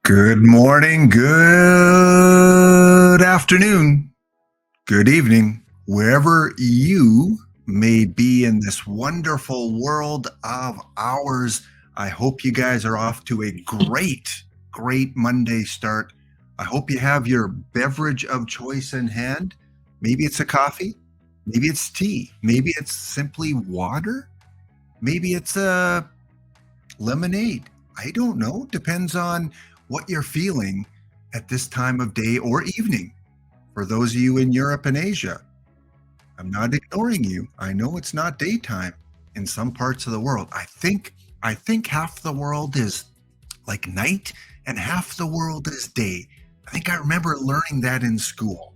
Good morning, good afternoon, good evening, wherever you may be in this wonderful world of ours. I hope you guys are off to a great Monday start. I hope you have your beverage of choice in hand. Maybe it's a coffee, maybe it's tea, maybe it's simply water, maybe it's a lemonade. I don't know. Depends on what you're feeling at this time of day or evening. For those of you in Europe and Asia, I'm not ignoring you. I know it's not daytime in some parts of the world. I think half the world is like night and half the world is day. I think I remember learning that in school.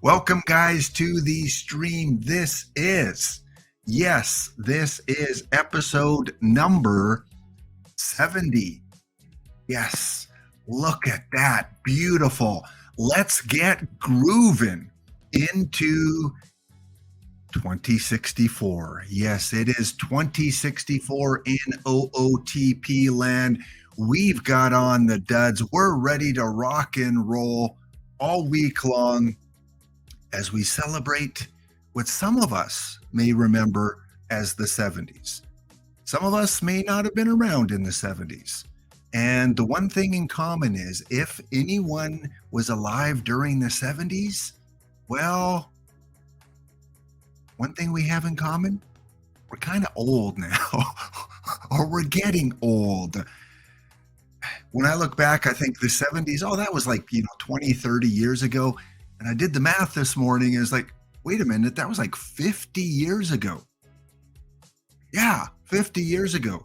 Welcome guys to the stream. This is episode number 70. Yes, look at that. Beautiful. Let's get grooving into 2064. Yes, it is 2064 in OOTP land. We've got on the duds. We're ready to rock and roll all week long as we celebrate what some of us may remember as the 70s. Some of us may not have been around in the 70s. And the one thing in common is if anyone was alive during the 70s, well, one thing we have in common, we're kind of old now, or we're getting old. When I look back, I think the 70s, that was like, 20, 30 years ago. And I did the math this morning and it's like, wait a minute, that was like 50 years ago. Yeah, 50 years ago,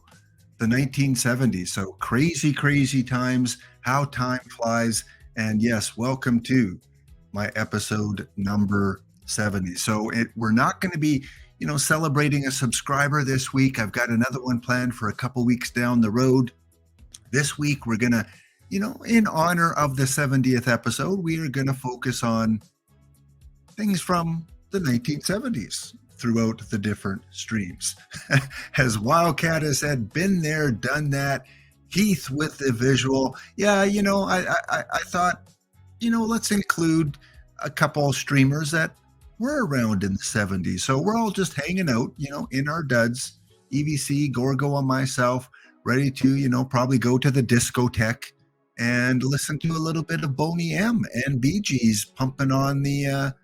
the 1970s. So crazy times, how time flies. And yes, welcome to my episode number 70. So we're not going to be, celebrating a subscriber this week. I've got another one planned for a couple weeks down the road. This week, we're going to, in honor of the 70th episode, we are going to focus on things from the 1970s throughout the different streams. As Wildcat has said, been there, done that. Heath with the visual. Yeah, I thought, let's include a couple streamers that were around in the 70s. So we're all just hanging out, in our duds, EVC, Gorgo, and myself, ready to, probably go to the discotheque and listen to a little bit of Boney M and Bee Gees pumping on the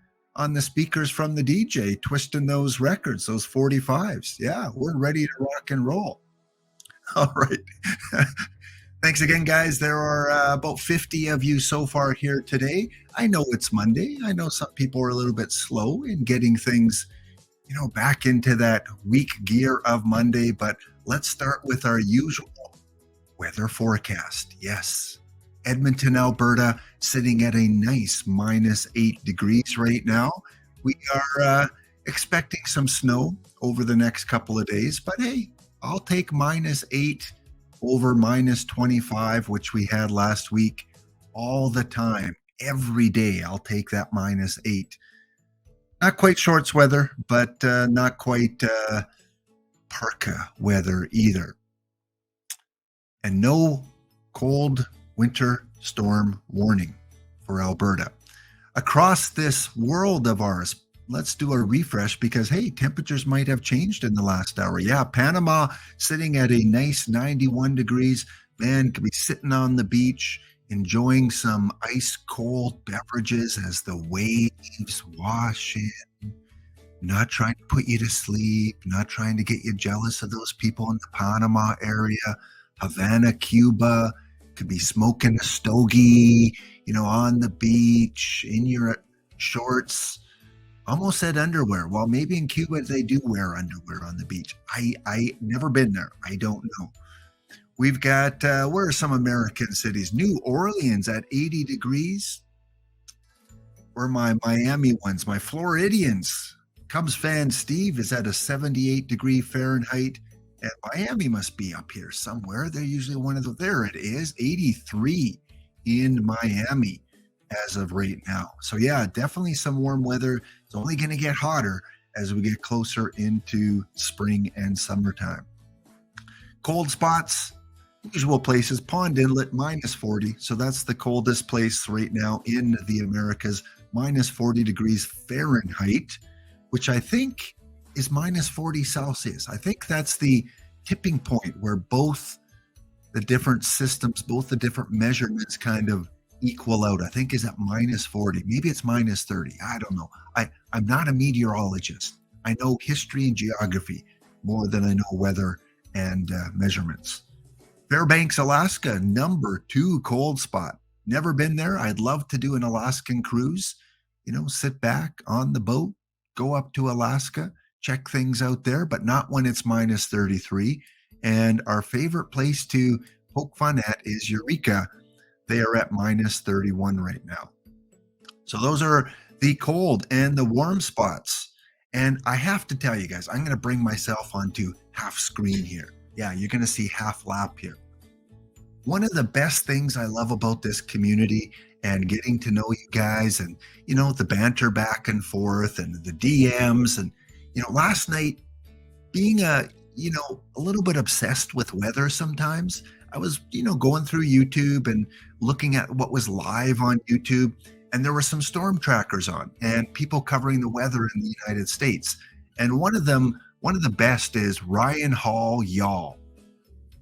speakers from the DJ, twisting those records, those 45s. Yeah, we're ready to rock and roll. All right. Thanks again, guys. There are about 50 of you so far here today. I know it's Monday. I know some people are a little bit slow in getting things, back into that week gear of Monday, but let's start with our usual weather forecast. Yes. Edmonton, Alberta, sitting at a nice -8 degrees right now. We are expecting some snow over the next couple of days, but hey, I'll take -8 over -25, which we had last week, all the time, every day. I'll take that -8. Not quite shorts weather, but not quite parka weather either. And no cold winter storm warning for Alberta. Across this world of ours, let's do a refresh because, hey, temperatures might have changed in the last hour. Yeah, Panama sitting at a nice 91 degrees. Man, could be sitting on the beach, enjoying some ice cold beverages as the waves wash in. Not trying to put you to sleep, not trying to get you jealous of those people in the Panama area. Havana, Cuba, could be smoking a stogie, on the beach, in your shorts. Almost said underwear. Well, maybe in Cuba they do wear underwear on the beach. I never been there. I don't know. We've got, where are some American cities? New Orleans at 80 degrees. Or my Miami ones, my Floridians. Cubs fan Steve is at a 78 degree Fahrenheit. And Miami must be up here somewhere. They're usually one of the, there it is, 83 in Miami as of right now. So yeah, definitely some warm weather. It's only going to get hotter as we get closer into spring and summertime. Cold spots, Usual places, Pond Inlet, -40. So that's the coldest place right now in the Americas, -40 degrees Fahrenheit, which I think is -40 Celsius. I think that's the tipping point where both the different systems, both the different measurements kind of equal out. I think is at -40. Maybe it's -30. I don't know. I'm not a meteorologist. I know history and geography more than I know weather and measurements. Fairbanks, Alaska, #2 cold spot. Never been there. I'd love to do an Alaskan cruise. Sit back on the boat, go up to Alaska, check things out there, but not when it's -33. And our favorite place to poke fun at is Eureka. They are at -31 right now. So those are the cold and the warm spots. And I have to tell you guys, I'm going to bring myself onto half screen here. Yeah, you're going to see half lap here. One of the best things I love about this community and getting to know you guys and, the banter back and forth and the DMs and, last night being a little bit obsessed with weather sometimes. I was, going through YouTube and looking at what was live on YouTube, and there were some storm trackers on and people covering the weather in the United States. And one of the best is Ryan Hall Y'all,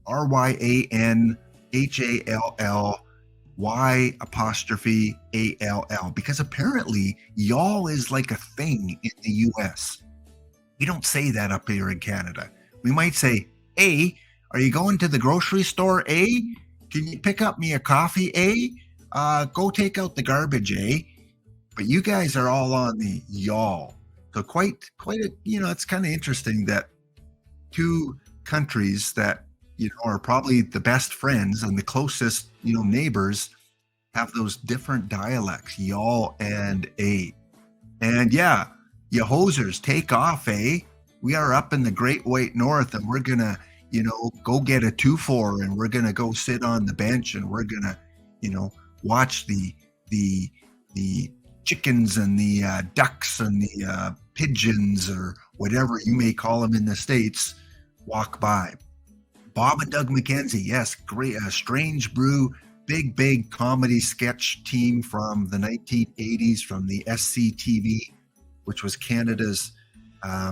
RyanHallYall, because apparently y'all is like a thing in the US. We don't say that up here in Canada. We might say, "Hey, are you going to the grocery store, eh? Can you pick up me a coffee, eh? Go take out the garbage, eh?" But you guys are all on the y'all. So quite it's kind of interesting that two countries that, are probably the best friends and the closest, neighbors have those different dialects, y'all and a. And yeah, you hosers, take off, eh? We are up in the Great White North and we're going to, go get a 2-4 and we're going to go sit on the bench and we're going to, watch the chickens and the ducks and the pigeons or whatever you may call them in the States walk by. Bob and Doug McKenzie, yes, great, Strange Brew, big comedy sketch team from the 1980s from the SCTV, which was Canada's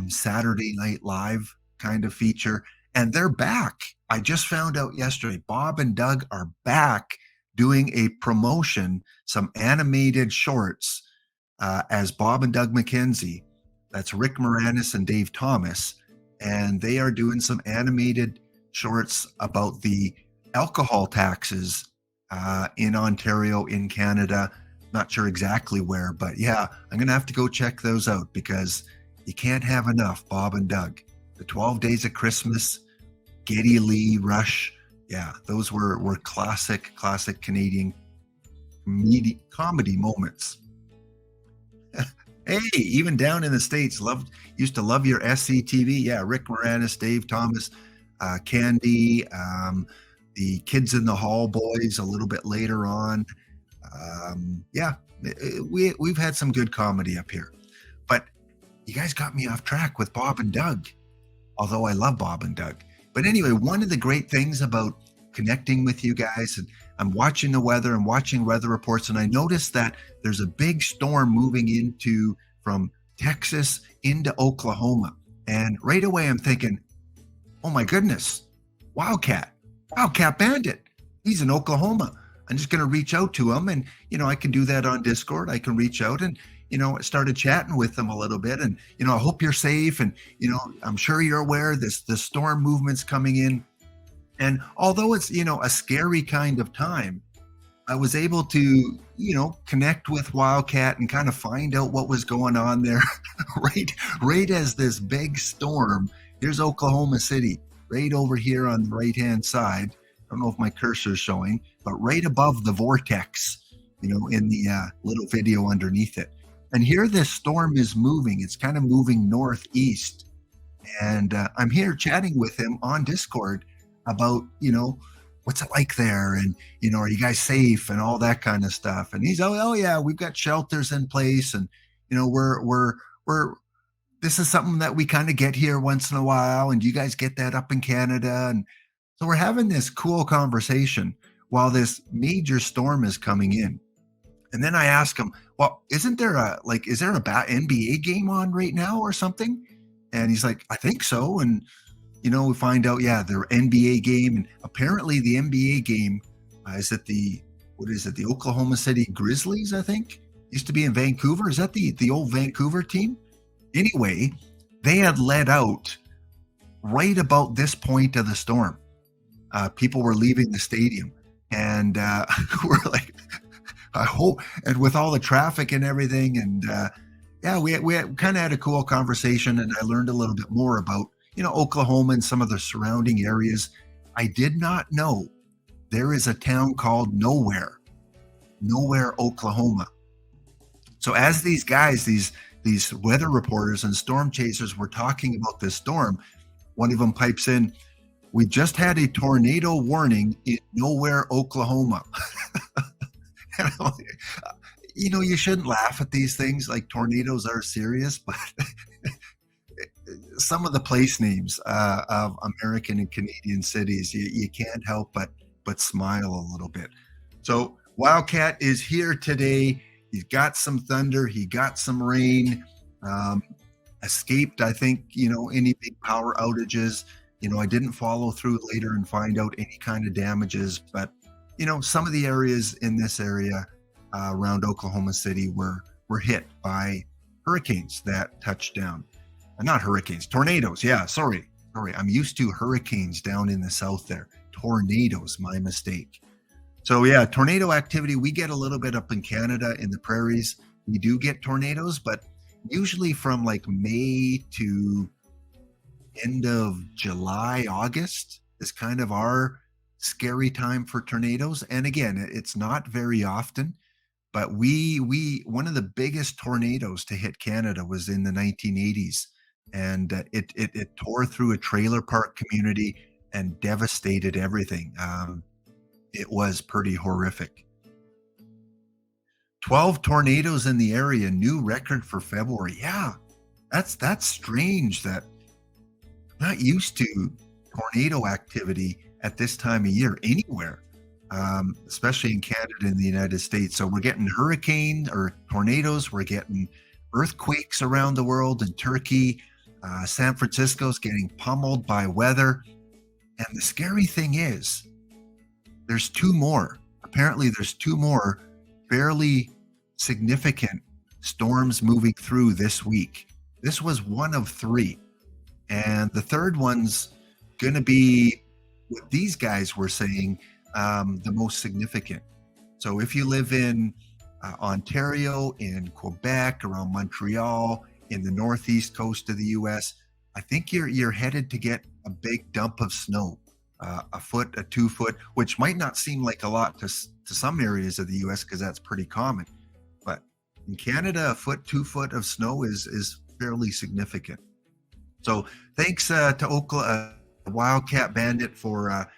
Saturday Night Live kind of feature. And they're back. I just found out yesterday, Bob and Doug are back doing a promotion, some animated shorts as Bob and Doug McKenzie. That's Rick Moranis and Dave Thomas. And they are doing some animated shorts about the alcohol taxes in Ontario, in Canada. Not sure exactly where, but yeah, I'm going to have to go check those out because you can't have enough Bob and Doug. The 12 Days of Christmas, Geddy Lee, Rush. Yeah, those were classic Canadian comedy moments. Hey, even down in the States, used to love your SCTV. Yeah, Rick Moranis, Dave Thomas, Candy, the Kids in the Hall boys a little bit later on. Yeah, we've had some good comedy up here. But you guys got me off track with Bob and Doug, although I love Bob and Doug. But anyway, one of the great things about connecting with you guys, and I'm watching the weather and watching weather reports, and I noticed that there's a big storm moving from Texas into Oklahoma. And right away I'm thinking, oh my goodness, Wildcat Bandit, he's in Oklahoma. I'm just going to reach out to him, and I can do that on Discord. I can reach out and I started chatting with them a little bit, and I hope you're safe, and I'm sure you're aware the storm movement's coming in. And although it's a scary kind of time, I was able to connect with Wildcat and kind of find out what was going on there. right as this big storm, here's Oklahoma City right over here on the right hand side. I don't know if my cursor is showing, but right above the vortex, in the little video underneath it. And here this storm is moving. It's kind of moving northeast. And I'm here chatting with him on Discord about, what's it like there? And, are you guys safe and all that kind of stuff? And he's, oh yeah, we've got shelters in place. And, this is something that we kind of get here once in a while. And you guys get that up in Canada. And So we're having this cool conversation while this major storm is coming in. And then I ask him, well, isn't there is there a NBA game on right now or something? And he's like, I think so. And, we find out, yeah, their NBA game. And apparently the NBA game is at what is it, the Oklahoma City Grizzlies, I think? Used to be in Vancouver. Is that the old Vancouver team? Anyway, they had let out right about this point of the storm. People were leaving the stadium. And we're like, I hope, and with all the traffic and everything, and we kind of had a cool conversation, and I learned a little bit more about Oklahoma and some of the surrounding areas. I did not know there is a town called Nowhere, Oklahoma. So as these guys, these weather reporters and storm chasers were talking about this storm, one of them pipes in, "We just had a tornado warning in Nowhere, Oklahoma." You shouldn't laugh at these things. Like, tornadoes are serious, but some of the place names of American and Canadian cities, you can't help but smile a little bit. So Wildcat is here today. He's got some thunder. He got some rain. Escaped, I think, any big power outages. I didn't follow through later and find out any kind of damages, but some of the areas in this area around Oklahoma City were hit by hurricanes that touched down. Not hurricanes, tornadoes. Yeah, sorry. I'm used to hurricanes down in the south there. Tornadoes, my mistake. So yeah, tornado activity, we get a little bit up in Canada in the prairies. We do get tornadoes, but usually from like May to end of July, August is kind of our scary time for tornadoes. And again, it's not very often, but we one of the biggest tornadoes to hit Canada was in the 1980s, and it tore through a trailer park community and devastated everything. It was pretty horrific. 12 tornadoes in the area, new record for February. Yeah, that's strange. That I'm not used to tornado activity at this time of year anywhere, especially in Canada and the United States. So we're getting hurricanes or tornadoes. We're getting earthquakes around the world. In Turkey, San Francisco's getting pummeled by weather. And the scary thing is, there's two more. Apparently, there's two more fairly significant storms moving through this week. This was one of three. And the third one's going to be what these guys were saying, the most significant. So if you live in Ontario, in Quebec, around Montreal, in the northeast coast of the U.S., I think you're headed to get a big dump of snow, a foot, a 2 foot, which might not seem like a lot to some areas of the U.S. because that's pretty common. But in Canada, a foot, 2 foot of snow is fairly significant. So thanks to Wildcat Bandit for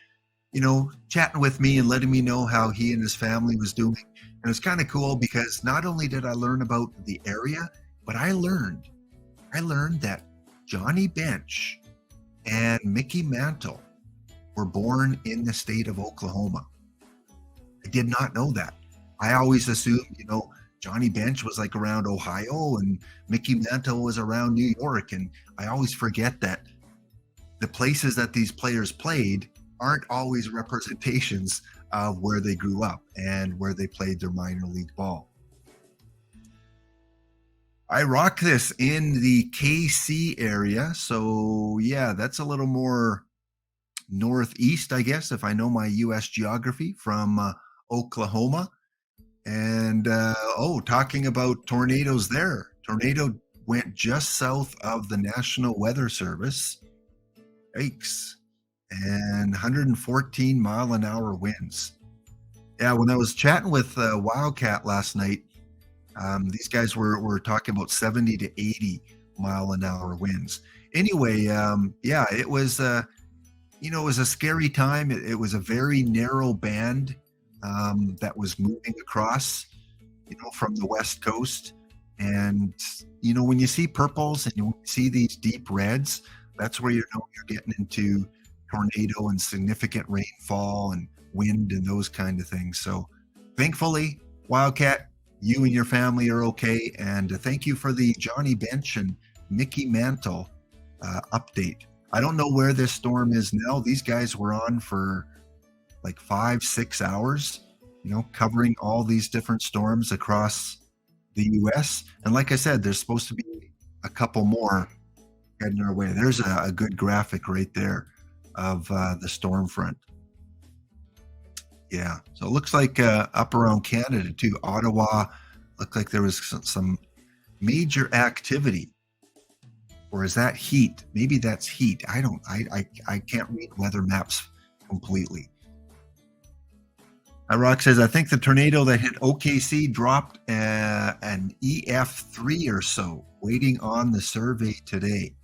chatting with me and letting me know how he and his family was doing. And it's kind of cool because not only did I learn about the area, but I learned that Johnny Bench and Mickey Mantle were born in the state of Oklahoma. I did not know that. I always assumed, Johnny Bench was like around Ohio and Mickey Mantle was around New York. And I always forget that the places that these players played aren't always representations of where they grew up and where they played their minor league ball. I rock this in the KC area. So yeah, that's a little more northeast, I guess, if I know my U.S. geography, from Oklahoma. And talking about tornadoes there. Tornado went just south of the National Weather Service. Yikes. And 114 mile an hour winds. Yeah, when I was chatting with Wildcat last night, these guys were talking about 70 to 80 mile an hour winds. Anyway, it was it was a scary time. It was a very narrow band that was moving across, from the West Coast. And, when you see purples and you see these deep reds, that's where you're getting into tornado and significant rainfall and wind and those kind of things. So thankfully, Wildcat, you and your family are okay. And thank you for the Johnny Bench and Mickey Mantle update. I don't know where this storm is now. These guys were on for like 5-6 hours, covering all these different storms across the US. And like I said, there's supposed to be a couple more heading our way. There's a good graphic right there of the storm front. Yeah, so it looks like up around Canada too. Ottawa, looked like there was some major activity. Or is that heat? Maybe that's heat. I can't read weather maps completely. Rock says, I think the tornado that hit OKC dropped an EF3 or so, waiting on the survey today.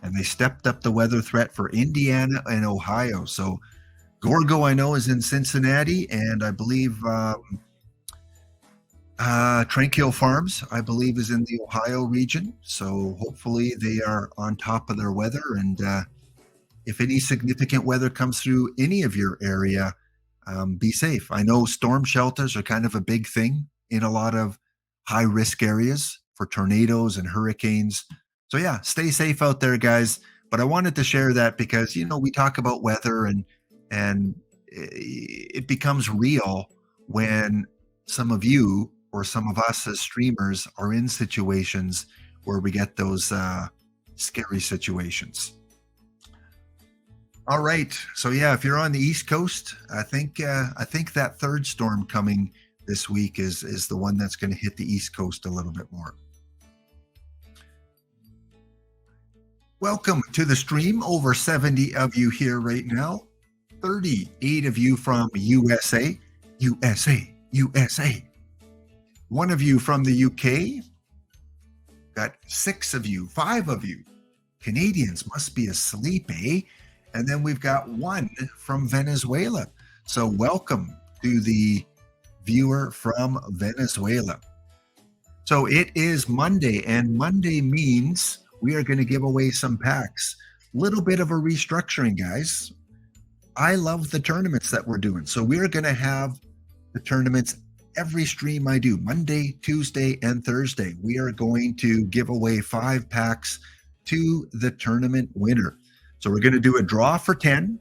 And they stepped up the weather threat for Indiana and Ohio. So Gorgo, I know, is in Cincinnati, and I believe Tranquil Farms, I believe, is in the Ohio region. So hopefully they are on top of their weather. And if any significant weather comes through any of your area, be safe. I know storm shelters are kind of a big thing in a lot of high-risk areas for tornadoes and hurricanes. So yeah, stay safe out there, guys. But I wanted to share that because, we talk about weather and it becomes real when some of you or some of us as streamers are in situations where we get those scary situations. All right. So yeah, if you're on the East Coast, I think that third storm coming this week is the one that's going to hit the East Coast a little bit more. Welcome to the stream. Over 70 of you here right now. 38 of you from USA. One of you from the UK. Got 6 of you, 5 of you. Canadians must be asleep, eh? And then we've got 1 from Venezuela. So welcome to the viewer from Venezuela. So it is Monday, and Monday means we are going to give away some packs. Little bit of a restructuring, guys. I love the tournaments that we're doing. So we're going to have the tournaments every stream I do, Monday, Tuesday, and Thursday. We are going to give away 5 packs to the tournament winner. So we're going to do a draw for 10.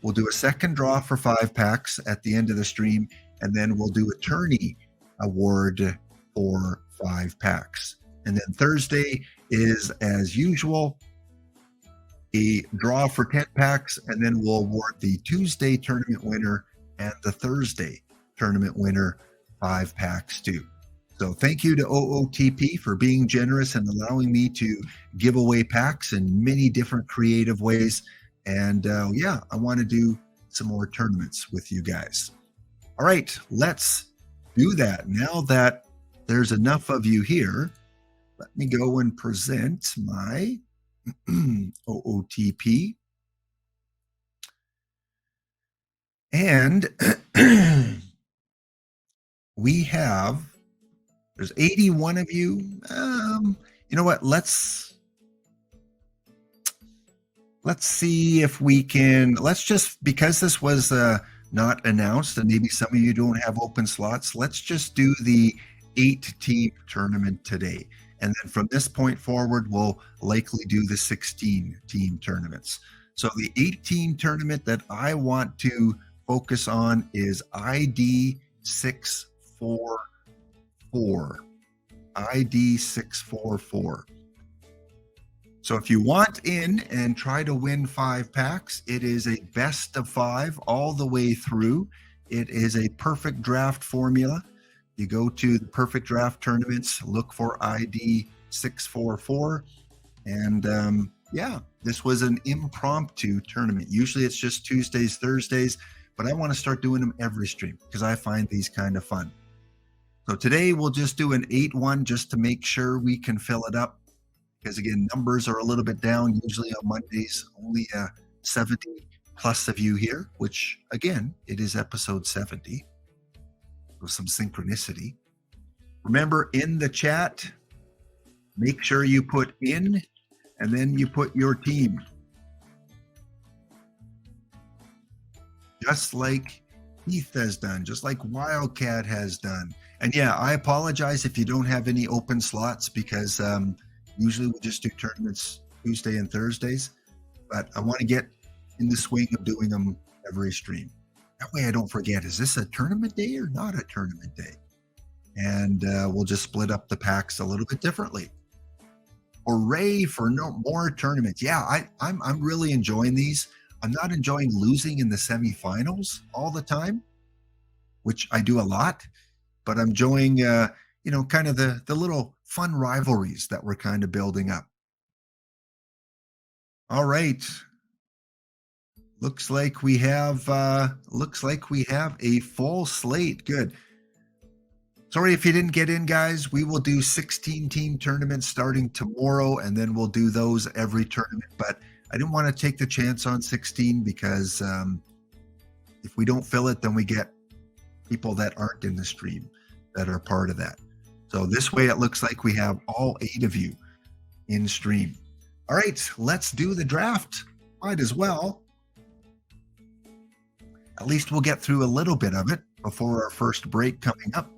We'll do a second draw for 5 packs at the end of the stream. And then we'll do a tourney award for 5 packs. And then Thursday is, as usual, a draw for 10 packs. And then we'll award the Tuesday tournament winner and the Thursday tournament winner 5 packs too. So thank you to OOTP for being generous and allowing me to give away packs in many different creative ways. And yeah, I want to do some more tournaments with you guys. All right, let's do that. Now that there's enough of you here, let me go and present my OOTP. And we have, there's 81 of you. You know what? Let's see if we can, let's just, because this was not announced and maybe some of you don't have open slots, let's just do the 8-team tournament today. And then from this point forward, we'll likely do the 16-team tournaments. So the 8-team tournament that I want to focus on is ID 644. ID 644. So if you want in and try to win 5 packs, it is a best of 5 all the way through. It is a perfect draft formula. You go to the perfect draft tournaments, look for ID 644. And yeah, this was an impromptu tournament. Usually it's just Tuesdays, Thursdays, but I want to start doing them every stream because I find these kind of fun. So today we'll just do an 8-1 just to make sure we can fill it up. Because again, numbers are a little bit down. Usually on Mondays, only 70 plus of you here, which again, it is episode 70. With some synchronicity. Remember, in the chat, make sure you put in and then you put your team. just like Heath has done, just like Wildcat has done. And yeah, I apologize if you don't have any open slots because usually we just do tournaments Tuesday and Thursdays, but I want to get in the swing of doing them every stream. That way I don't forget, is this a tournament day or not a tournament day? And we'll just split up the packs a little bit differently. Hooray for more tournaments. Yeah, I'm really enjoying these. I'm not enjoying losing in the semifinals all the time, which I do a lot, but I'm enjoying, kind of the little fun rivalries that we're kind of building up. All right. Looks like we have a full slate. Good. Sorry if you didn't get in, guys. We will do 16-team tournaments starting tomorrow, and then we'll do those every tournament. But I didn't want to take the chance on 16 because if we don't fill it, then we get people that aren't in the stream that are part of that. So this way it looks like we have all 8 of you in stream. All right, let's do the draft. Might as well. At least we'll get through a little bit of it before our first break coming up.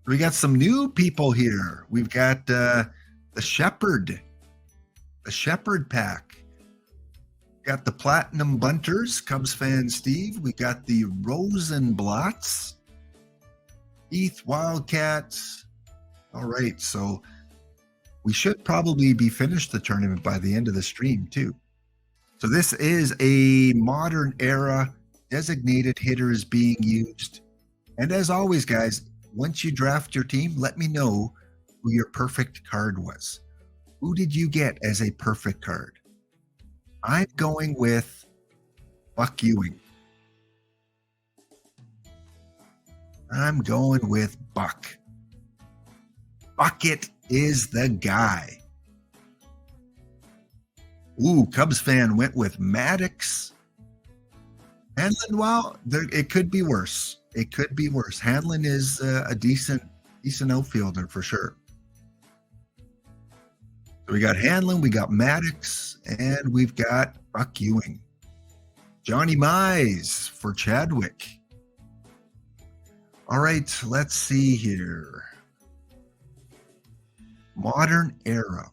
We got some new people here. We've got the Shepherd pack. Got the Platinum Bunters, Cubs fan Steve. We got the Rosenblatts, Heath Wildcats. All right, so we should probably be finished the tournament by the end of the stream too. So this is a modern era designated hitters being used. And as always, guys, once you draft your team, let me know who your perfect card was. Who did you get as a perfect card? I'm going with Buck Ewing. I'm going with Buck. Bucket is the guy. Ooh, Cubs fan went with Maddox. Hanlon, well, it could be worse. It could be worse. Hanlon is a decent outfielder for sure. So we got Hanlon, we got Maddox, and we've got Buck Ewing. Johnny Mize for Chadwick. All right, let's see here. Modern era.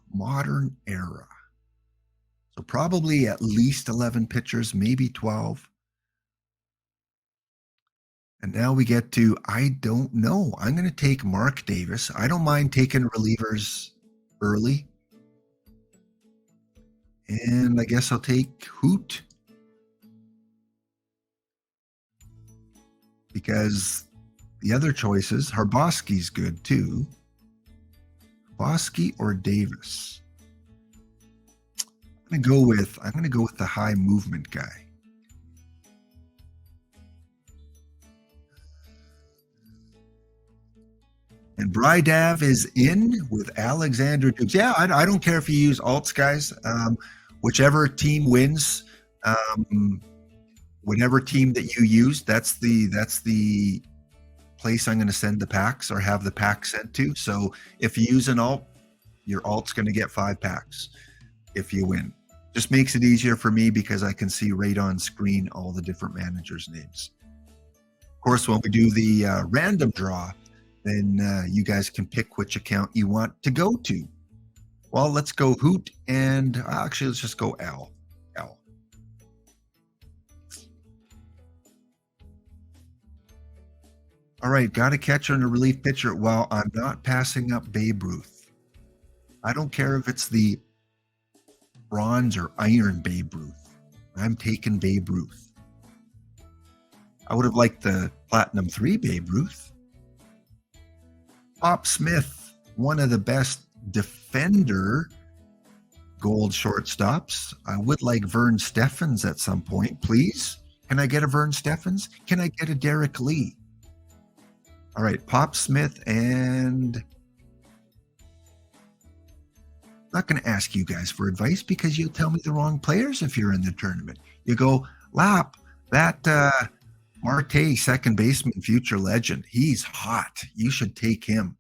So probably at least 11 pitchers, maybe 12. And now we get to, I don't know. I'm going to take Mark Davis. I don't mind taking relievers early. And I guess I'll take Hoot. Because the other choices, Harbosky's good too. Harbosky or Davis? I'm going to go with the high movement guy. And Brydav is in with Alexander Dukes. Yeah, I don't care if you use alts, guys. Whichever team wins, whatever team that you use, that's the place I'm going to send the packs or have the pack sent to. So if you use an alt, your alt's going to get 5 packs if you win. Just makes it easier for me because I can see right on screen all the different managers' names. Of course, when we do the random draw, then you guys can pick which account you want to go to. Well, let's go Hoot, and actually, let's just go Al. All right, got a catcher and a relief pitcher. Well, I'm not passing up Babe Ruth. I don't care if it's the bronze or iron Babe Ruth. I'm taking Babe Ruth. I would have liked the Platinum 3 Babe Ruth. Pop Smith, one of the best defender gold shortstops. I would like Vern Steffens at some point, please. Can I get a Vern Steffens? Can I get a Derek Lee? All right, Pop Smith, and I'm not going to ask you guys for advice because you'll tell me the wrong players if you're in the tournament. You go, Lap, that Marte, second baseman, future legend, he's hot. You should take him.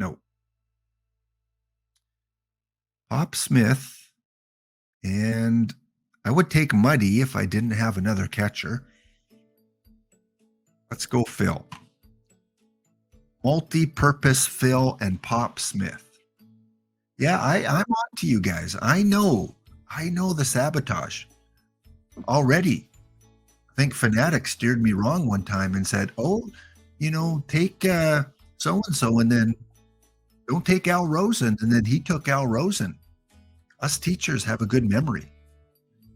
No. Pop Smith, and I would take Muddy if I didn't have another catcher. Let's go Phil. Multi-purpose Phil and Pop Smith. Yeah, I'm on to you guys. I know the sabotage already. I think Fanatic steered me wrong one time and said, oh, take so-and-so and then don't take Al Rosen. And then he took Al Rosen. Us teachers have a good memory.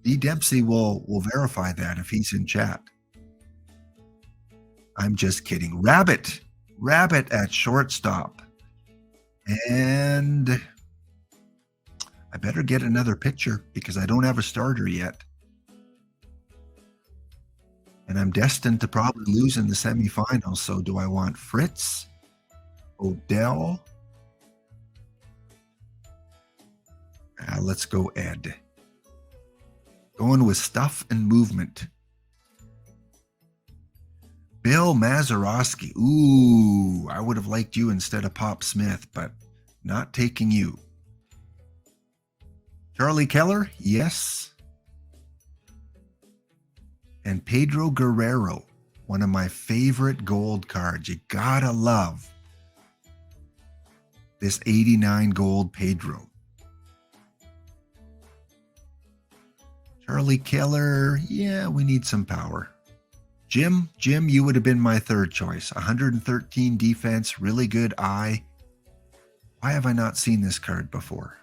D. Dempsey will verify that if he's in chat. I'm just kidding. Rabbit at shortstop. And I better get another pitcher because I don't have a starter yet. And I'm destined to probably lose in the semifinals. So do I want Fritz? Odell? Let's go Ed. Going with stuff and movement. Bill Mazeroski. Ooh, I would have liked you instead of Pop Smith, but not taking you. Charlie Keller, yes. And Pedro Guerrero, one of my favorite gold cards. You gotta love this 89 gold Pedro. Charlie Keller, yeah, we need some power. Jim, you would have been my third choice. 113 defense, really good eye. Why have I not seen this card before?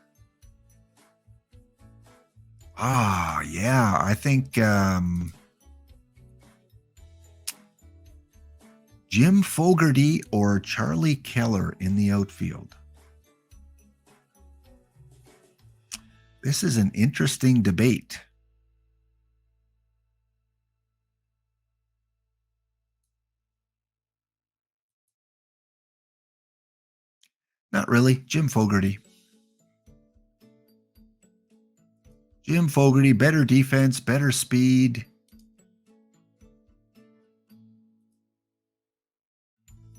Yeah, I think Jim Fogarty or Charlie Keller in the outfield. This is an interesting debate. Not really. Jim Fogarty. Jim Fogarty, better defense, better speed.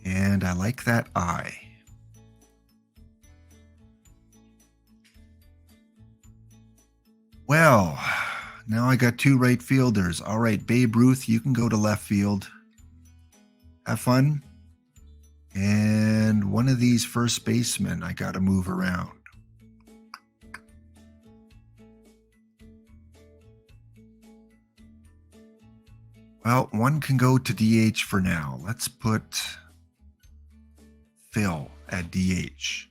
And I like that eye. Well, now I got two right fielders. All right, Babe Ruth, you can go to left field. Have fun. And one of these first basemen, I got to move around. Well, one can go to DH for now. Let's put Phil at DH.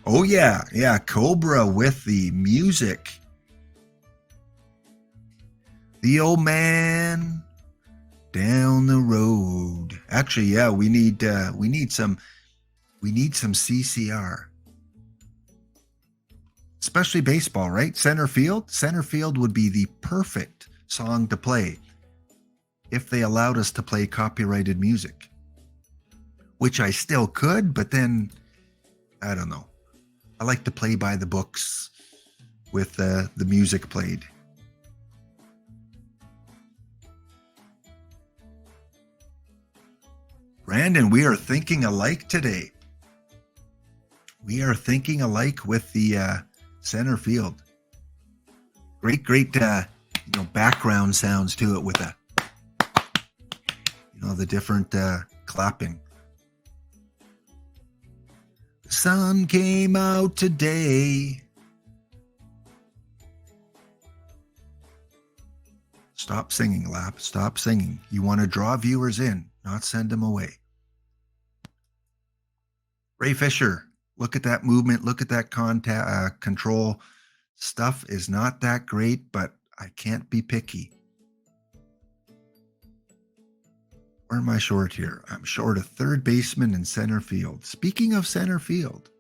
Oh, yeah, Cobra with the music. The old man down the road. Actually, yeah, we need some CCR. Especially baseball, right? Center field would be the perfect song to play if they allowed us to play copyrighted music, which I still could, but then I don't know. I like to play by the books with the music played. Brandon, we are thinking alike today. We are thinking alike with the center field. Great background sounds to it with the different clapping. The sun came out today. Stop singing, Lap. Stop singing. You want to draw viewers in, not send them away. Ray Fisher, look at that movement. Look at that control. Stuff is not that great, but I can't be picky. Where am I short here? I'm short a third baseman in center field. Speaking of center field.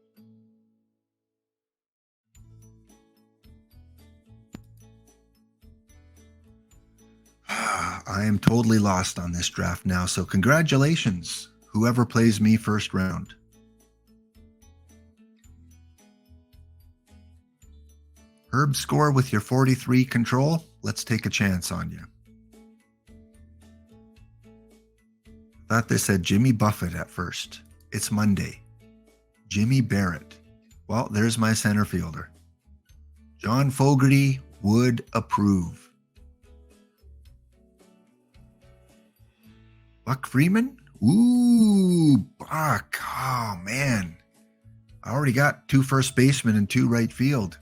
I am totally lost on this draft now, so congratulations, whoever plays me first round. Herb score with your 43 control. Let's take a chance on you. Thought they said Jimmy Buffett at first. It's Monday. Jimmy Barrett. Well, there's my center fielder. John Fogarty would approve. Buck Freeman? Ooh, Buck. Oh, man. I already got 2 first basemen and 2 right field.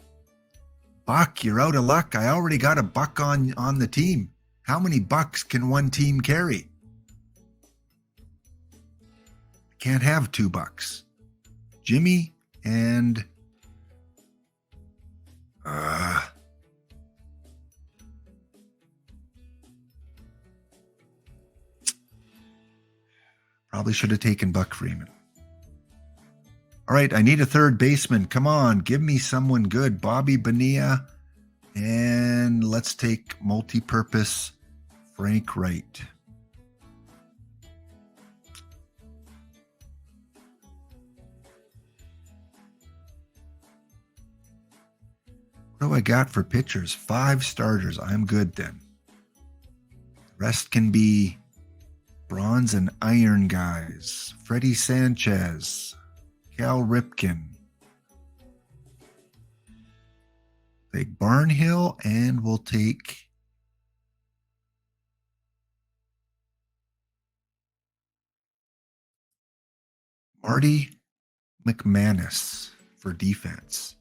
Buck, you're out of luck. I already got a Buck on the team. How many Bucks can one team carry? Can't have 2 Bucks. Jimmy and probably should have taken Buck Freeman. All right, I need a third baseman. Come on, give me someone good. Bobby Bonilla. And let's take multi-purpose Frank Wright. What do I got for pitchers? 5 starters. I'm good then. Rest can be bronze and iron guys. Freddie Sanchez. Cal Ripken. Take Barnhill, and we'll take Marty McManus for defense.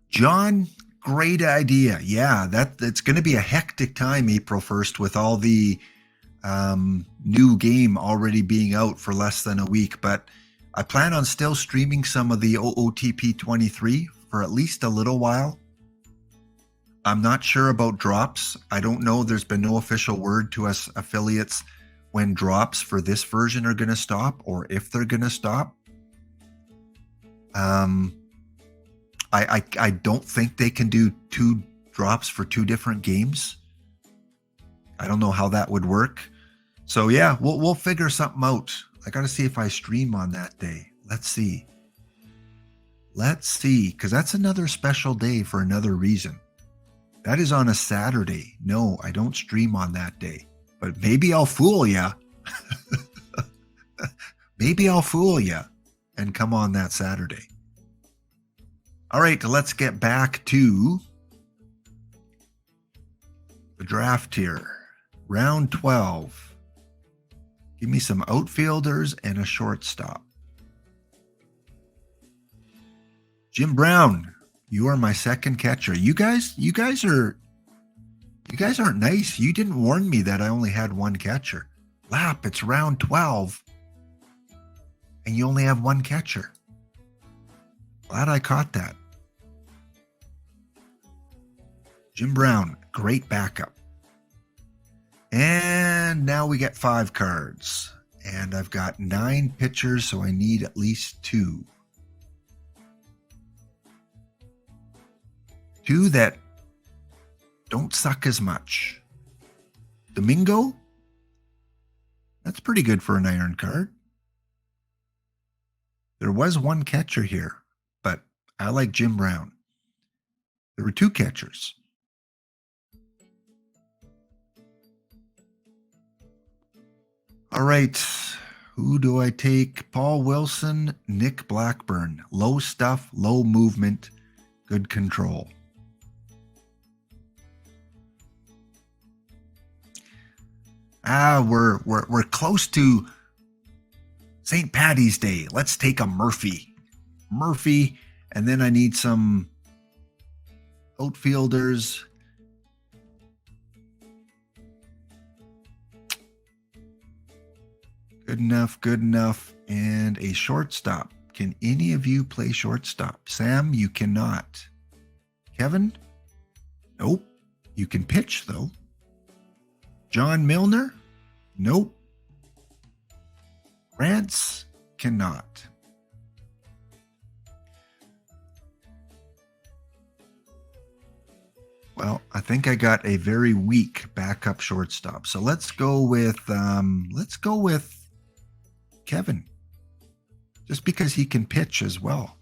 John, great idea. Yeah, that's going to be a hectic time April 1st with all the new game already being out for less than a week, but I plan on still streaming some of the OOTP 23 for at least a little while. I'm not sure about drops. I don't know. There's been no official word to us affiliates when drops for this version are going to stop or if they're going to stop. I don't think they can do 2 drops for 2 different games. I don't know how that would work. So yeah, we'll figure something out. I got to see if I stream on that day. Let's see, because that's another special day for another reason. That is on a Saturday. No, I don't stream on that day, but maybe I'll fool ya. Maybe I'll fool ya and come on that Saturday. All right, let's get back to the draft here. Round 12. Give me some outfielders and a shortstop. Jim Brown, you are my second catcher. You guys aren't nice. You didn't warn me that I only had 1 catcher. Lap, it's round 12. And you only have 1 catcher. Glad I caught that. Jim Brown, great backup. And now we get 5 cards. And I've got 9 pitchers, so I need at least 2. 2 that don't suck as much. Domingo? That's pretty good for an iron card. There was 1 catcher here, but I like Jim Brown. There were 2 catchers. All right, who do I take? Paul Wilson, Nick Blackburn. Low stuff, low movement, good control. We're close to St. Paddy's Day. Let's take a Murphy, and then I need some outfielders. Good enough. And a shortstop. Can any of you play shortstop? Sam, you cannot. Kevin? Nope. You can pitch, though. John Milner? Nope. Rance? Cannot. Well, I think I got a very weak backup shortstop. So let's go with Kevin, just because he can pitch as well.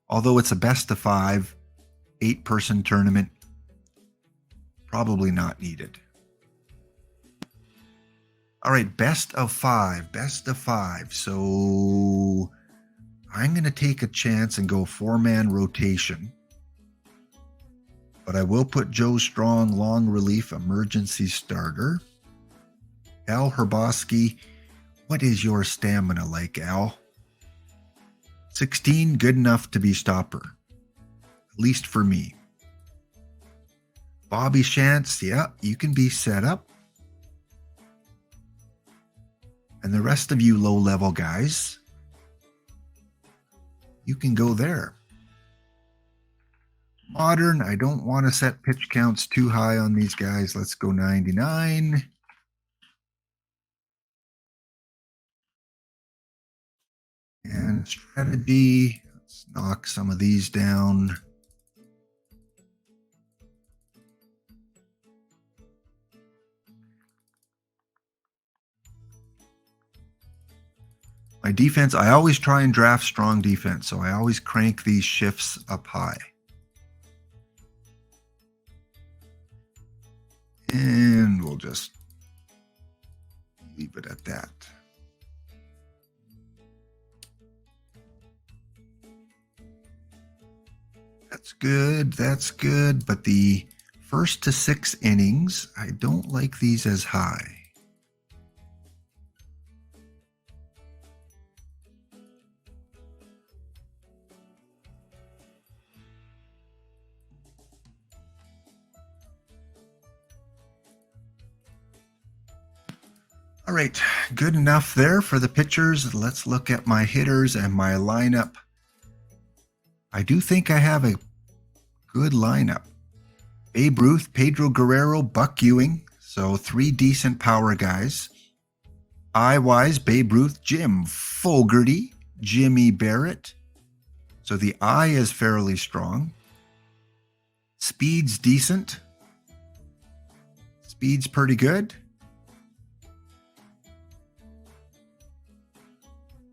Although it's a best of 5, 8-person tournament, probably not needed. All right, best of 5. So I'm going to take a chance and go 4-man rotation. But I will put Joe Strong, long relief, emergency starter. Al Herboski, what is your stamina like, Al? 16, good enough to be stopper. At least for me. Bobby Shantz, yeah, you can be set up. And the rest of you low-level guys, you can go there. Modern, I don't want to set pitch counts too high on these guys. Let's go 99. And strategy, let's knock some of these down. My defense, I always try and draft strong defense, so I always crank these shifts up high. And we'll just leave it at that. That's good, that's good. But the first to 6 innings, I don't like these as high. All right, good enough there for the pitchers. Let's look at my hitters and my lineup. I do think I have a good lineup. Babe Ruth, Pedro Guerrero, Buck Ewing. So 3 decent power guys. Eye-wise, Babe Ruth, Jim Fogarty, Jimmy Barrett. So the eye is fairly strong. Speed's decent. Speed's pretty good.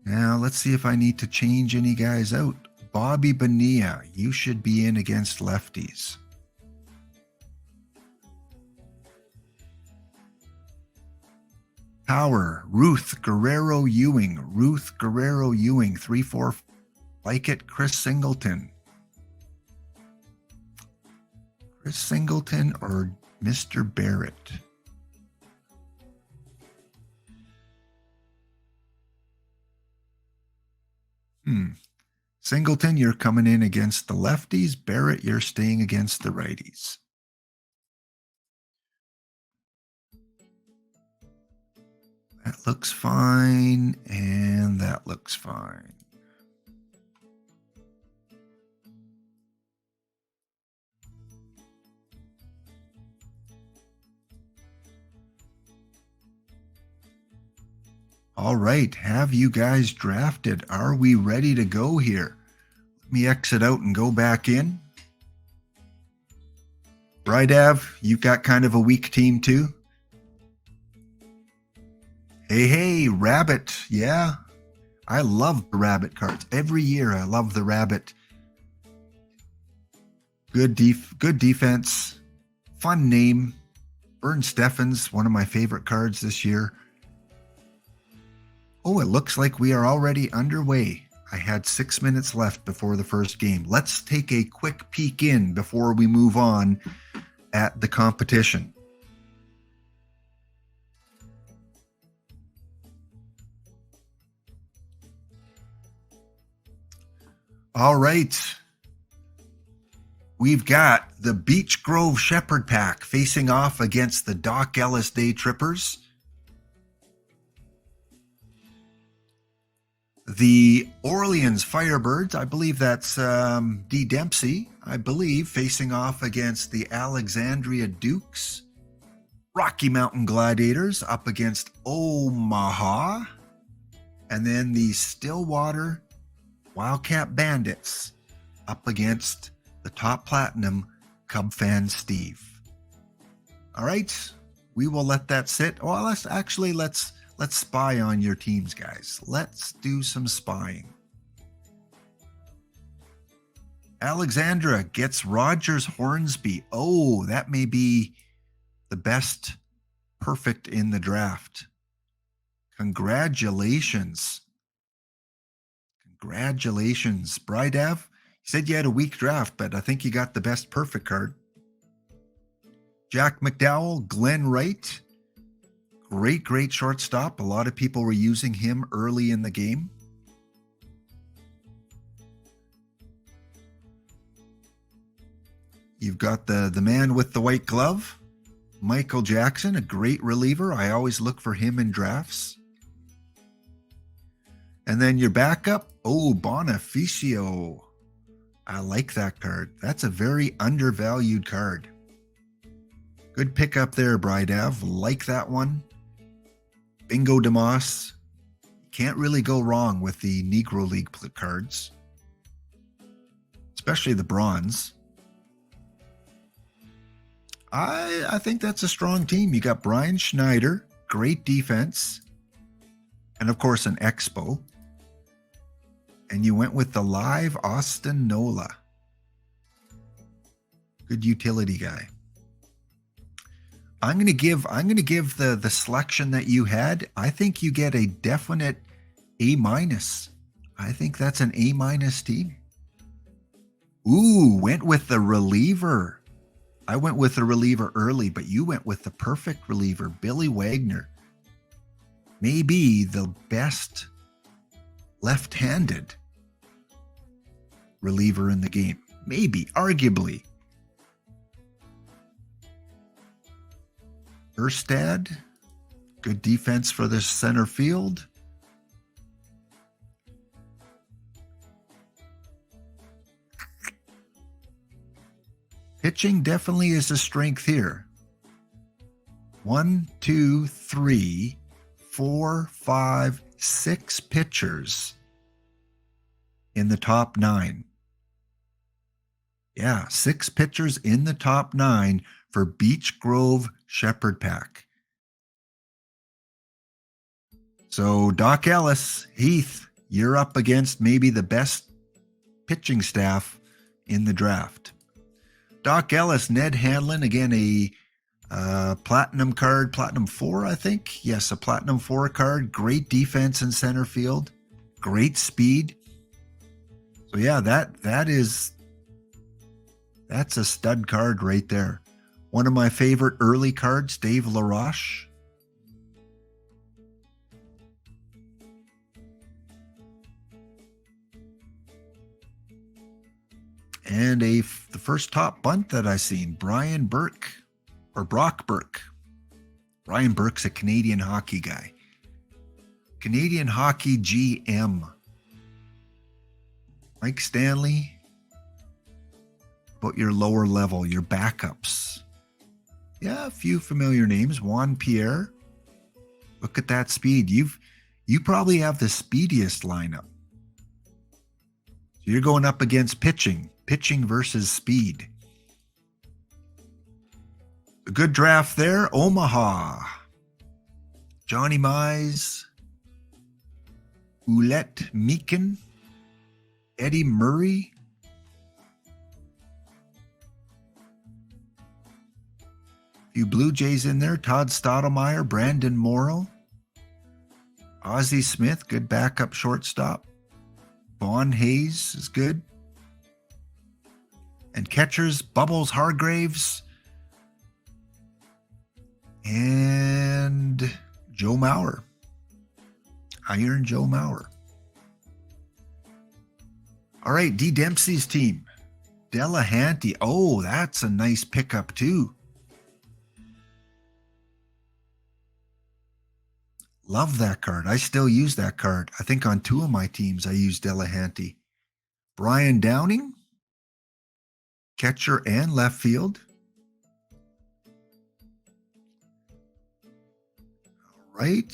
Now, let's see if I need to change any guys out. Bobby Bonilla, you should be in against lefties. Power, Ruth Guerrero Ewing. 3-4. Like it, Chris Singleton. Chris Singleton or Mr. Barrett? Singleton, you're coming in against the lefties. Barrett, you're staying against the righties. That looks fine, and that looks fine. All right, have you guys drafted? Are we ready to go here? Let me exit out and go back in. Brydav, you've got kind of a weak team too. Hey, Rabbit. Yeah, I love the Rabbit cards. Every year I love the Rabbit. Good defense. Fun name. Vern Steffens, one of my favorite cards this year. Oh, it looks like we are already underway. I had 6 minutes left before the first game. Let's take a quick peek in before we move on at the competition. All right. We've got the Beech Grove Shepherd Pack facing off against the Doc Ellis Day Trippers. The Orleans Firebirds, I believe that's D. Dempsey, I believe, facing off against the Alexandria Dukes. Rocky Mountain Gladiators up against Omaha. And then the Stillwater Wildcat Bandits up against the Top Platinum Cub fan Steve. All right, we will let that sit. Well, let's spy on your teams, guys. Let's do some spying. Alexandra gets Rogers Hornsby. Oh, that may be the best perfect in the draft. Congratulations. Congratulations, Brydav. You said you had a weak draft, but I think you got the best perfect card. Jack McDowell, Glenn Wright. Great shortstop. A lot of people were using him early in the game. You've got the man with the white glove, Michael Jackson, a great reliever. I always look for him in drafts. And then your backup, Bonifacio. I like that card. That's a very undervalued card. Good pickup there, Brydav. Like that one. Bingo DeMoss. Can't really go wrong with the Negro League cards, especially the bronze. I think that's a strong team. You got Brian Schneider, great defense, and of course an Expo. And you went with the live Austin Nola. Good utility guy. I'm gonna give the selection that you had. I think you get a definite A-. I think that's an A- team. Ooh, went with the reliever. I went with the reliever early, but you went with the perfect reliever, Billy Wagner. Maybe the best left-handed reliever in the game. Maybe, arguably. Erstad, good defense for the center field. Pitching definitely is a strength here. 1, 2, 3, 4, 5, 6 pitchers in the top 9. Yeah, 6 pitchers in the top 9 for Beech Grove Shepherd Pack. So Doc Ellis, Heath, you're up against maybe the best pitching staff in the draft. Doc Ellis, Ned Hanlon, again a platinum card, platinum 4, I think. Yes, a platinum 4 card. Great defense in center field, great speed. So yeah, that's a stud card right there. One of my favorite early cards, Dave LaRoche. And the first top bunt that I seen, Brian Burke, or Brock Burke. Brian Burke's a Canadian hockey guy. Canadian hockey GM. Mike Stanley. About your lower level, your backups. Yeah, a few familiar names. Juan Pierre. Look at that speed. You probably have the speediest lineup. So you're going up against pitching versus speed. A good draft there. Omaha. Johnny Mize. Oulette Meekin. Eddie Murray. A few Blue Jays in there. Todd Stottlemyre. Brandon Morrow. Ozzie Smith. Good backup shortstop. Vaughn Hayes is good. And catchers, Bubbles Hargraves and Joe Mauer. Iron Joe Mauer. All right, D. Dempsey's team. Delahanty. Oh, that's a nice pickup too. Love that card. I still use that card. I think on 2 of my teams I use Delahanty. Brian Downing. Catcher and left field. All right.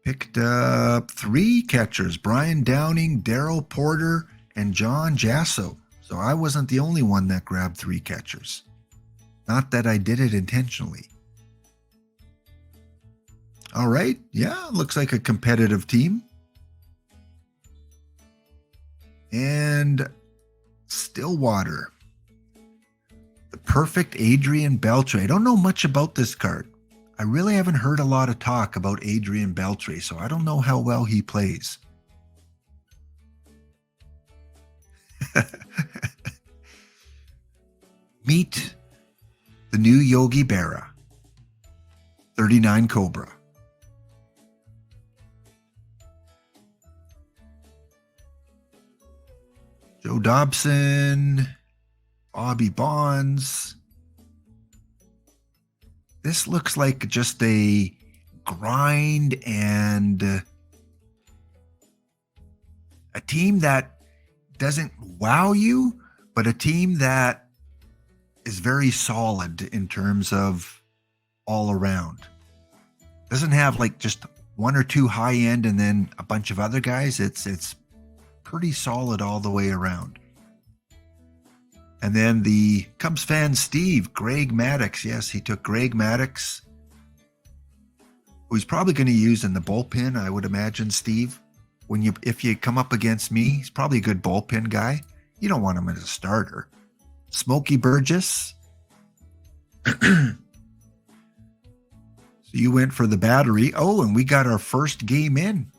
Picked up 3 catchers. Brian Downing, Darryl Porter, and John Jasso. So I wasn't the only one that grabbed 3 catchers. Not that I did it intentionally. All right. Yeah, looks like a competitive team. And Stillwater. The perfect Adrian Beltre. I don't know much about this card. I really haven't heard a lot of talk about Adrian Beltre, so I don't know how well he plays. Meet the new Yogi Berra, 39 Cobra. Joe Dobson, Bobby Bonds. This looks like just a grind and a team that doesn't wow you, but a team that is very solid in terms of all around. Doesn't have like just one or two high end and then a bunch of other guys. It's pretty solid all the way around. And then the Cubs fan Steve, Greg Maddux. Yes, he took Greg Maddux, who he's probably going to use in the bullpen, I would imagine, Steve. If you come up against me, he's probably a good bullpen guy. You don't want him as a starter. Smokey Burgess. So you went for the battery. Oh, and we got our first game in.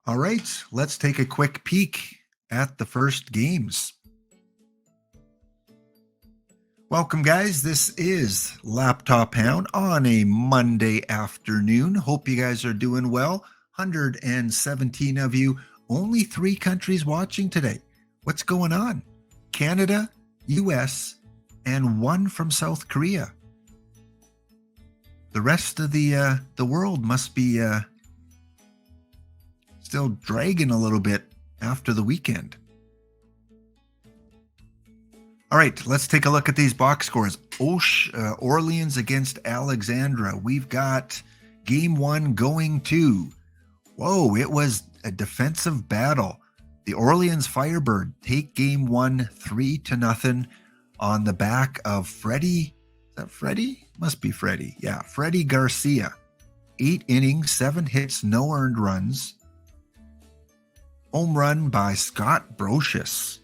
All right, let's take a quick peek at the first games. Welcome, guys. This is Laptop Hound on a Monday afternoon. Hope you guys are doing well. 117 of you. Only 3 countries watching today. What's going on? Canada, US, and 1 from South Korea. The rest of the world must be still dragging a little bit after the weekend. All right, let's take a look at these box scores. Orleans against Alexandra. We've got game 1 going to. Whoa, it was a defensive battle. The Orleans Firebird take game 1 3-0 on the back of Freddie. Is that Freddie? Must be Freddie. Yeah, Freddie Garcia. 8 innings, 7 hits, no earned runs. Home run by Scott Brocious.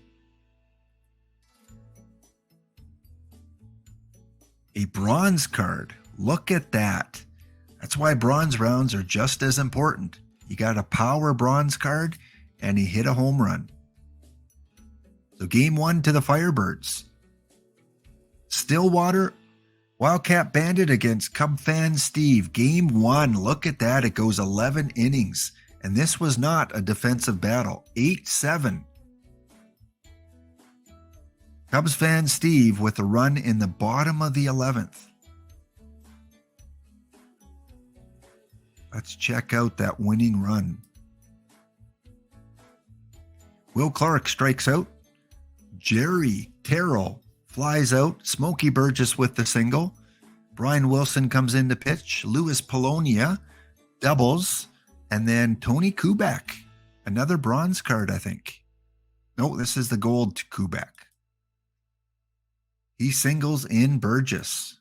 A bronze card. Look at that. That's why bronze rounds are just as important. You got a power bronze card, and he hit a home run. So game 1 to the Firebirds. Stillwater Wildcat Bandit against Cub fan Steve. Game 1. Look at that. It goes 11 innings. And this was not a defensive battle. 8-7. Cubs fan Steve with a run in the bottom of the 11th. Let's check out that winning run. Will Clark strikes out. Jerry Terrell flies out. Smokey Burgess with the single. Brian Wilson comes in to pitch. Louis Polonia doubles. And then Tony Kubek, another bronze card, I think. No, this is the gold Kubek. He singles in Burgess.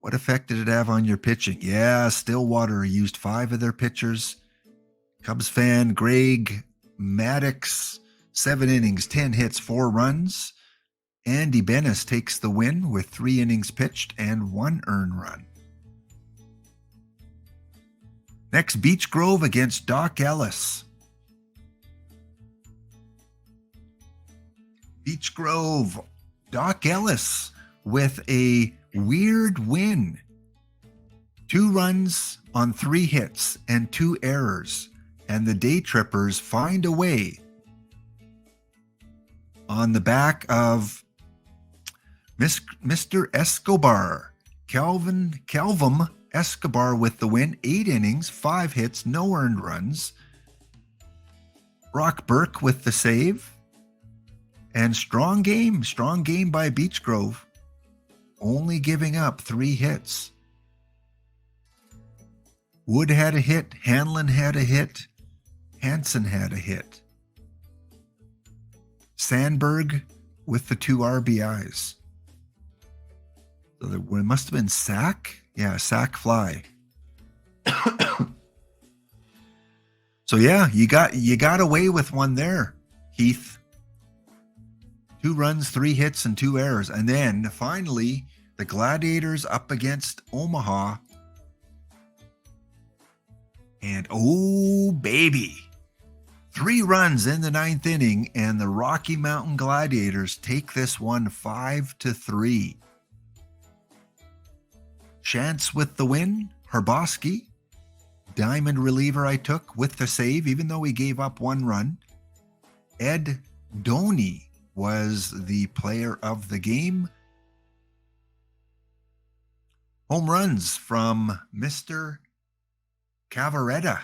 What effect did it have on your pitching? Yeah, Stillwater used 5 of their pitchers. Cubs fan Greg Maddux, 7 innings, 10 hits, 4 runs. Andy Bennis takes the win with 3 innings pitched and 1 earned run. Next, Beech Grove against Doc Ellis. Beech Grove, Doc Ellis with a weird win. 2 runs on 3 hits and 2 errors. And the Day Trippers find a way on the back of Mr. Escobar. Calvin Escobar with the win. 8 innings, 5 hits, no earned runs. Brock Burke with the save. And strong game by Beech Grove. Only giving up 3 hits. Wood had a hit. Hanlon had a hit. Hansen had a hit. Sandberg with the 2 RBIs. So there must have been sack. Yeah, sack fly. So yeah, you got away with one there, Heath. 2 runs, 3 hits, and 2 errors. And then finally, the Gladiators up against Omaha. And oh, baby. 3 runs in the 9th inning, and the Rocky Mountain Gladiators take this one 5-3. Chance with the win, Herboski. Diamond reliever I took with the save, even though he gave up 1 run. Ed Doney was the player of the game. Home runs from Mr. Cavaretta.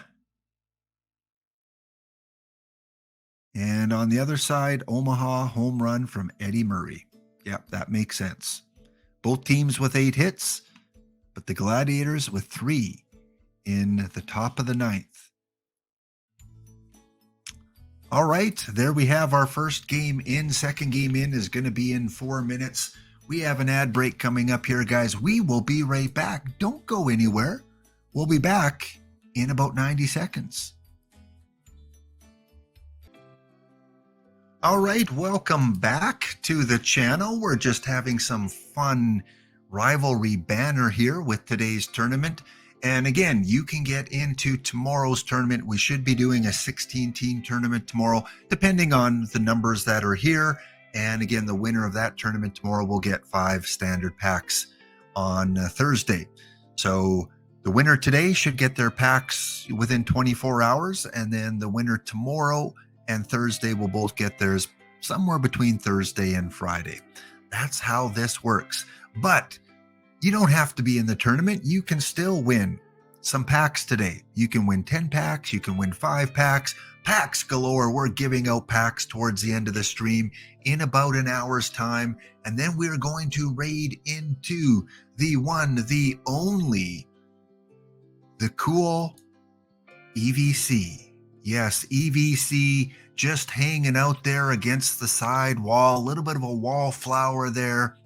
And on the other side, Omaha home run from Eddie Murray. Yep, that makes sense. Both teams with 8 hits, but the Gladiators with 3 in the top of the 9th. All right, there we have our first game in. Second game in is going to be in 4 minutes. We have an ad break coming up here, guys. We will be right back. Don't go anywhere. We'll be back in about 90 seconds. All right, welcome back to the channel. We're just having some fun rivalry banner here with today's tournament. And again, you can get into tomorrow's tournament. We should be doing a 16-team tournament tomorrow, depending on the numbers that are here. And again, the winner of that tournament tomorrow will get 5 standard packs on Thursday. So the winner today should get their packs within 24 hours. And then the winner tomorrow and Thursday will both get theirs somewhere between Thursday and Friday. That's how this works. But you don't have to be in the tournament. You can still win some packs today. You can win 10 packs. You can win 5 packs. Packs galore. We're giving out packs towards the end of the stream in about an hour's time. And then we're going to raid into the one, the only, the cool EVC. Yes, EVC just hanging out there against the side wall. A little bit of a wallflower there.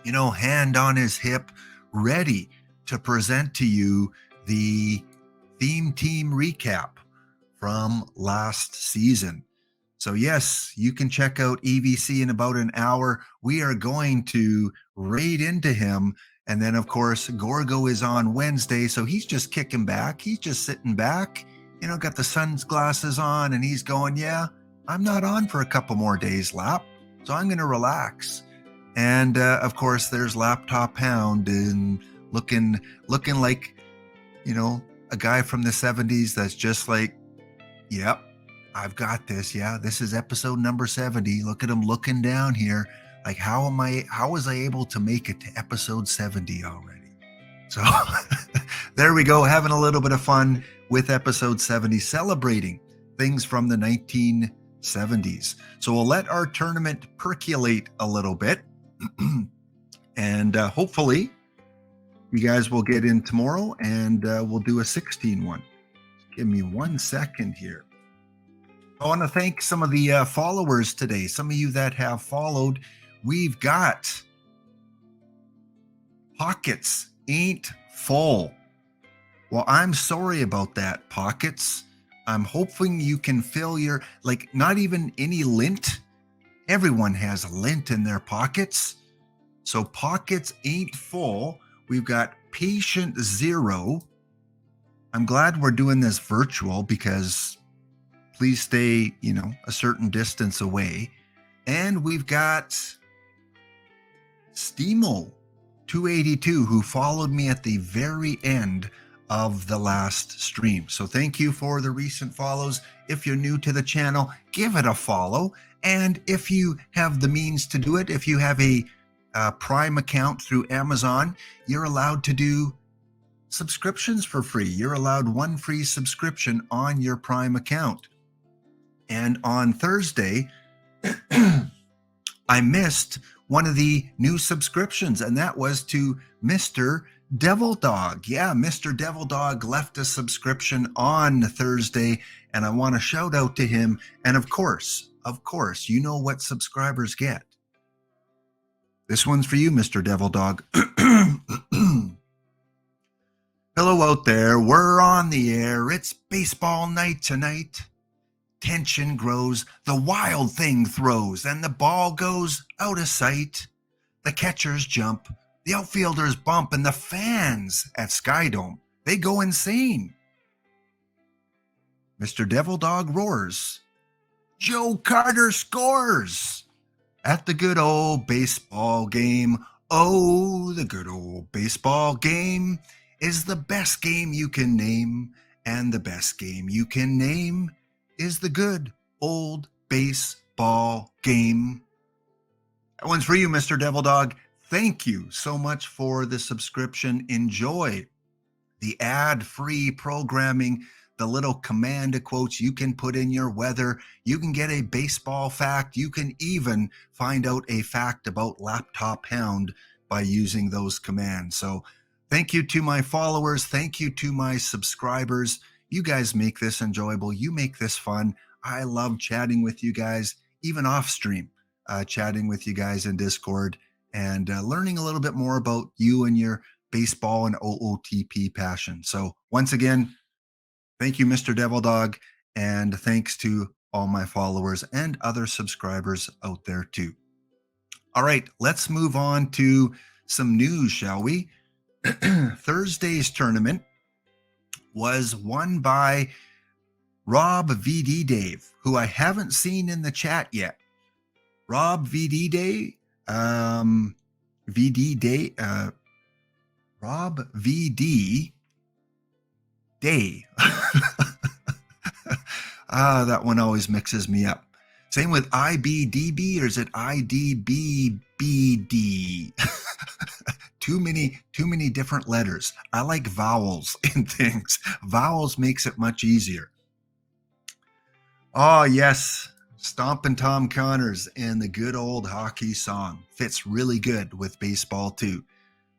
You know, hand on his hip, ready to present to you the theme team recap from last season. So yes, you can check out EVC in about an hour. We are going to raid into him. And then, of course, Gorgo is on Wednesday. So he's just kicking back. He's just sitting back, you know, got the sunglasses on, and he's going, yeah, I'm not on for a couple more days, Lap. So I'm going to relax. And of course, there's Laptop Hound and looking like, you know, a guy from the 70s that's just like, yep, I've got this. Yeah, this is episode number 70. Look at him looking down here. Like, how was I able to make it to episode 70 already? So there we go, having a little bit of fun with episode 70, celebrating things from the 1970s. So we'll let our tournament percolate a little bit. And hopefully you guys will get in tomorrow, and we'll do a 16 one. Give me 1 second here. I want to thank some of the followers today. Some of you that have followed. We've got Pockets Ain't Full. Well, I'm sorry about that, Pockets. I'm hoping you can fill your, like, not even any lint. Everyone has lint in their pockets. So Pockets Ain't Full. We've got Patient Zero. I'm glad we're doing this virtual, because please stay, you know, a certain distance away. And we've got Steemo 282, who followed me at the very end of the last stream. So thank you for the recent follows. If you're new to the channel, give it a follow. And if you have the means to do it, if you have a Prime account through Amazon, you're allowed to do subscriptions for free. You're allowed 1 free subscription on your Prime account. And on Thursday, I missed one of the new subscriptions, and that was to Mr. Devil Dog. Yeah, Mr. Devil Dog left a subscription on Thursday, and I want to shout out to him. And of course, you know what subscribers get. This one's for you, Mr. Devil Dog. Hello out there, we're on the air. It's baseball night tonight. Tension grows, the wild thing throws, and the ball goes out of sight. The catchers jump, the outfielders bump, and the fans at Skydome, they go insane. Mr. Devil Dog roars. Joe Carter scores at the good old baseball game. Oh, the good old baseball game is the best game you can name, and the best game you can name is the good old baseball game. That one's for you, Mr. Devil Dog. Thank you so much for the subscription. Enjoy the ad-free programming, the little command quotes you can put in your weather. You can get a baseball fact. You can even find out a fact about Laptop Hound by using those commands. So thank you to my followers. Thank you to my subscribers. You guys make this enjoyable. You make this fun. I love chatting with you guys, even off stream, chatting with you guys in Discord and learning a little bit more about you and your baseball and OOTP passion. So once again, thank you, Mr. Devil Dog, and thanks to all my followers and other subscribers out there too. All right, let's move on to some news, shall we? Thursday's tournament was won by Rob VD Dave, who I haven't seen in the chat yet. Rob VD Day, Rob VD Day. That one always mixes me up. Same with IBDB, or is it IDBBD? Too many different letters. I like vowels in things. Vowels makes it much easier. Oh, yes. Stompin' Tom Connors and the good old hockey song. Fits really good with baseball, too.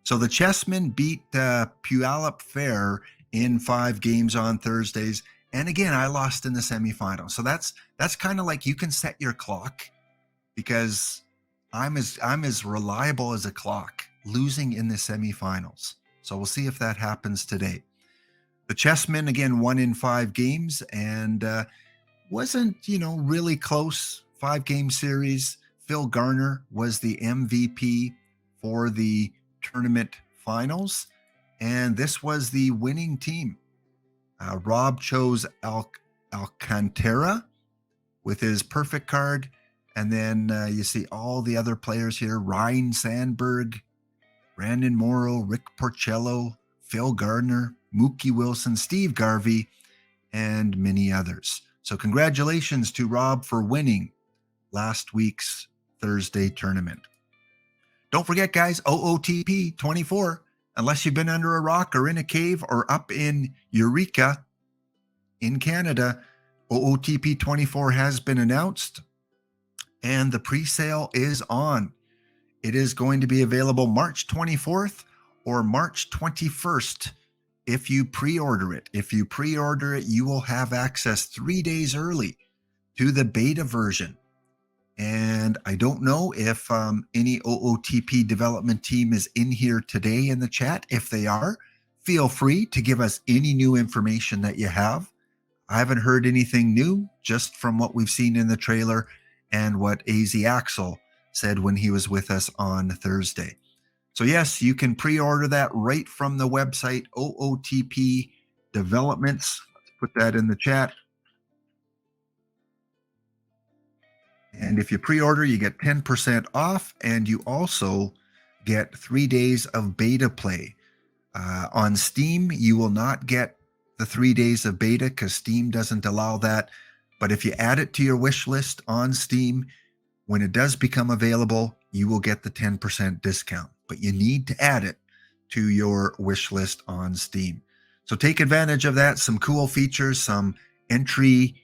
So the Chessmen beat Puyallup Fair in 5 games on Thursdays. And again, I lost in the semifinals. So that's kind of like you can set your clock, because I'm as reliable as a clock, losing in the semifinals. So we'll see if that happens today. The Chessmen, again, won in 5 games and wasn't, really close. 5-game series. Phil Garner was the MVP for the tournament finals, and this was the winning team. Rob chose Alcantara with his perfect card, and then you see all the other players here: Ryan Sandberg, Brandon Morrow, Rick Porcello, Phil Gardner, Mookie Wilson, Steve Garvey, and many others. So congratulations to Rob for winning last week's Thursday tournament. Don't forget, guys, OOTP 24. Unless you've been under a rock or in a cave or up in Eureka in Canada, OOTP 24 has been announced and the pre-sale is on. It is going to be available March 24th or March 21st if you pre-order it. If you pre-order it, you will have access 3 days early to the beta version. And I don't know if any OOTP development team is in here today in the chat. If they are, feel free to give us any new information that you have. I haven't heard anything new, just from what we've seen in the trailer and what AZ Axel said when he was with us on Thursday. So yes, you can pre-order that right from the website, OOTP Developments. Let's put that in the chat. And if you pre-order, you get 10% off, and you also get 3 days of beta play. On Steam, you will not get the 3 days of beta because Steam doesn't allow that. But if you add it to your wish list on Steam, when it does become available, you will get the 10% discount. But you need to add it to your wish list on Steam. So take advantage of that. Some cool features, some entry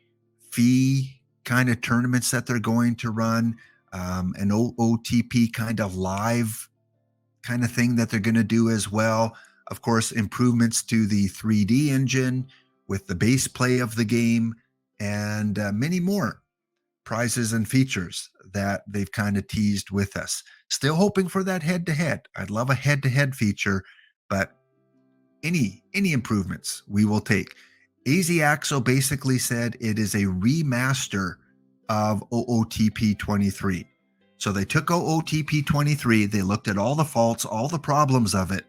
fee kind of tournaments that they're going to run, an OOTP kind of live kind of thing that they're going to do as well. Of course, improvements to the 3D engine with the base play of the game, and many more prizes and features that they've kind of teased with us. Still hoping for that head-to-head. I'd love a head-to-head feature, but any improvements we will take. AZAXO basically said it is a remaster of OOTP 23. So they took OOTP 23, they looked at all the faults, all the problems of it,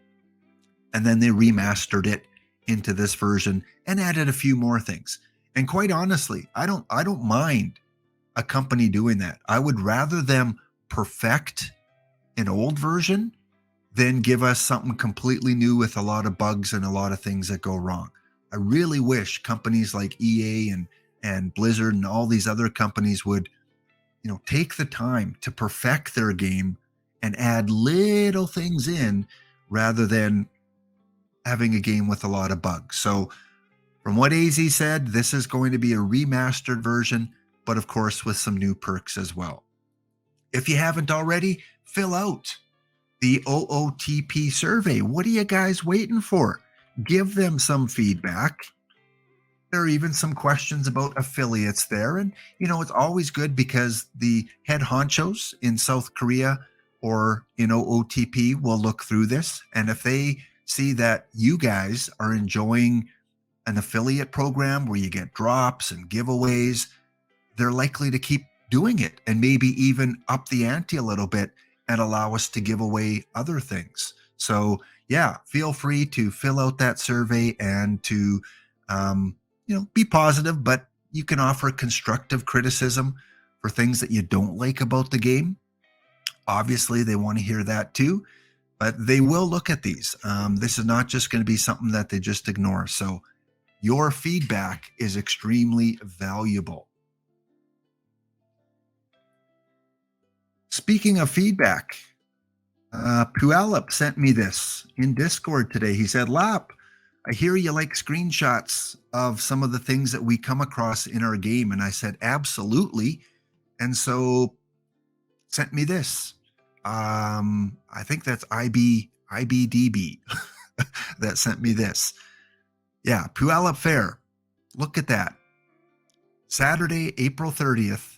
and then they remastered it into this version and added a few more things. And quite honestly, I don't mind a company doing that. I would rather them perfect an old version than give us something completely new with a lot of bugs and a lot of things that go wrong. I really wish companies like EA and Blizzard and all these other companies would, take the time to perfect their game and add little things in rather than having a game with a lot of bugs. So from what AZ said, this is going to be a remastered version, but of course with some new perks as well. If you haven't already, fill out the OOTP survey. What are you guys waiting for? Give them some feedback. There are even some questions about affiliates there. And, it's always good because the head honchos in South Korea or in OOTP will look through this. And if they see that you guys are enjoying an affiliate program where you get drops and giveaways, they're likely to keep doing it and maybe even up the ante a little bit and allow us to give away other things. So yeah, feel free to fill out that survey and to, be positive, but you can offer constructive criticism for things that you don't like about the game. Obviously, they want to hear that too, but they will look at these. This is not just going to be something that they just ignore. So your feedback is extremely valuable. Speaking of feedback, Puyallup sent me this in Discord today. He said, Lap, I hear you like screenshots of some of the things that we come across in our game. And I said, absolutely. And so sent me this. I think that's IBDB that sent me this. Yeah, Puyallup Fair. Look at that. Saturday, April 30th,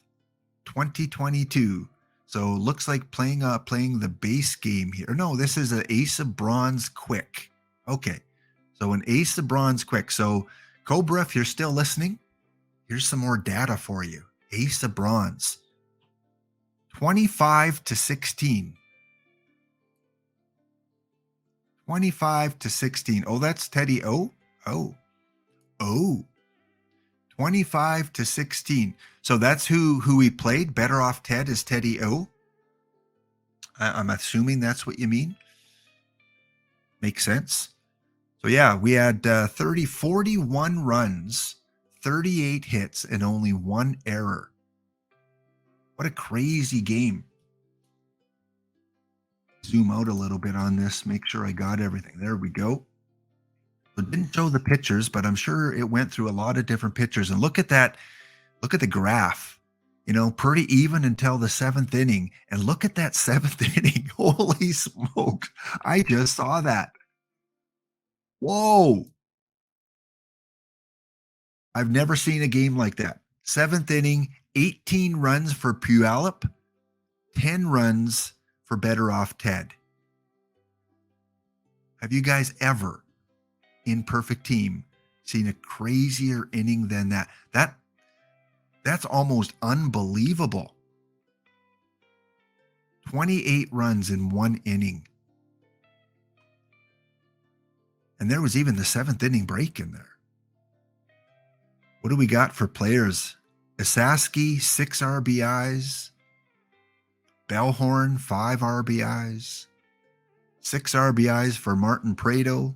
2022. So looks like playing the base game here. No, this is an Ace of Bronze Quick. Okay, so an Ace of Bronze Quick. So Cobra, if you're still listening, here's some more data for you. Ace of Bronze. 25-16. 25-16. Oh, that's Teddy O? Oh. 25-16. So that's who he played. Better Off Ted is Teddy O. I'm assuming that's what you mean. Makes sense. So yeah, we had 41 runs, 38 hits, and only one error. What a crazy game. Zoom out a little bit on this, make sure I got everything. There we go. It didn't show the pitchers, but I'm sure it went through a lot of different pitchers. And look at that. Look at the graph. Pretty even until the 7th inning. And look at that 7th inning. Holy smoke. I just saw that. Whoa. I've never seen a game like that. 7th inning, 18 runs for Puyallup, 10 runs for Better Off Ted. Have you guys ever in Perfect Team seen a crazier inning than that? That's almost unbelievable. 28 runs in one inning. And there was even the 7th inning break in there. What do we got for players? Isaski, 6 RBIs. Bellhorn, 5 RBIs. 6 RBIs for Martin Prado.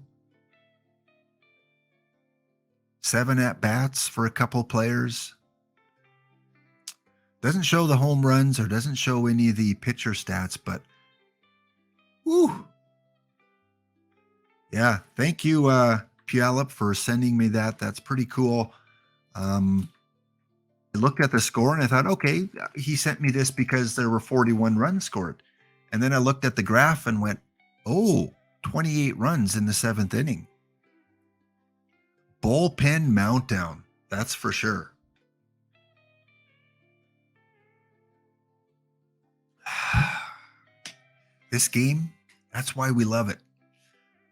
7 at-bats for a couple players. Doesn't show the home runs or doesn't show any of the pitcher stats, but whew. Yeah, thank you, Puyallup, for sending me that. That's pretty cool. I looked at the score and I thought, okay, he sent me this because there were 41 runs scored. And then I looked at the graph and went, 28 runs in the 7th inning. Bullpen meltdown, that's for sure. This game, that's why we love it.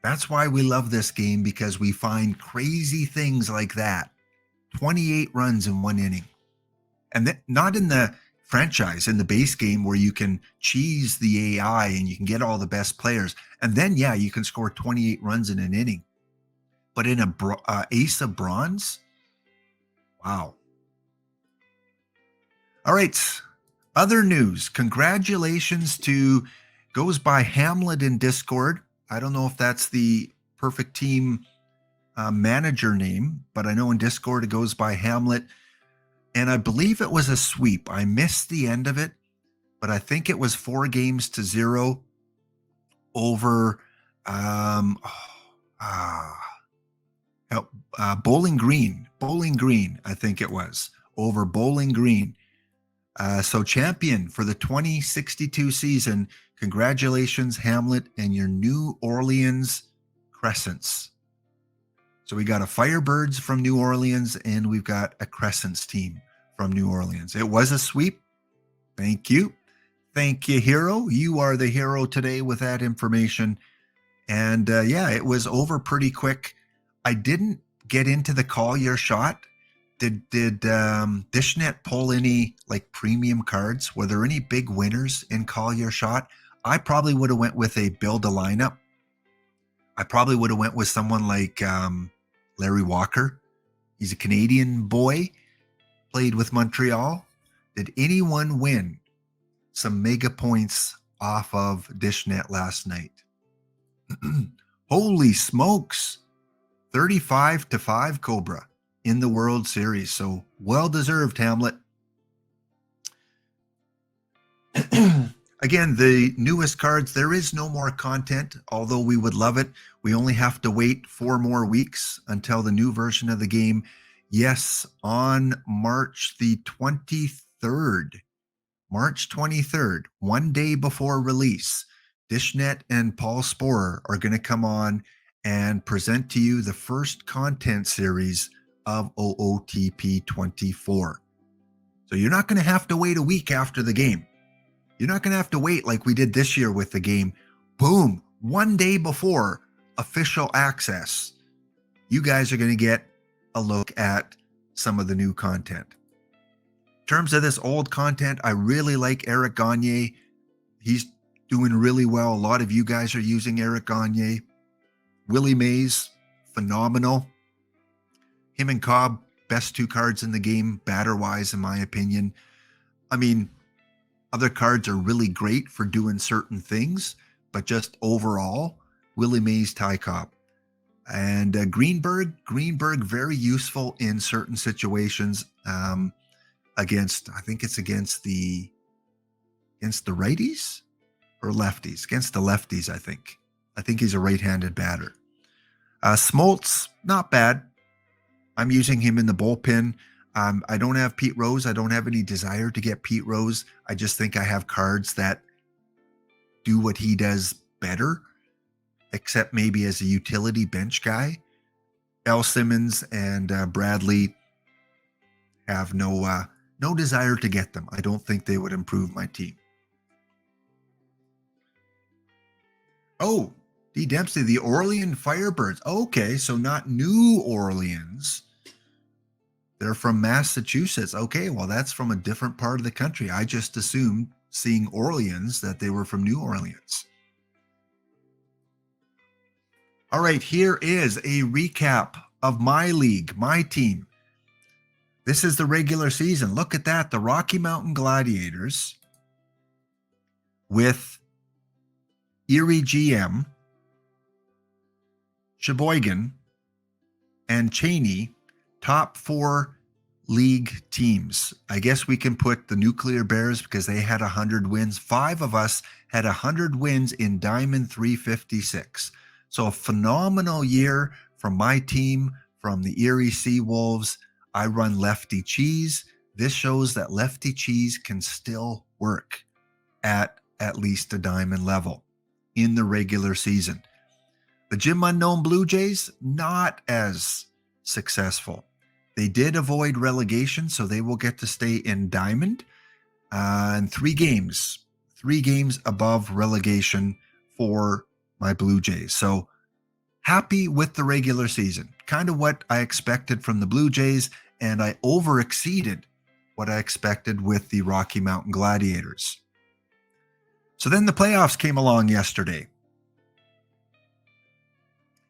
That's why we love this game, because we find crazy things like that. 28 runs in one inning. And not in the franchise, in the base game where you can cheese the AI and you can get all the best players. And then, yeah, you can score 28 runs in an inning. But in a ace of bronze, wow. All right. Other news. Congratulations to goes by Hamlet in Discord. I don't know if that's the perfect team manager name, but I know in Discord it goes by Hamlet. And I believe it was a sweep. I missed the end of it, but I think it was 4-0 over Bowling Green. Bowling Green, I think it was, over Bowling Green. So champion for the 2062 season. Congratulations, Hamlet, and your New Orleans Crescents. So we got a Firebirds from New Orleans, and we've got a Crescents team from New Orleans. It was a sweep. Thank you. Thank you, hero. You are the hero today with that information. And yeah, it was over pretty quick. I didn't get into the call your shot. Did Dishnet pull any like premium cards? Were there any big winners in call your shot? I probably would have went with a build a lineup. I probably would have went with someone like Larry Walker. He's a Canadian boy, played with Montreal. Did anyone win some mega points off of Dishnet last night? Holy smokes. 35-5 Cobra in the World Series. So well-deserved, Hamlet. Again, the newest cards, there is no more content, although we would love it. We only have to wait 4 more weeks until the new version of the game. Yes, on March the 23rd, March 23rd, one day before release, Dishnet and Paul Sporer are going to come on and present to you the first content series of OOTP 24. So you're not going to have to wait a week after the game. You're not going to have to wait like we did this year with the game. Boom, one day before official access, you guys are going to get a look at some of the new content. In terms of this old content, I really like Eric Gagne. He's doing really well. A lot of you guys are using Eric Gagne. Willie Mays, phenomenal. Him and Cobb, best 2 cards in the game, batter-wise, in my opinion. I mean, other cards are really great for doing certain things, but just overall, Willie Mays, Ty Cobb. And Greenberg, very useful in certain situations against, I think it's against the righties or lefties? Against the lefties, I think. I think he's a right-handed batter. Smoltz, not bad. I'm using him in the bullpen. I don't have Pete Rose. I don't have any desire to get Pete Rose. I just think I have cards that do what he does better, except maybe as a utility bench guy. L. Simmons and Bradley have no desire to get them. I don't think they would improve my team. Oh, D. Dempsey, the Orleans Firebirds. Okay, so not New Orleans. They're from Massachusetts. Okay, well, that's from a different part of the country. I just assumed, seeing Orleans, that they were from New Orleans. All right, here is a recap of my league, my team. This is the regular season. Look at that. The Rocky Mountain Gladiators with Erie GM, Sheboygan, and Cheney, top 4 league teams. I guess we can put the Nuclear Bears because they had 100 wins. 5 of us had 100 wins in Diamond 356. So a phenomenal year from my team, from the Erie Seawolves. I run Lefty Cheese. This shows that Lefty Cheese can still work at least a diamond level in the regular season. The Jim Unknown Blue Jays, not as successful. They did avoid relegation, so they will get to stay in diamond. And 3 games above relegation for my Blue Jays. So happy with the regular season. Kind of what I expected from the Blue Jays, and I over-exceeded what I expected with the Rocky Mountain Gladiators. So then the playoffs came along yesterday.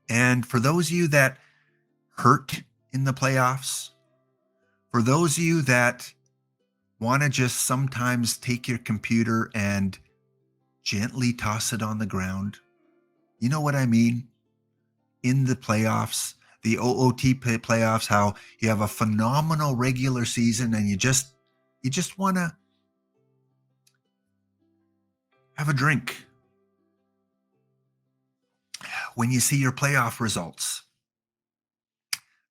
And for those of you that hurt in the playoffs, for those of you that want to just sometimes take your computer and gently toss it on the ground, you know what I mean? In the playoffs, the OOTP playoffs, how you have a phenomenal regular season and you just want to have a drink when you see your playoff results.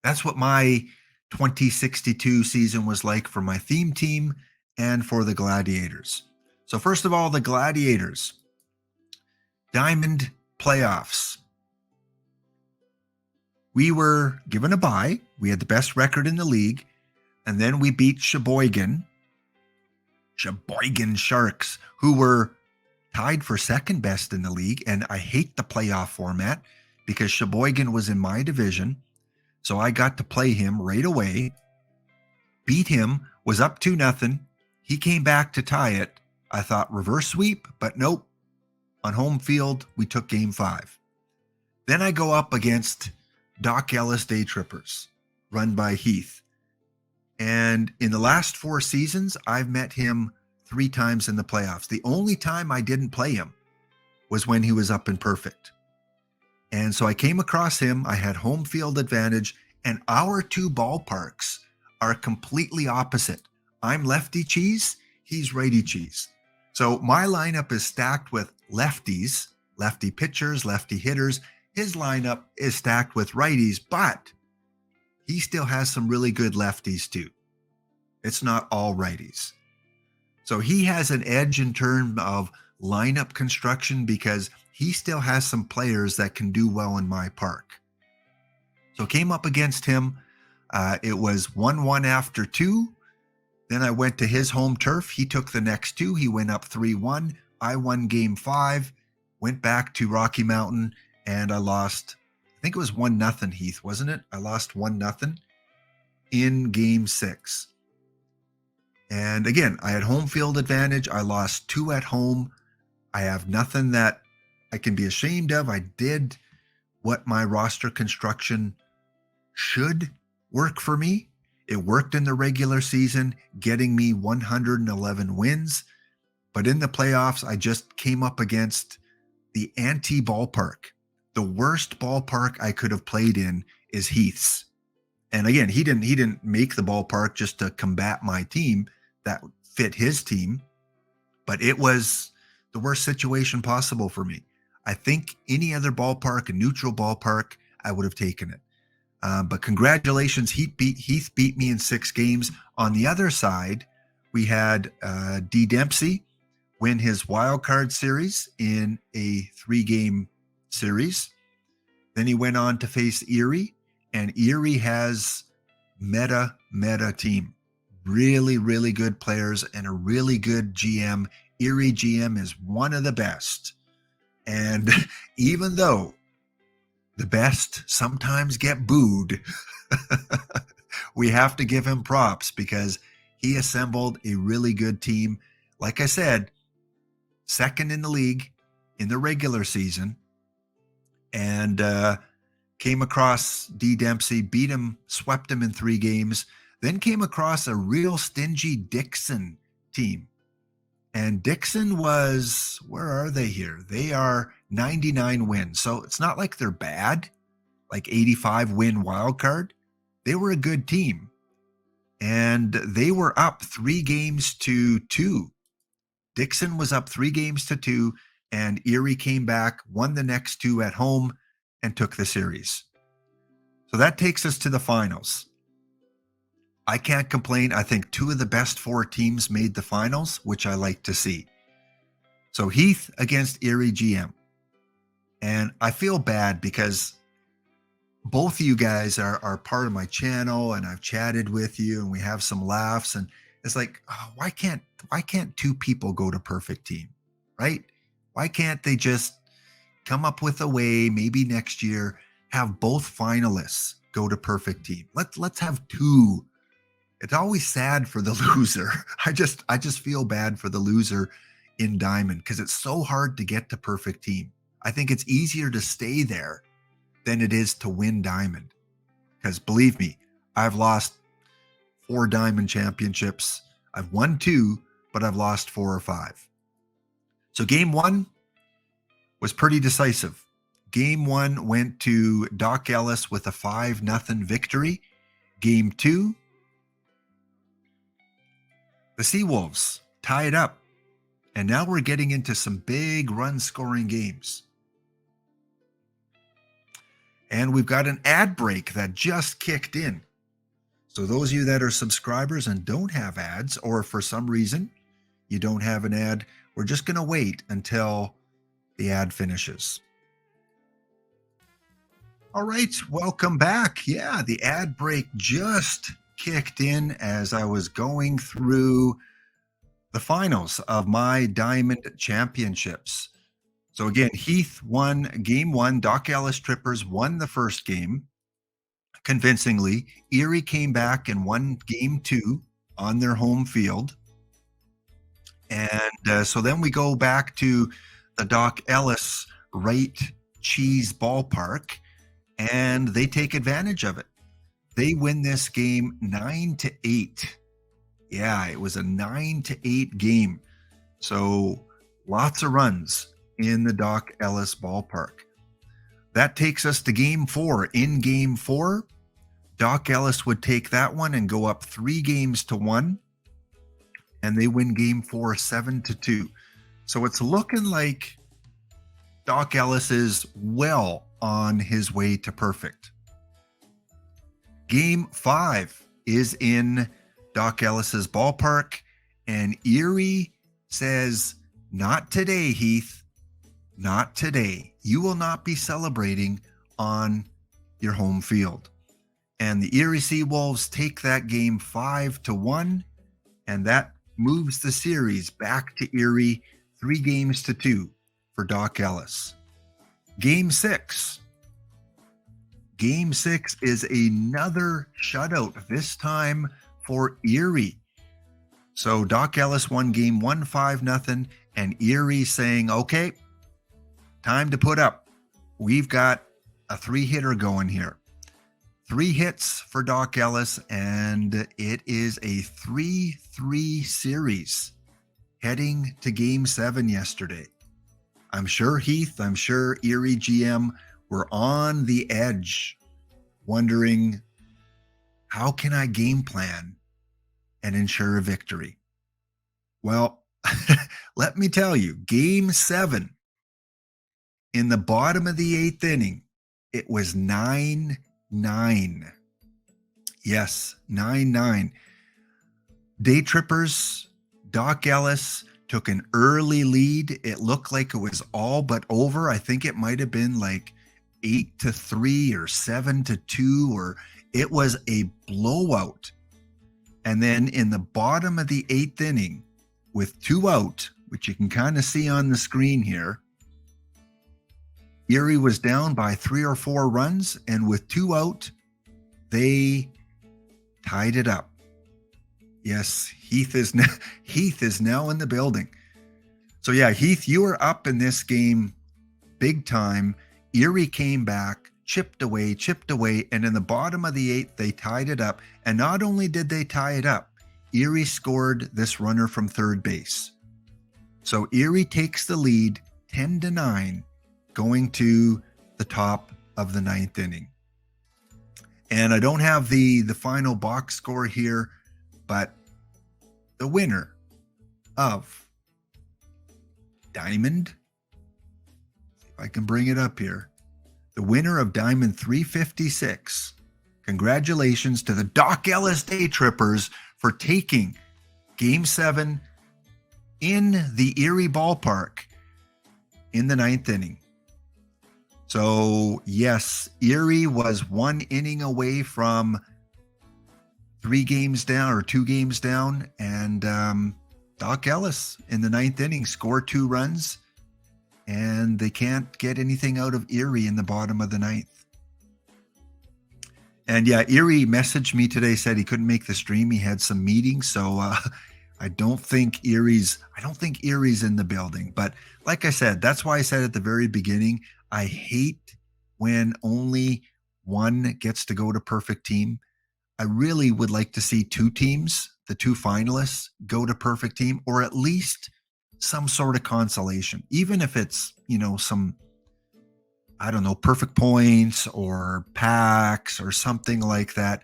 That's what my 2062 season was like for my theme team and for the Gladiators. So first of all, the Gladiators, Diamond playoffs. We were given a bye. We had the best record in the league. And then we beat Sheboygan Sharks, who were tied for second best in the league. And I hate the playoff format because Sheboygan was in my division. So I got to play him right away, beat him, was up 2-0. He came back to tie it. I thought reverse sweep, but nope. On home field, we took game 5. Then I go up against Doc Ellis Day Trippers, run by Heath. And in the last 4 seasons, I've met him 3 times in the playoffs. The only time I didn't play him was when he was up in Perfect. And so I came across him. I had home field advantage, and our 2 ballparks are completely opposite. I'm lefty cheese, he's righty cheese. So my lineup is stacked with lefties, lefty pitchers, lefty hitters. His lineup is stacked with righties, but he still has some really good lefties too. It's not all righties. So he has an edge in terms of lineup construction because he still has some players that can do well in my park. So came up against him. It was 1-1 after 2. Then I went to his home turf. He took the next 2. He went up 3-1. I won game 5, went back to Rocky Mountain, and I lost, I think it was 1-0, Heath, wasn't it? I lost 1-0 in game 6. And again, I had home field advantage. I lost 2 at home. I have nothing that I can be ashamed of. I did what my roster construction should work for me. It worked in the regular season, getting me 111 wins. But in the playoffs, I just came up against the anti-ballpark. The worst ballpark I could have played in is Heath's. And again, he didn't make the ballpark just to combat my team that fit his team, but it was the worst situation possible for me. I think any other ballpark, a neutral ballpark, I would have taken it. But congratulations, Heath beat me in 6 games. On the other side, we had D. Dempsey win his wild card series in a 3-game series. Then he went on to face Erie, and Erie has meta team. Really, really good players and a really good GM. Erie GM is one of the best. And even though the best sometimes get booed, we have to give him props because he assembled a really good team. Like I said, second in the league in the regular season, and came across D. Dempsey, beat him, swept him in 3 games, then came across a real stingy Dixon team. And Dixon was, where are they here? They are 99 wins. So it's not like they're bad, like 85 win wild card. They were a good team. And they were up 3 games to 2. Dixon was up 3 games to 2, and Erie came back, won the next 2 at home, and took the series. So that takes us to the finals. I can't complain. I think 2 of the best 4 teams made the finals, which I like to see. So Heath against Erie GM. And I feel bad because both of you guys are part of my channel, and I've chatted with you and we have some laughs, and it's like, oh, why can't 2 people go to perfect team, right? Why can't they just come up with a way, maybe next year, have both finalists go to perfect team. Let's have two. It's always sad for the loser. I just feel bad for the loser in Diamond because it's so hard to get to perfect team. I think it's easier to stay there than it is to win Diamond. Because believe me, I've lost 4 Diamond championships. I've won 2, but I've lost 4 or 5. So game 1 was pretty decisive. Game 1 went to Doc Ellis with a 5-0 victory. Game 2, the Seawolves tie it up. And now we're getting into some big run-scoring games. And we've got an ad break that just kicked in. So those of you that are subscribers and don't have ads, or for some reason you don't have an ad, we're just going to wait until the ad finishes. All right, welcome back. Yeah, the ad break just kicked in as I was going through the finals of my Diamond Championships. So again, Heath won game 1. Doc Ellis Trippers won the first game convincingly. Erie came back and won game 2 on their home field. And so then we go back to the Doc Ellis Right Cheese Ballpark, and they take advantage of it. They win this game 9-8. Yeah, it was a 9-8 game. So lots of runs in the Doc Ellis ballpark. That takes us to game 4. In game 4, Doc Ellis would take that one and go up 3-1, and they win game 4 7-2. So it's looking like Doc Ellis is well on his way to perfect. Game 5 is in Doc Ellis's ballpark, and Erie says, "Not today, Heath. Not today. You will not be celebrating on your home field." And the Erie Seawolves take that game 5-1, and that moves the series back to Erie 3-2 for Doc Ellis. Game 6. Game 6 is another shutout, this time for Erie. So Doc Ellis won game 1 5-0, and Erie saying, okay, time to put up. We've got a 3-hitter going here. 3 hits for Doc Ellis, and it is a 3-3 series heading to game 7 yesterday. I'm sure Heath, I'm sure Erie GM were on the edge, wondering, how can I game plan and ensure a victory? Well, let me tell you, game 7, in the bottom of the 8th inning, it was 9-9. Yes, 9-9. Day Trippers, Doc Ellis took an early lead. It looked like it was all but over. I think it might have been like 8-3 or 7-2, or it was a blowout. And then in the bottom of the 8th inning, with 2 out, which you can kind of see on the screen here, Erie was down by 3 or 4 runs, and with 2 out, they tied it up. Yes, Heath is now in the building. So yeah, Heath, you were up in this game big time. Erie came back, chipped away, and in the bottom of the 8th, they tied it up. And not only did they tie it up, Erie scored this runner from third base. So Erie takes the lead 10-9 going to the top of the 9th inning. And I don't have the final box score here, but the winner of Diamond, if I can bring it up here, the winner of Diamond 356, congratulations to the Doc Ellis Day Trippers for taking Game 7 in the Erie ballpark in the 9th inning. So yes, Erie was 1 inning away from 3 games down or 2 games down, and Doc Ellis in the 9th inning scored 2 runs, and they can't get anything out of Erie in the bottom of the 9th. And yeah, Erie messaged me today, said he couldn't make the stream. He had some meetings. So I don't think Erie's in the building. But like I said, that's why I said at the very beginning, I hate when only one gets to go to perfect team. I really would like to see two teams, the two finalists, go to perfect team, or at least some sort of consolation, even if it's, some, I don't know, perfect points or packs or something like that.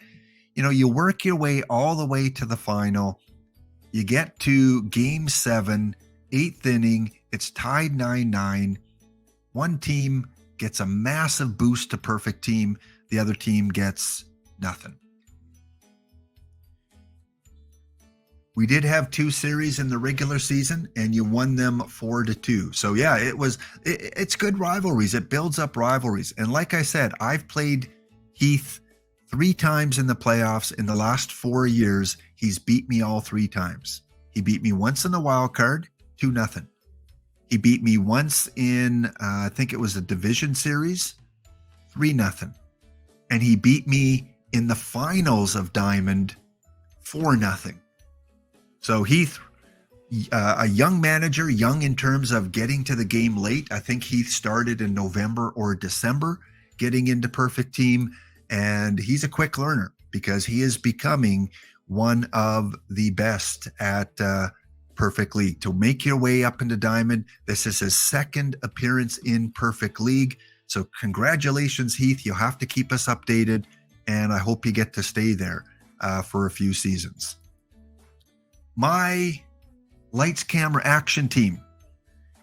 You work your way all the way to the final. You get to game 7, 8th inning. It's tied 9-9. One team gets a massive boost to perfect team. The other team gets nothing. We did have 2 series in the regular season, and you won them 4-2. So yeah, it's good rivalries. It builds up rivalries. And like I said, I've played Heath 3 times in the playoffs in the last 4 years. He's beat me all 3 times. He beat me once in the wild card, 2-0. He beat me once in, I think it was a division series, 3-0. And he beat me in the finals of Diamond, 4-0. So Heath, a young manager, young in terms of getting to the game late. I think Heath started in November or December getting into perfect team. And he's a quick learner because he is becoming one of the best at Perfect League. To make your way up into Diamond, this is his 2nd appearance in Perfect League. So congratulations, Heath. You'll have to keep us updated, and I hope you get to stay there for a few seasons. My lights, camera, action team.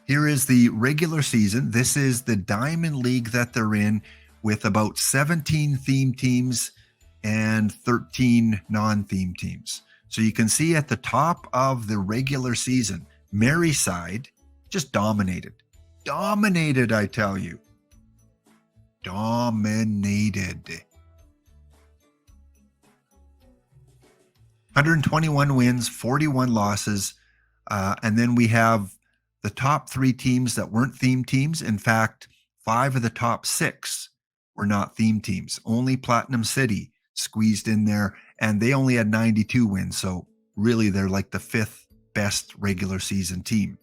Here is the regular season. This is the Diamond League that they're in, with about 17 theme teams and 13 non-theme teams. So you can see at the top of the regular season, Maryside just dominated. Dominated, I tell you. Dominated. 121 wins, 41 losses. And then we have the top 3 teams that weren't theme teams. In fact, 5 of the top 6 were not theme teams. Only Platinum City squeezed in there, and they only had 92 wins. So really, they're like the 5th best regular season team.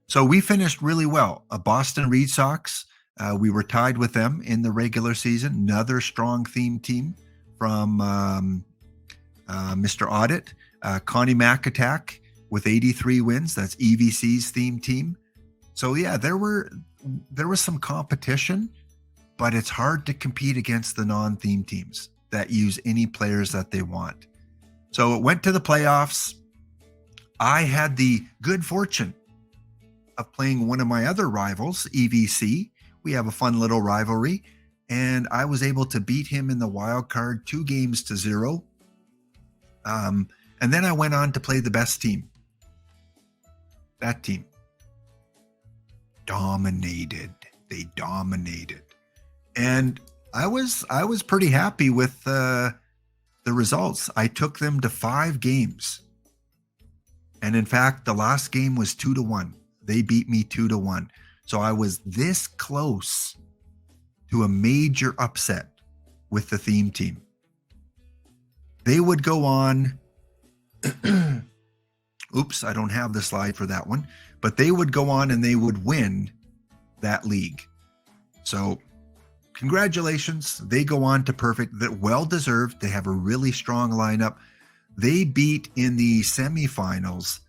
So we finished really well. Boston Red Sox, we were tied with them in the regular season. Another strong theme team from Mr. Audit. Connie Mac Attack with 83 wins. That's EVC's theme team. So yeah, there was some competition, but it's hard to compete against the non-theme teams that use any players that they want. So it went to the playoffs. I had the good fortune of playing one of my other rivals, EVC. We have a fun little rivalry, and I was able to beat him in the wild card 2-0. And then I went on to play the best team. That team dominated. They dominated. And I was pretty happy with the results. I took them to 5 games. And in fact, the last game was 2-1. They beat me 2-1. So I was this close to a major upset with the theme team. They would go on. Oops, I don't have the slide for that one. But they would go on and they would win that league. So congratulations. They go on to perfect. That well-deserved. They have a really strong lineup. They beat in the semifinals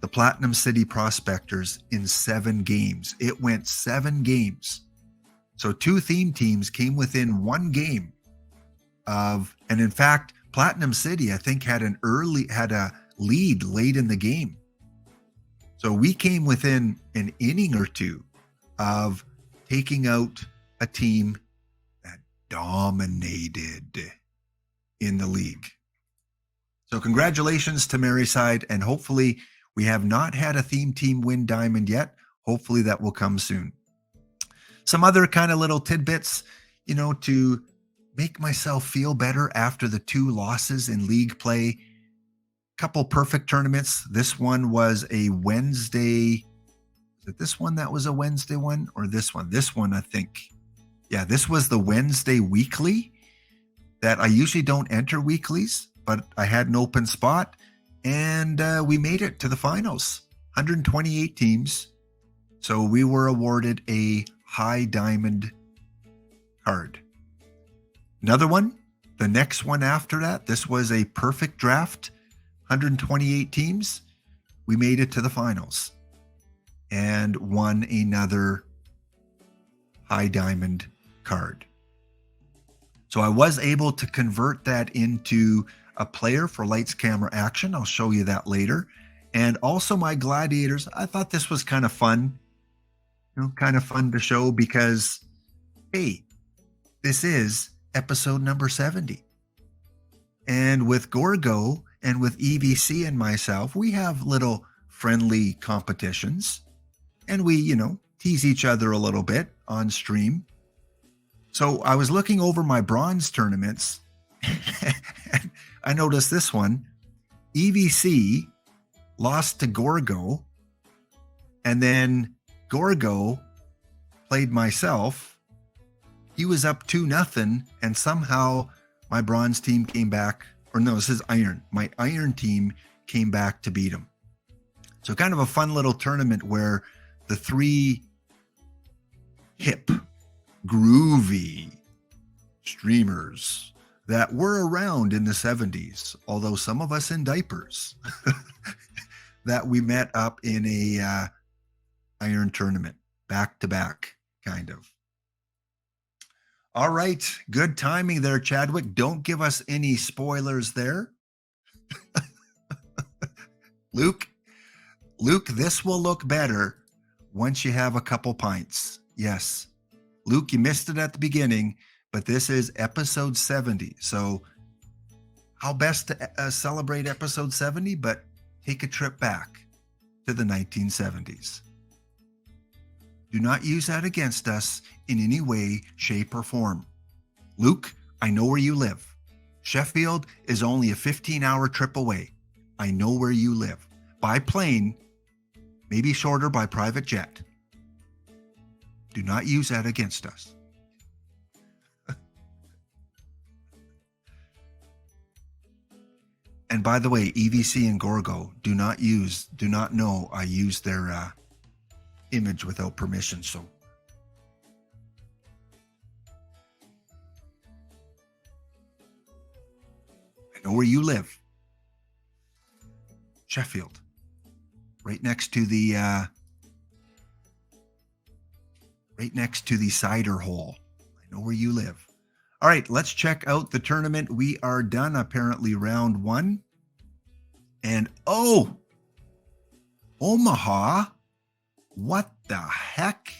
the Platinum City Prospectors in 7 games. It went 7 games. So 2 theme teams came within 1 game of, and in fact, Platinum City, I think, had a lead late in the game. So we came within an inning or 2 of taking out a team that dominated in the league. So congratulations to Maryside, and hopefully we have not had a theme team win Diamond yet. Hopefully that will come soon. Some other kind of little tidbits, to make myself feel better after the 2 losses in league play. Couple perfect tournaments. This one was a Wednesday. Is it this one that was a Wednesday one, or this one? This one, I think. Yeah, this was the Wednesday weekly. that I usually don't enter weeklies, but I had an open spot, and we made it to the finals. 128 teams. So we were awarded a high diamond card. Another one, the next one after that, this was a perfect draft. 128 teams. We made it to the finals and won another high diamond card. So I was able to convert that into a player for lights, camera, action. I'll show you that later. And also my gladiators. I thought this was kind of fun. Kind of fun to show because, hey, this is episode number 70. And with Gorgo and with EVC and myself, we have little friendly competitions. And we, tease each other a little bit on stream. So I was looking over my bronze tournaments. And I noticed this one. EVC lost to Gorgo. And then Gorgo played myself. He was up 2-0, and somehow my bronze team came back. Or no, this is iron. My iron team came back to beat him. So kind of a fun little tournament where the three hip, groovy streamers that were around in the 70s, although some of us in diapers, that we met up in a iron tournament, back to back, kind of. All right, good timing there, Chadwick. Don't give us any spoilers there. Luke, this will look better once you have a couple pints. Yes. Luke, you missed it at the beginning, but this is episode 70. So how best to celebrate episode 70, but take a trip back to the 1970s. Do not use that against us in any way, shape, or form. Luke, I know where you live. Sheffield is only a 15-hour trip away. I know where you live. By plane, maybe shorter by private jet. Do not use that against us. And by the way, EVC and Gorgo do not know I use their image without permission. So I know where you live. Sheffield. Right next to the cider hole. I know where you live. All right, let's check out the tournament. We are done, apparently, round one. And Omaha. What the heck?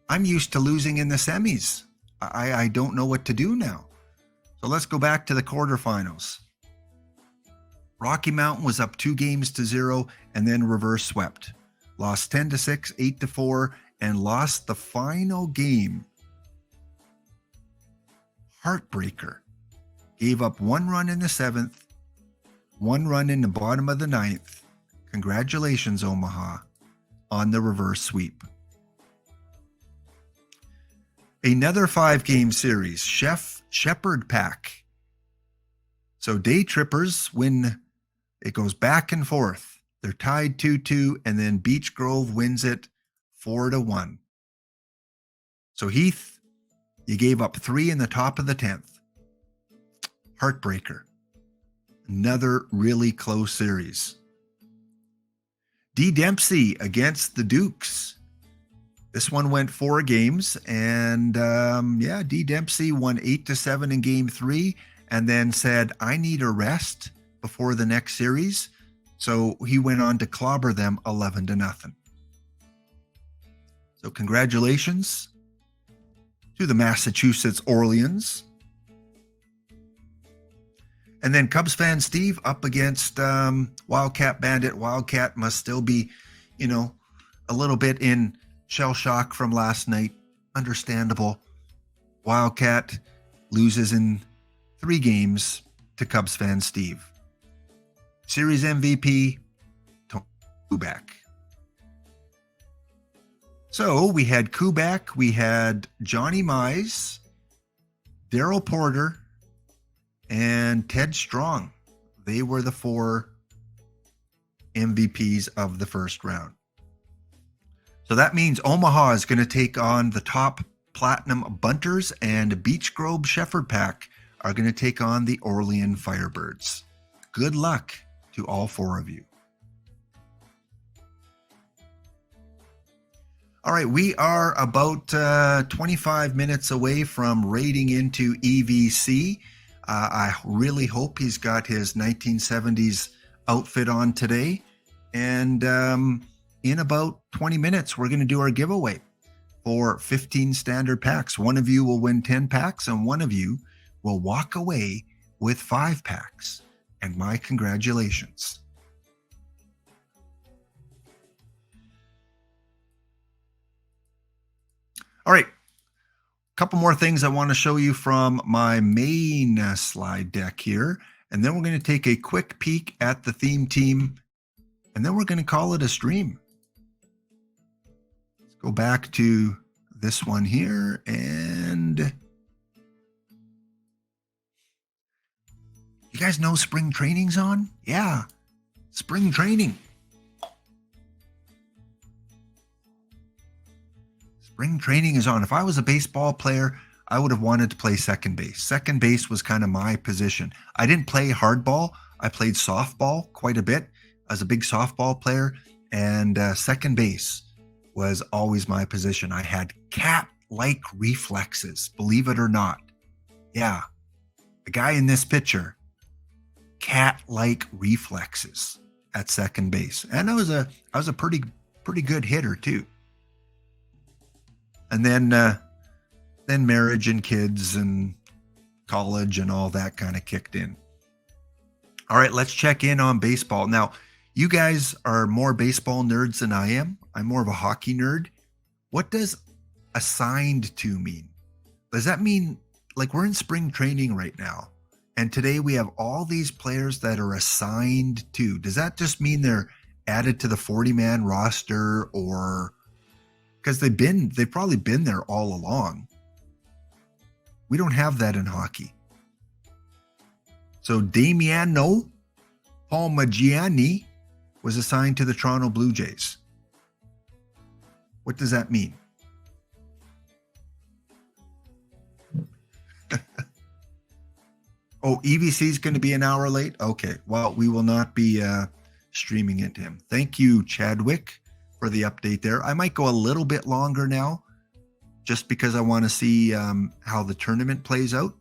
I'm used to losing in the semis. I don't know what to do now. So let's go back to the quarterfinals. Rocky Mountain was up 2-0 and then reverse swept. Lost 10-6, 8-4, and lost the final game. Heartbreaker. Gave up 1 run in the 7th, 1 run in the bottom of the 9th. Congratulations, Omaha, on the reverse sweep. Another 5-game series, Shepherd Pack. So day trippers win. It goes back and forth. They're tied 2-2, and then Beech Grove wins it 4-1. So Heath, you gave up 3 in the top of the 10th. Heartbreaker. Another really close series. D. Dempsey against the Dukes. This one went 4 games, and D. Dempsey won 8-7 in game 3, and then said, I need a rest before the next series. So he went on to clobber them 11-0. So congratulations to the Massachusetts Orleans. And then Cubs fan Steve up against Wildcat Bandit. Wildcat must still be, a little bit in shell shock from last night. Understandable. Wildcat loses in 3 games to Cubs fan Steve. Series MVP, Tony Kubak. So we had Kubak, we had Johnny Mize, Daryl Porter, and Ted Strong. They were the 4 MVPs of the first round. So that means Omaha is going to take on the top Platinum Bunters, and Beech Grove Shepherd Pack are going to take on the Orlean Firebirds. Good luck to all 4 of you. All right, we are about 25 minutes away from raiding into EVC. I really hope he's got his 1970s outfit on today. And in about 20 minutes, we're going to do our giveaway for 15 standard packs. One of you will win 10 packs, and one of you will walk away with 5 packs. And my congratulations. All right, a couple more things I want to show you from my main slide deck here. And then we're going to take a quick peek at the theme team, and then we're going to call it a stream. Let's go back to this one here, and you guys know spring training's on? Yeah, spring training. Spring training is on. If I was a baseball player, I would have wanted to play second base. Second base was kind of my position. I didn't play hardball. I played softball quite a bit. I was a big softball player, and second base was always my position. I had cat-like reflexes, believe it or not. Yeah, the guy in this picture, cat-like reflexes at second base, and I was a pretty good hitter too. And then marriage and kids and college and all that kind of kicked in. All right, let's check in on baseball. Now, you guys are more baseball nerds than I am. I'm more of a hockey nerd. What does assigned to mean? Does that mean, like, we're in spring training right now, and today we have all these players that are assigned to? Does that just mean they're added to the 40-man roster, or because they've probably been there all along? We don't have that in hockey. So Damiano Palmagiani was assigned to the Toronto Blue Jays. What does that mean? Oh, EVC is going to be an hour late? Okay, well, we will not be streaming into him. Thank you, Chadwick, for the update there. I might go a little bit longer now, just because I want to see how the tournament plays out.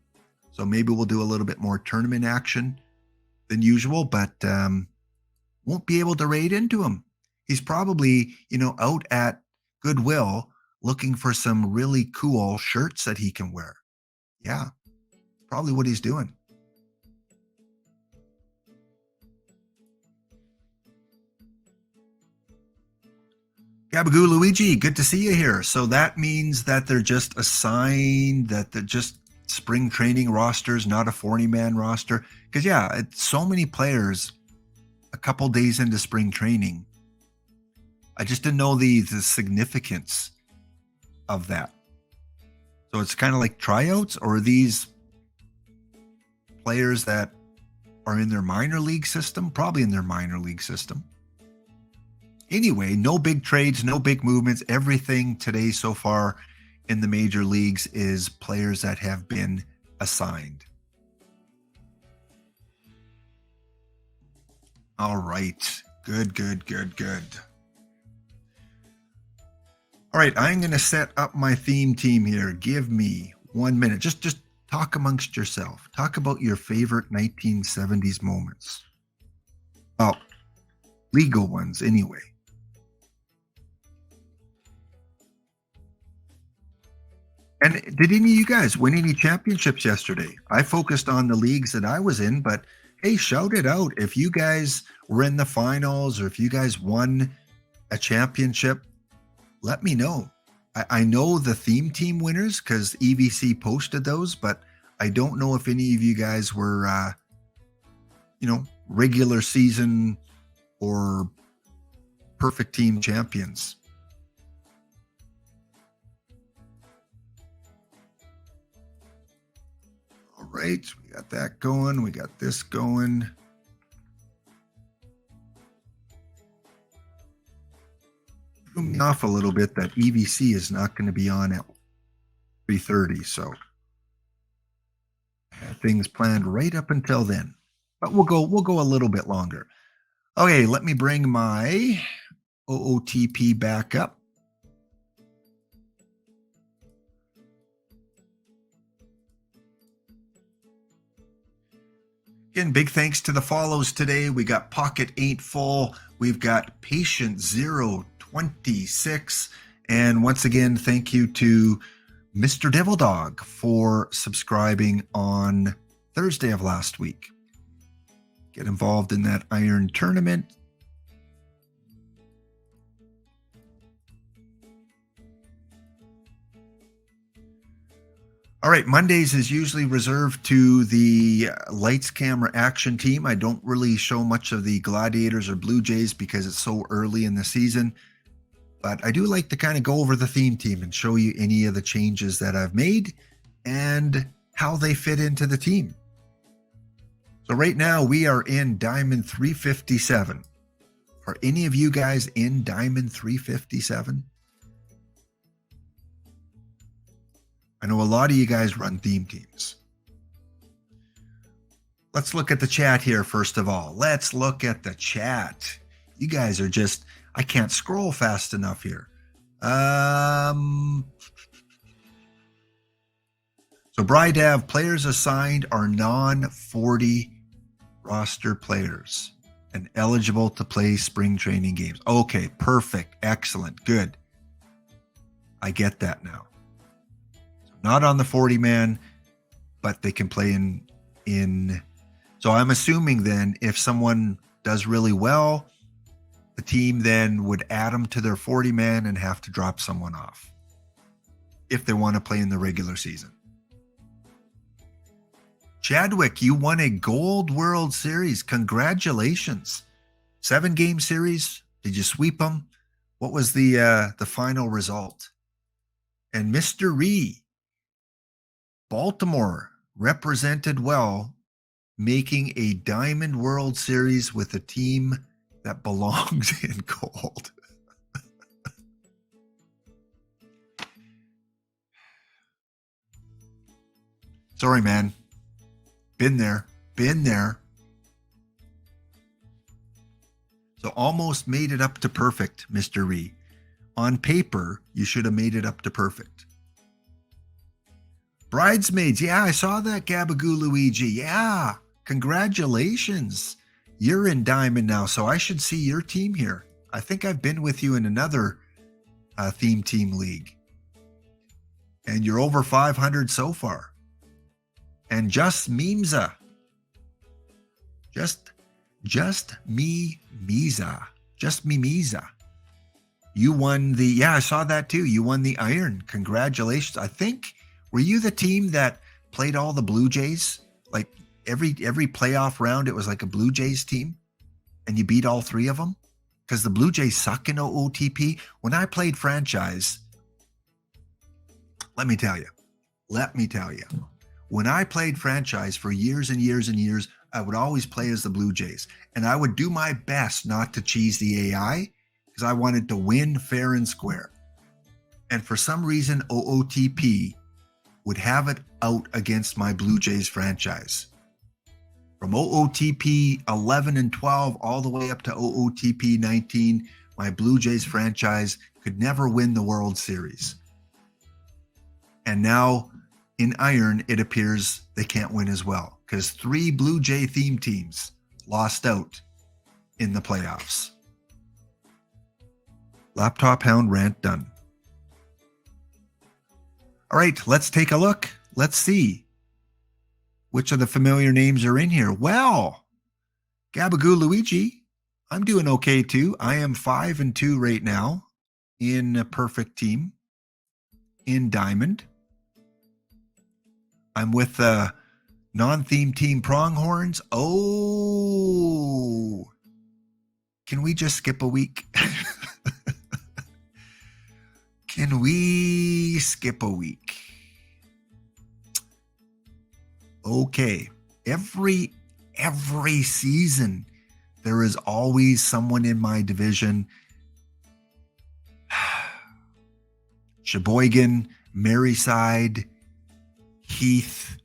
So maybe we'll do a little bit more tournament action than usual, but won't be able to raid into him. He's probably, out at Goodwill looking for some really cool shirts that he can wear. Yeah, probably what he's doing. Gabagoo Luigi, good to see you here. So that means that they're just assigned, that they're just spring training rosters, not a 40-man roster. Because, yeah, it's so many players a couple days into spring training. I just didn't know the significance of that. So it's kind of like tryouts, or are these players that are in their minor league system? Probably in their minor league system. Anyway, no big trades, no big movements. Everything today so far in the major leagues is players that have been assigned. All right. Good. All right, I'm going to set up my theme team here. Give me 1 minute. Just talk amongst yourself. Talk about your favorite 1970s moments. Well, legal ones anyway. And did any of you guys win any championships yesterday? I focused on the leagues that I was in, but hey, shout it out. If you guys were in the finals, or if you guys won a championship, let me know. I know the theme team winners because EVC posted those, but I don't know if any of you guys were, regular season or perfect team champions. All right, we got that going. We got this going. Threw me off a little bit that EVC is not going to be on at 3:30, so things planned right up until then. But we'll go a little bit longer. Okay, let me bring my OOTP back up. Again, big thanks to the follows today. We got Pocket Ain't Full. We've got Patient 026. And once again, thank you to Mr. Devil Dog for subscribing on Thursday of last week. Get involved in that iron tournament. All right, Mondays is usually reserved to the lights, camera, action team. I don't really show much of the Gladiators or Blue Jays because it's so early in the season. But I do like to kind of go over the theme team and show you any of the changes that I've made and how they fit into the team. So right now we are in Diamond 357. Are any of you guys in Diamond 357? I know a lot of you guys run theme teams. Let's look at the chat here first of all. Let's look at the chat. You guys are just, I can't scroll fast enough here. So Brydav, players assigned are non-40 roster players and eligible to play spring training games. Okay, perfect, excellent, good. I get that now. Not on the 40-man, but they can play in. So I'm assuming then if someone does really well, the team then would add them to their 40-man and have to drop someone off if they want to play in the regular season. Chadwick, you won a Gold World Series. Congratulations. 7-game series. Did you sweep them? What was the final result? And Mr. Ree, Baltimore represented well, making a Diamond World Series with a team that belongs in gold. Sorry, man. Been there. So almost made it up to perfect, Mr. Ree. On paper, you should have made it up to perfect. Bridesmaids, yeah, I saw that, Gabagoo Luigi. Yeah, congratulations. You're in Diamond now, so I should see your team here. I think I've been with you in another theme team league. And you're over 500 so far. And just Mimza. Just Mimiza. You won the, yeah, I saw that too. You won the iron. Congratulations. I think, were you the team that played all the Blue Jays? Like every playoff round, it was like a Blue Jays team and you beat all three of them? Because the Blue Jays suck in OOTP. When I played franchise, let me tell you, when I played franchise for years and years and years, I would always play as the Blue Jays. And I would do my best not to cheese the AI because I wanted to win fair and square. And for some reason, OOTP would have it out against my Blue Jays franchise. From OOTP 11 and 12 all the way up to OOTP 19, my Blue Jays franchise could never win the World Series. And now in Iron, it appears they can't win as well because 3 Blue Jay theme teams lost out in the playoffs. Laptop Hound rant done. All right, let's take a look. Let's see which of the familiar names are in here. Well, Gabagoo Luigi, I'm doing okay too. I am 5 and 2 right now in a perfect team in Diamond. I'm with non-theme team Pronghorns. Oh, can we just skip a week? Can we skip a week? Okay. Every season, there is always someone in my division. Sheboygan, Maryside, Heath,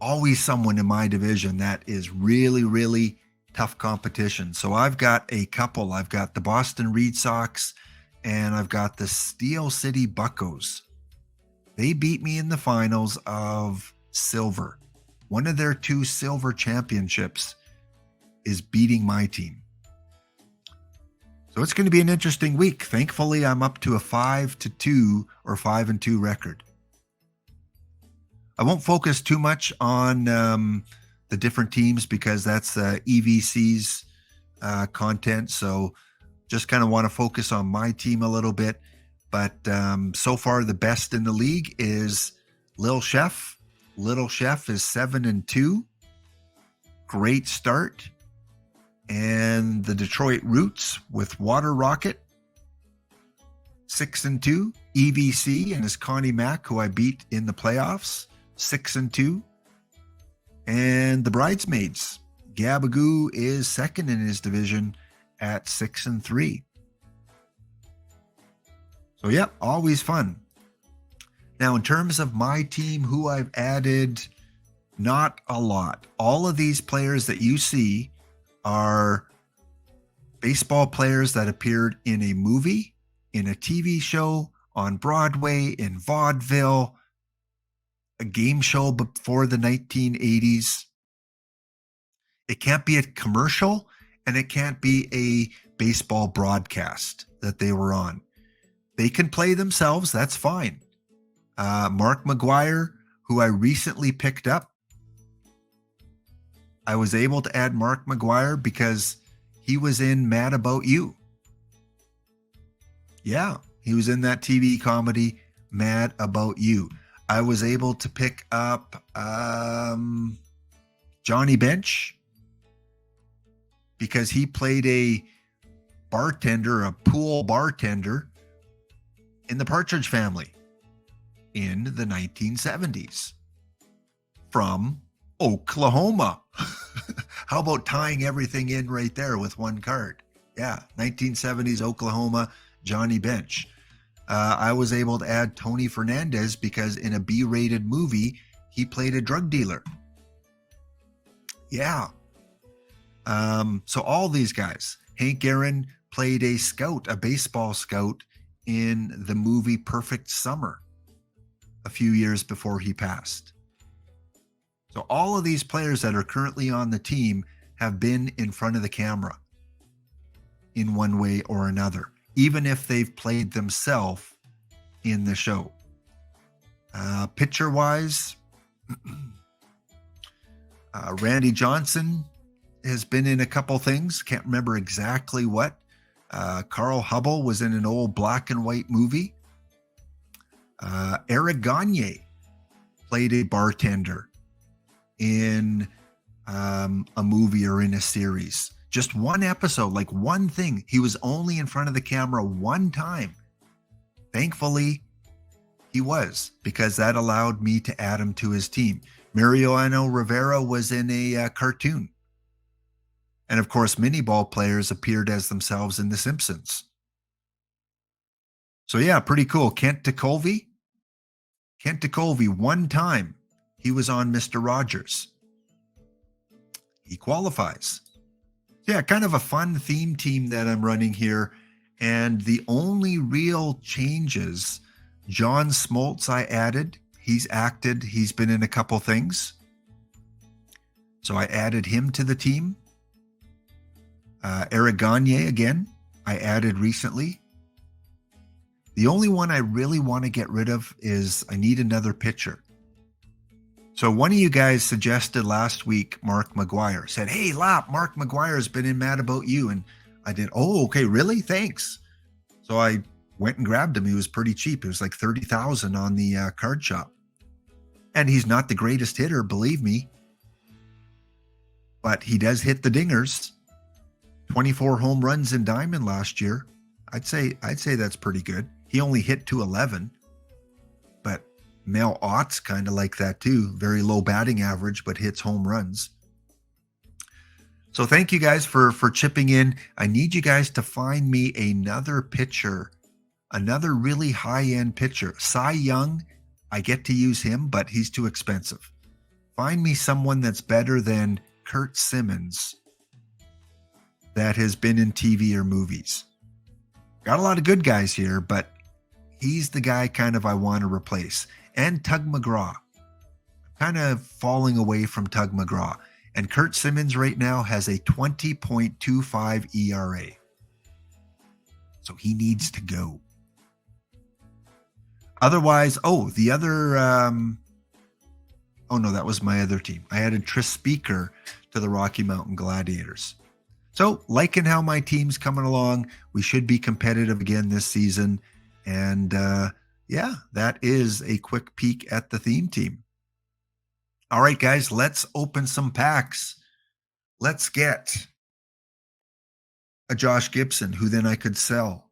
always someone in my division that is really, really tough competition. So I've got a couple. I've got the Boston Red Sox and I've got the Steel City Buccos. They beat me in the finals of silver. One of their 2 silver championships is beating my team. So it's going to be an interesting week. Thankfully, I'm up to a 5-2 or 5-2 record. I won't focus too much on the different teams because that's EVC's content. So just kind of want to focus on my team a little bit. But so far, the best in the league is Lil Chef. Little Chef is 7-2. Great start. And the Detroit Roots with Water Rocket, 6-2. EVC and his Connie Mack, who I beat in the playoffs, 6-2. And the Bridesmaids, Gabagoo is second in his division at 6-3. So, yeah, always fun. Now, in terms of my team, who I've added, not a lot. All of these players that you see are baseball players that appeared in a movie, in a TV show, on Broadway, in vaudeville, a game show before the 1980s. It can't be a commercial and it can't be a baseball broadcast that they were on. They can play themselves. That's fine. Mark McGuire, who I recently picked up. I was able to add Mark McGuire because he was in Mad About You. Yeah, he was in that TV comedy, Mad About You. I was able to pick up Johnny Bench because he played a bartender, a pool bartender in the Partridge Family in the 1970s from Oklahoma. How about tying everything in right there with one card? Yeah, 1970s Oklahoma, Johnny Bench. I was able to add Tony Fernandez because in a B-rated movie, he played a drug dealer. Yeah. So all these guys. Hank Aaron played a scout, a baseball scout in the movie Perfect Summer a few years before he passed. So all of these players that are currently on the team have been in front of the camera in one way or another, even if they've played themselves in the show. Pitcher-wise, Randy Johnson has been in a couple things. Can't remember exactly what. Carl Hubble was in an old black and white movie. Eric Gagne played a bartender in a movie or in a series. Just one episode, like one thing. He was only in front of the camera one time. Thankfully, he was, because that allowed me to add him to his team. Mariano Rivera was in a cartoon. And of course, mini ball players appeared as themselves in The Simpsons. So yeah, pretty cool. Kent DeColvey, one time, he was on Mr. Rogers. He qualifies. Yeah, kind of a fun theme team that I'm running here. And the only real changes, John Smoltz I added. He's acted. He's been in a couple things. So I added him to the team. Eric Gagne, again, I added recently. The only one I really want to get rid of is I need another pitcher. So one of you guys suggested last week, Mark McGuire, said, hey, Lap, Mark McGuire has been in Mad About You. And I did, oh, okay, really? Thanks. So I went and grabbed him. He was pretty cheap. It was like $30,000 on the card shop. And he's not the greatest hitter, believe me. But he does hit the dingers. 24 home runs in Diamond last year. I'd say that's pretty good. He only hit 211. But Mel Ott's kind of like that too. Very low batting average, but hits home runs. So thank you guys for chipping in. I need you guys to find me another pitcher, another really high-end pitcher. Cy Young, I get to use him, but he's too expensive. Find me someone that's better than Kurt Simmons that has been in TV or movies. Got a lot of good guys here, but he's the guy kind of I want to replace. And Tug McGraw. I'm kind of falling away from Tug McGraw. And Kurt Simmons right now has a 20.25 ERA. So he needs to go. Otherwise, the other, that was my other team. I added Tris Speaker to the Rocky Mountain Gladiators. So liking how my team's coming along. We should be competitive again this season. And that is a quick peek at the theme team. All right, guys, let's open some packs. Let's get a Josh Gibson, who then I could sell.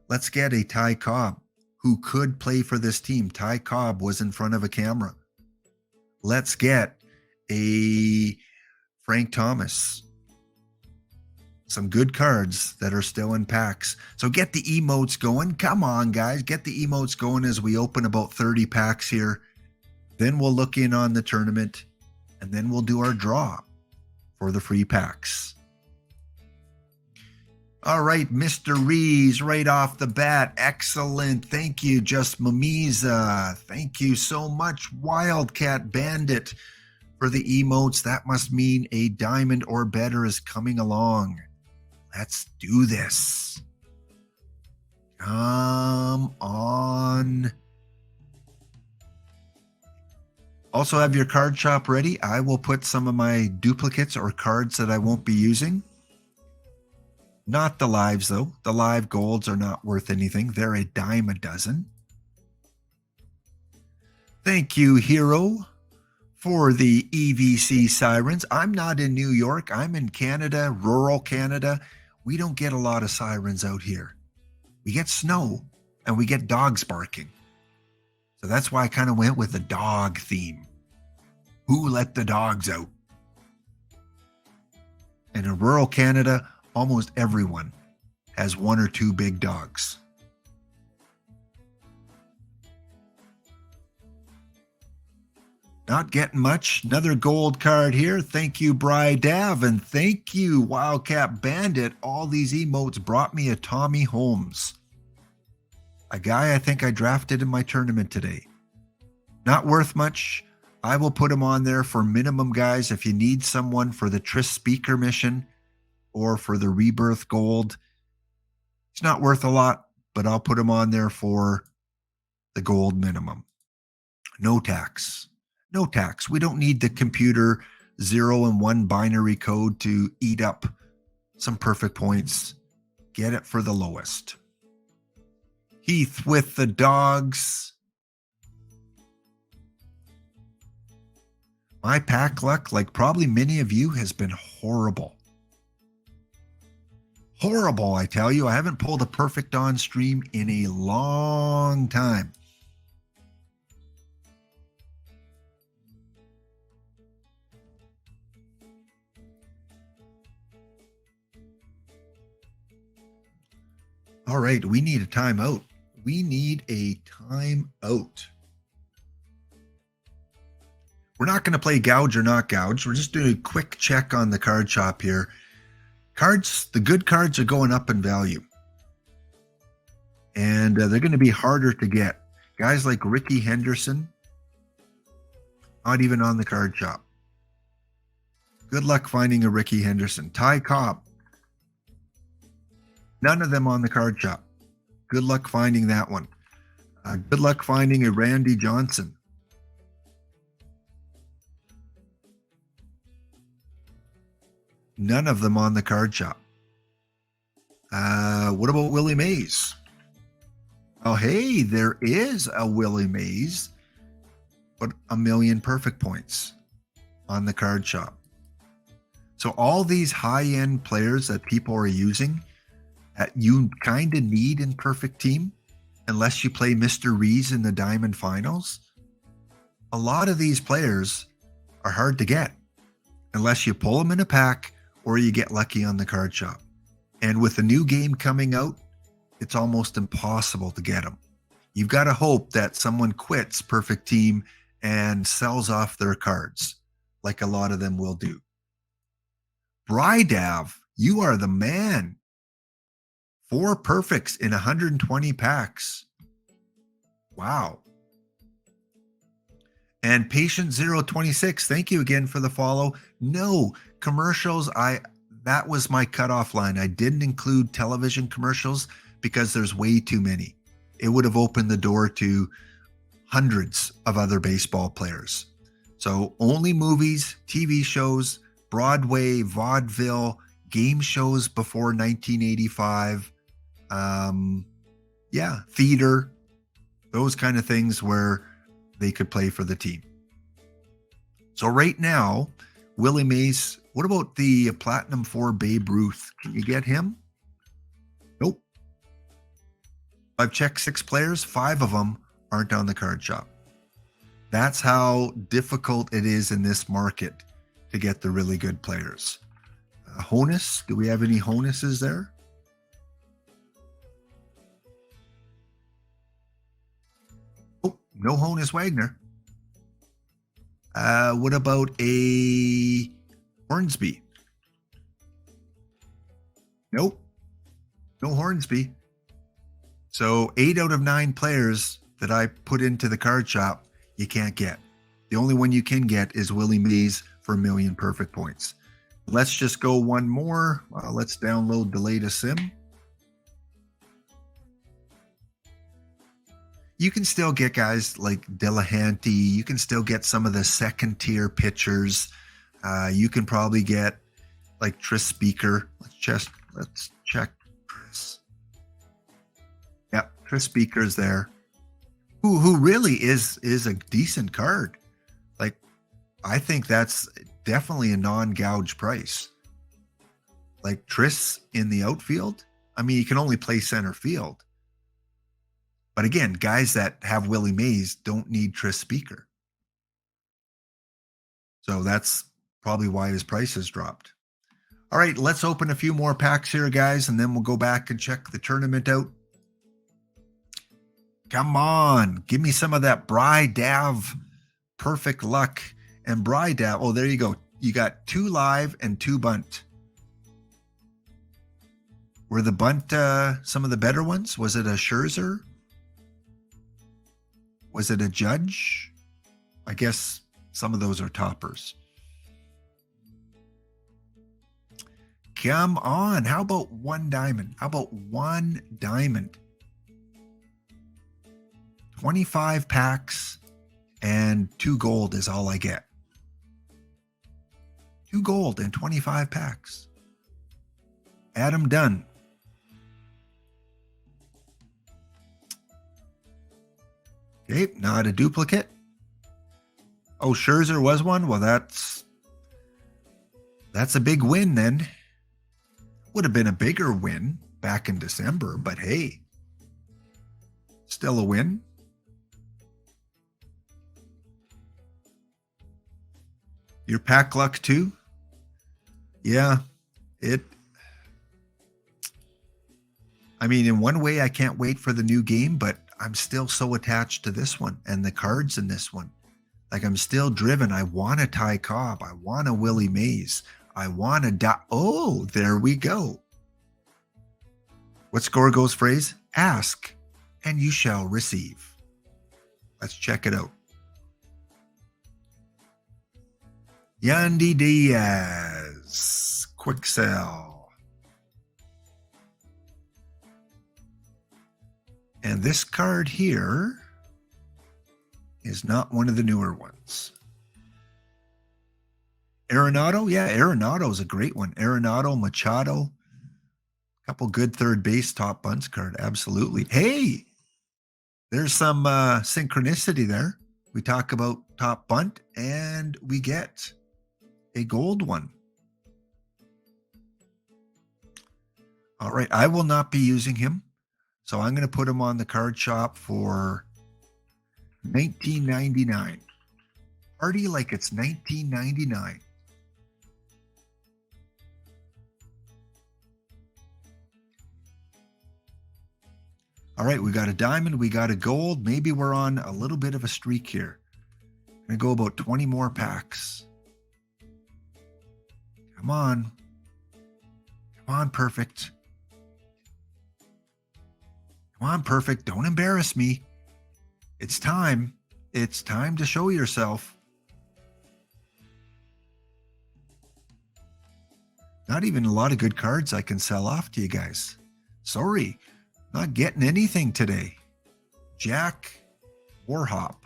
Let's get a Ty Cobb, who could play for this team. Ty Cobb was in front of a camera. Let's get a Frank Thomas. Some good cards that are still in packs. So get the emotes going. Come on, guys. Get the emotes going as we open about 30 packs here. Then we'll look in on the tournament, and then we'll do our draw for the free packs. All right, Mr. Rees, right off the bat. Excellent. Thank you, Just Mamiza. Thank you so much, Wildcat Bandit, for the emotes. That must mean a diamond or better is coming along. Let's do this. Come on. Also have your card shop ready. I will put some of my duplicates or cards that I won't be using. Not the lives, though. The live golds are not worth anything. They're a dime a dozen. Thank you, Hero, for the EVC sirens. I'm not in New York. I'm in Canada, rural Canada. We don't get a lot of sirens out here. We get snow and we get dogs barking. So that's why I kind of went with the dog theme. Who let the dogs out? And in rural Canada, almost everyone has one or two big dogs. Not getting much. Another gold card here. Thank you, Bri Dav, and thank you, Wildcat Bandit. All these emotes brought me a Tommy Holmes, a guy I think I drafted in my tournament today. Not worth much. I will put him on there for minimum, guys. If you need someone for the Tris Speaker mission or for the Rebirth Gold, it's not worth a lot, but I'll put him on there for the gold minimum. No tax. No tax. We don't need the computer 0 and 1 binary code to eat up some perfect points. Get it for the lowest. Heath with the dogs. My pack luck, like probably many of you, has been horrible. Horrible, I tell you. I haven't pulled a perfect on stream in a long time. All right, we need a timeout. We need a timeout. We're not going to play gouge or not gouge. We're just doing a quick check on the card shop here. Cards, the good cards are going up in value. And they're going to be harder to get. Guys like Ricky Henderson, not even on the card shop. Good luck finding a Ricky Henderson. Ty Cobb, none of them on the card shop. Good luck finding that one. Good luck finding a Randy Johnson. None of them on the card shop. What about Willie Mays? Oh, hey, there is a Willie Mays, but 1,000,000 perfect points on the card shop. So all these high-end players that people are using, that you kind of need in perfect team, unless you play Mr. Rees in the Diamond Finals, a lot of these players are hard to get unless you pull them in a pack or you get lucky on the card shop. And with a new game coming out, it's almost impossible to get them. You've got to hope that someone quits Perfect Team and sells off their cards, like a lot of them will do. Brydav, you are the man. 4 perfects in 120 packs. Wow. And Patient 026, thank you again for the follow. No commercials. That was my cutoff line. I didn't include television commercials because there's way too many. It would have opened the door to hundreds of other baseball players. So only movies, TV shows, Broadway, vaudeville, game shows before 1985. Theater, those kind of things where they could play for the team. So right now, Willie Mays, what about the Platinum 4 Babe Ruth? Can you get him? Nope. I've checked 6 players, 5 of them aren't on the card shop. That's how difficult it is in this market to get the really good players. Honus, do we have any Honuses there? Oh, no Honus Wagner. What about a Hornsby? Nope. No Hornsby. So 8 out of 9 players that I put into the card shop, you can't get. The only one you can get is Willie Mays for 1 million perfect points. Let's just go one more. Let's download the latest sim. You can still get guys like Delahanty. You can still get some of the second tier pitchers. You can probably get like Tris Speaker. Let's check Tris. Yep, Tris Speaker's there. Who really is a decent card. Like, I think that's definitely a non-gouge price. Like Tris in the outfield. I mean, you can only play center field. But again, guys that have Willie Mays don't need Tris Speaker. So that's probably why his price has dropped. All right, let's open a few more packs here, guys, and then we'll go back and check the tournament out. Come on, give me some of that Brydav perfect luck. And Brydav, oh, there you go. You got 2 live and 2 bunt. Were the bunt some of the better ones? Was it a Scherzer? Was it a Judge? I guess some of those are toppers. Come on. How about 1 diamond? How about 1 diamond? 25 packs and 2 gold is all I get. 2 gold and 25 packs. Adam Dunn. Okay, not a duplicate. Oh, Scherzer was one? Well, that's a big win then. Would have been a bigger win back in December, but hey, still a win. Your pack luck too? Yeah, I mean, in one way, I can't wait for the new game, but I'm still so attached to this one and the cards in this one. Like, I'm still driven. I want a Ty Cobb. I want a Willie Mays. I want a oh, there we go. What's Gorgo's phrase? Ask and you shall receive. Let's check it out. Yandy Diaz, quick sell. And this card here is not one of the newer ones. Arenado, yeah, Arenado is a great one. Arenado, Machado, couple good third base top bunts card, absolutely. Hey, there's some synchronicity there. We talk about top bunt and we get a gold one. All right, I will not be using him. So I'm going to put him on the card shop for $19.99. Party like it's 1999. All right, we got a diamond, we got a gold. Maybe we're on a little bit of a streak here. Gonna go about 20 more packs. Come on. Come on, perfect. Come on, perfect. Don't embarrass me. It's time. It's time to show yourself. Not even a lot of good cards I can sell off to you guys. Sorry, not getting anything today. Jack Warhop.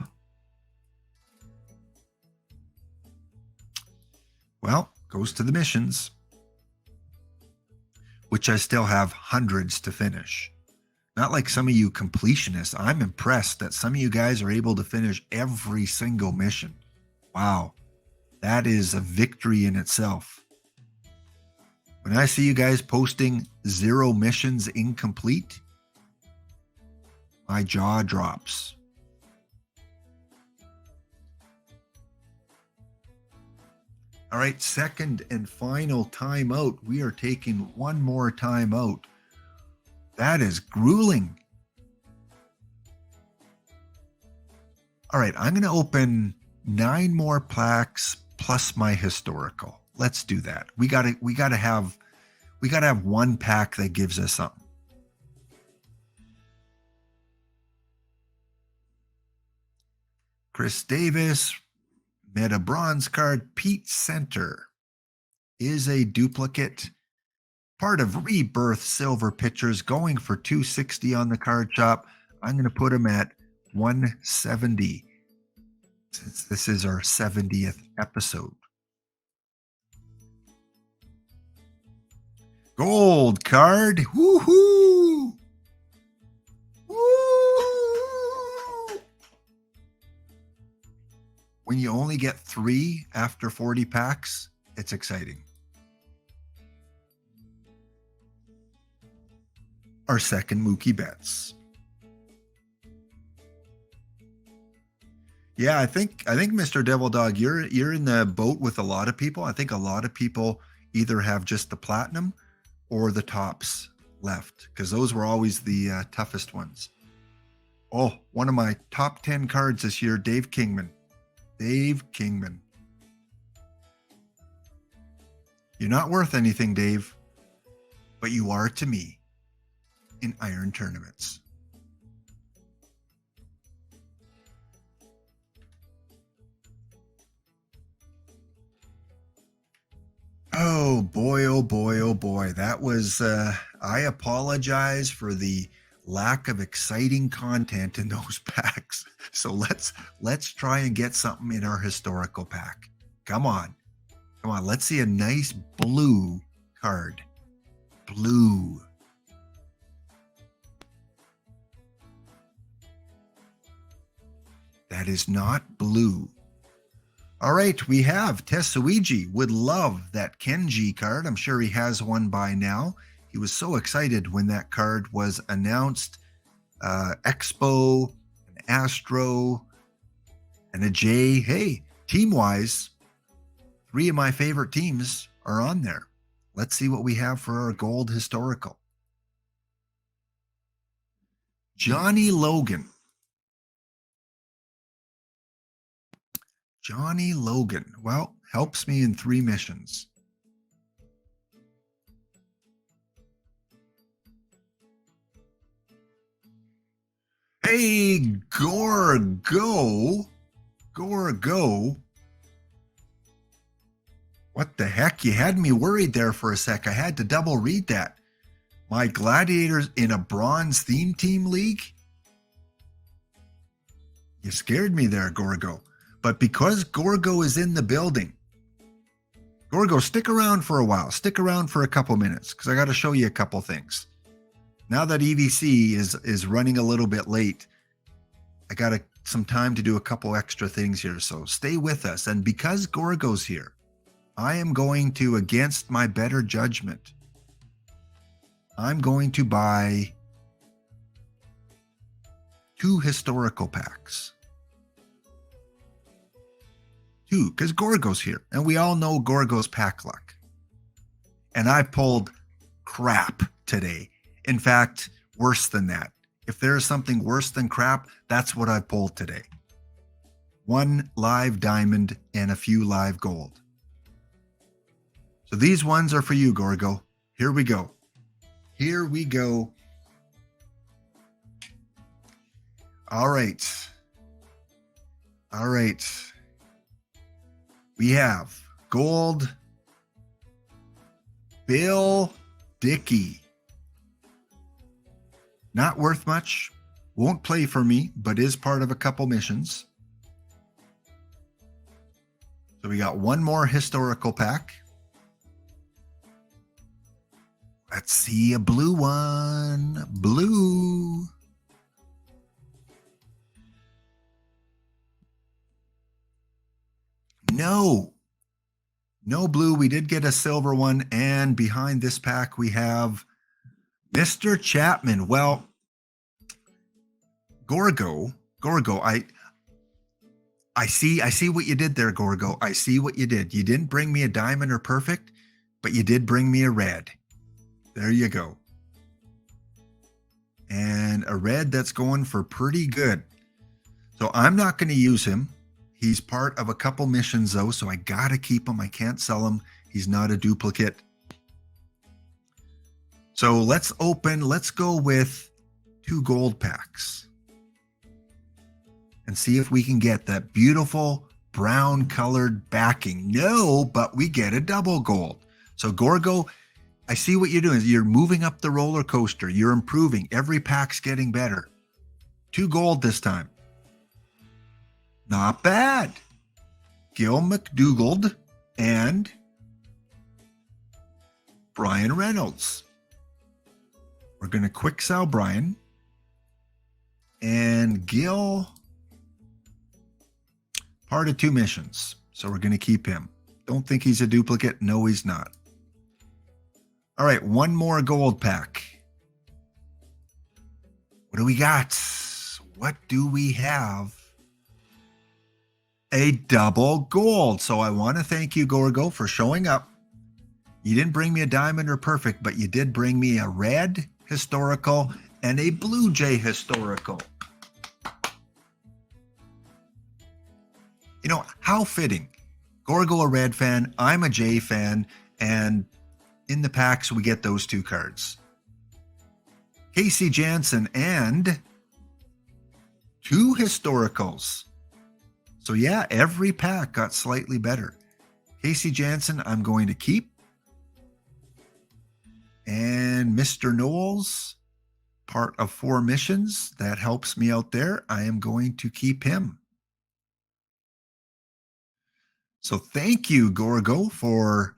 Well, goes to the missions, which I still have hundreds to finish. Not like some of you completionists. I'm impressed that some of you guys are able to finish every single mission. Wow, that is a victory in itself. When I see you guys posting 0 missions incomplete, my jaw drops. All right, second and final timeout. We are taking one more timeout. That is grueling. All right, I'm going to open 9 more plaques plus my historical. Let's do that. We got to have one pack that gives us something. Chris Davis, meta bronze card. Pete Center is a duplicate. Part of Rebirth silver pitchers, going for $260 on the card shop. I'm going to put him at $170 since this is our 70th episode. Gold card. Woohoo! Woo! When you only get 3 after 40 packs, it's exciting. Our second Mookie Betts. Yeah, I think Mr. Devil Dog, you're in the boat with a lot of people. I think a lot of people either have just the platinum or the tops left, because those were always the toughest ones. Oh, one of my top 10 cards this year, Dave Kingman. Dave Kingman. You're not worth anything, Dave, but you are to me in iron tournaments. Oh boy, oh boy, oh boy. That was, I apologize for the lack of exciting content in those packs. So let's try and get something in our historical pack. Come on. Come on. Let's see a nice blue card. Blue. That is not blue. All right, we have Tetsuiji. Would love that Kenji card. I'm sure he has one by now. He was so excited when that card was announced. Expo, an Astro, and a J. Hey, team-wise, 3 of my favorite teams are on there. Let's see what we have for our gold historical. Johnny Logan. Johnny Logan. Well, helps me in 3 missions. Hey, Gorgo. Gorgo. What the heck? You had me worried there for a sec. I had to double read that. My Gladiators in a bronze theme team league? You scared me there, Gorgo. But because Gorgo is in the building, Gorgo, stick around for a while. Stick around for a couple minutes because I got to show you a couple things. Now that EVC is running a little bit late, I got some time to do a couple extra things here. So stay with us. And because Gorgo's here, I am going to, against my better judgment, I'm going to buy 2 historical packs. too, because Gorgo's here. And we all know Gorgo's pack luck. And I pulled crap today. In fact, worse than that. If there is something worse than crap, that's what I pulled today. 1 live diamond and a few live gold. So these ones are for you, Gorgo. Here we go. Here we go. All right. All right. We have gold, Bill Dickey. Not worth much. Won't play for me, but is part of a couple missions. So we got one more historical pack. Let's see a blue one. Blue. No. No blue. We did get a silver one. And behind this pack, we have Mr. Chapman. Well, Gorgo, I see what you did there, Gorgo. I see what you did. You didn't bring me a diamond or perfect, but you did bring me a red. There you go. And a red that's going for pretty good. So I'm not going to use him. He's part of a couple missions though, so I got to keep him. I can't sell him. He's not a duplicate. So let's go with 2 gold packs and see if we can get that beautiful brown colored backing. No, but we get a double gold. So Gorgo, I see what you're doing. You're moving up the roller coaster. You're improving. Every pack's getting better. 2 gold this time. Not bad. Gil McDougald and Brian Reynolds. We're going to quick sell Brian. And Gil, part of 2 missions. So we're going to keep him. Don't think he's a duplicate. No, he's not. All right, one more gold pack. What do we got? What do we have? A double gold. So I want to thank you, Gorgo, for showing up. You didn't bring me a diamond or perfect, but you did bring me a red historical and a Blue Jay historical. You know, how fitting. Gorgo a red fan, I'm a Jay fan, and in the packs we get those 2 cards. Casey Jansen and 2 historicals. So yeah, every pack got slightly better. Casey Jansen, I'm going to keep. And Mr. Knowles, part of 4 missions. That helps me out there. I am going to keep him. So thank you, Gorgo, for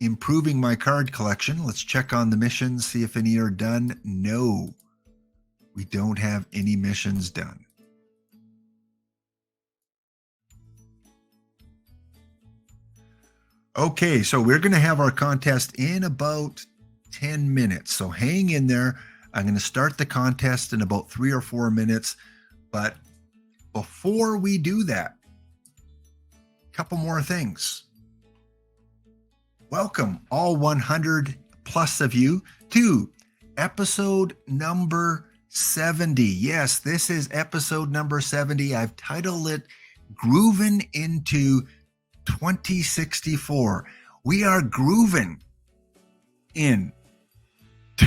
improving my card collection. Let's check on the missions, see if any are done. No, we don't have any missions done. Okay, so we're going to have our contest in about 10 minutes. So hang in there. I'm going to start the contest in about 3 or 4 minutes. But before we do that, a couple more things. Welcome all 100 plus of you to episode number 70. Yes, this is episode number 70. I've titled it Groovin' into 2064. We are grooving in to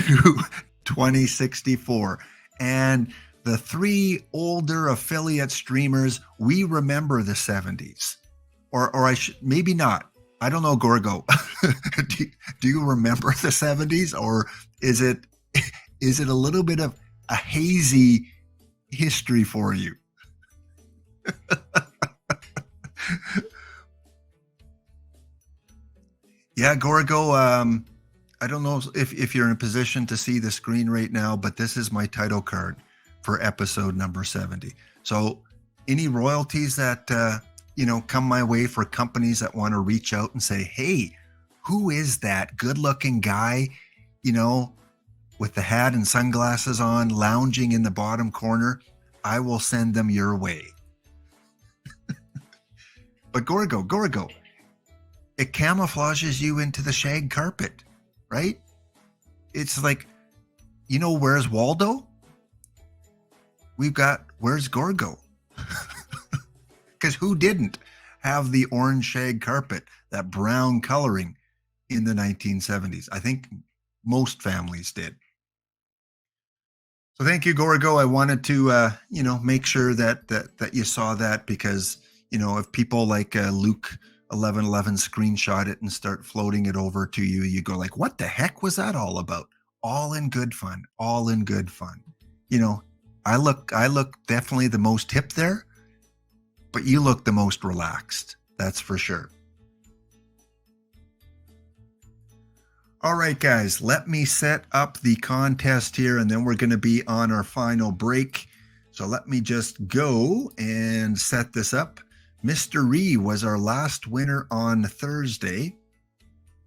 2064. And the 3 older affiliate streamers, we remember the 70s. Or I should, maybe not. I don't know, Gorgo. do you remember the 70s, or is it a little bit of a hazy history for you? Yeah, Gorgo, I don't know if you're in a position to see the screen right now, but this is my title card for episode number 70. So any royalties that, come my way for companies that want to reach out and say, hey, who is that good-looking guy, with the hat and sunglasses on, lounging in the bottom corner, I will send them your way. But Gorgo, it camouflages you into the shag carpet, right? It's like, where's Waldo? We've got, where's Gorgo? Because who didn't have the orange shag carpet, that brown coloring in the 1970s? I think most families did. So thank you, Gorgo. I wanted to, make sure that you saw that, because, if people like Luke 1111 screenshot it and start floating it over to you, you go like, what the heck was that all about? All in good fun. All in good fun. I look definitely the most hip there, but you look the most relaxed. That's for sure. All right, guys, let me set up the contest here, and then we're going to be on our final break. So let me just go and set this up. Mr. Ree was our last winner on Thursday.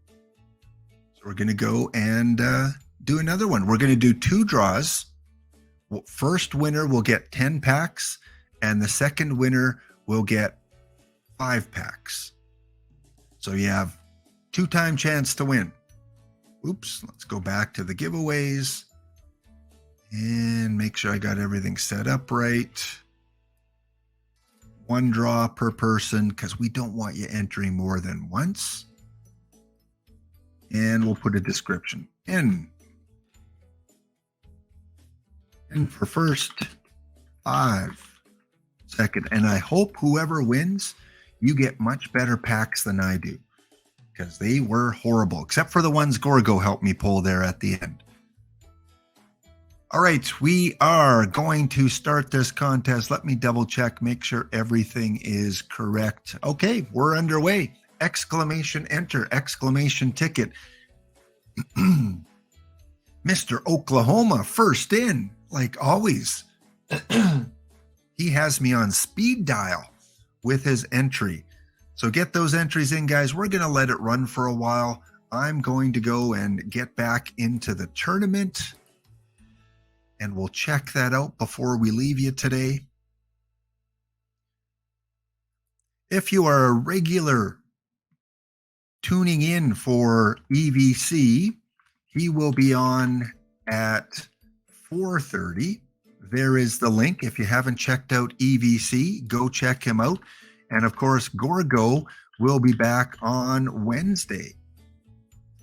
So we're going to go and do another one. We're going to do 2 draws. First winner will get 10 packs, and the second winner will get 5 packs. So you have 2-time chance to win. Oops, let's go back to the giveaways and make sure I got everything set up right. 1 draw per person, because we don't want you entering more than once. And we'll put a description in. And for first, 5 second. And I hope whoever wins, you get much better packs than I do, because they were horrible, except for the ones Gorgo helped me pull there at the end. All right, we are going to start this contest. Let me double check, make sure everything is correct. Okay, we're underway. Exclamation enter, exclamation ticket. Mr. Oklahoma first in, like always. He has me on speed dial with his entry. So get those entries in, guys. We're going to let it run for a while. I'm going to go and get back into the tournament, and we'll check that out before we leave you today. If you are a regular tuning in for EVC, he will be on at 4:30. There is the link. If you haven't checked out EVC, go check him out. And of course, Gorgo will be back on Wednesday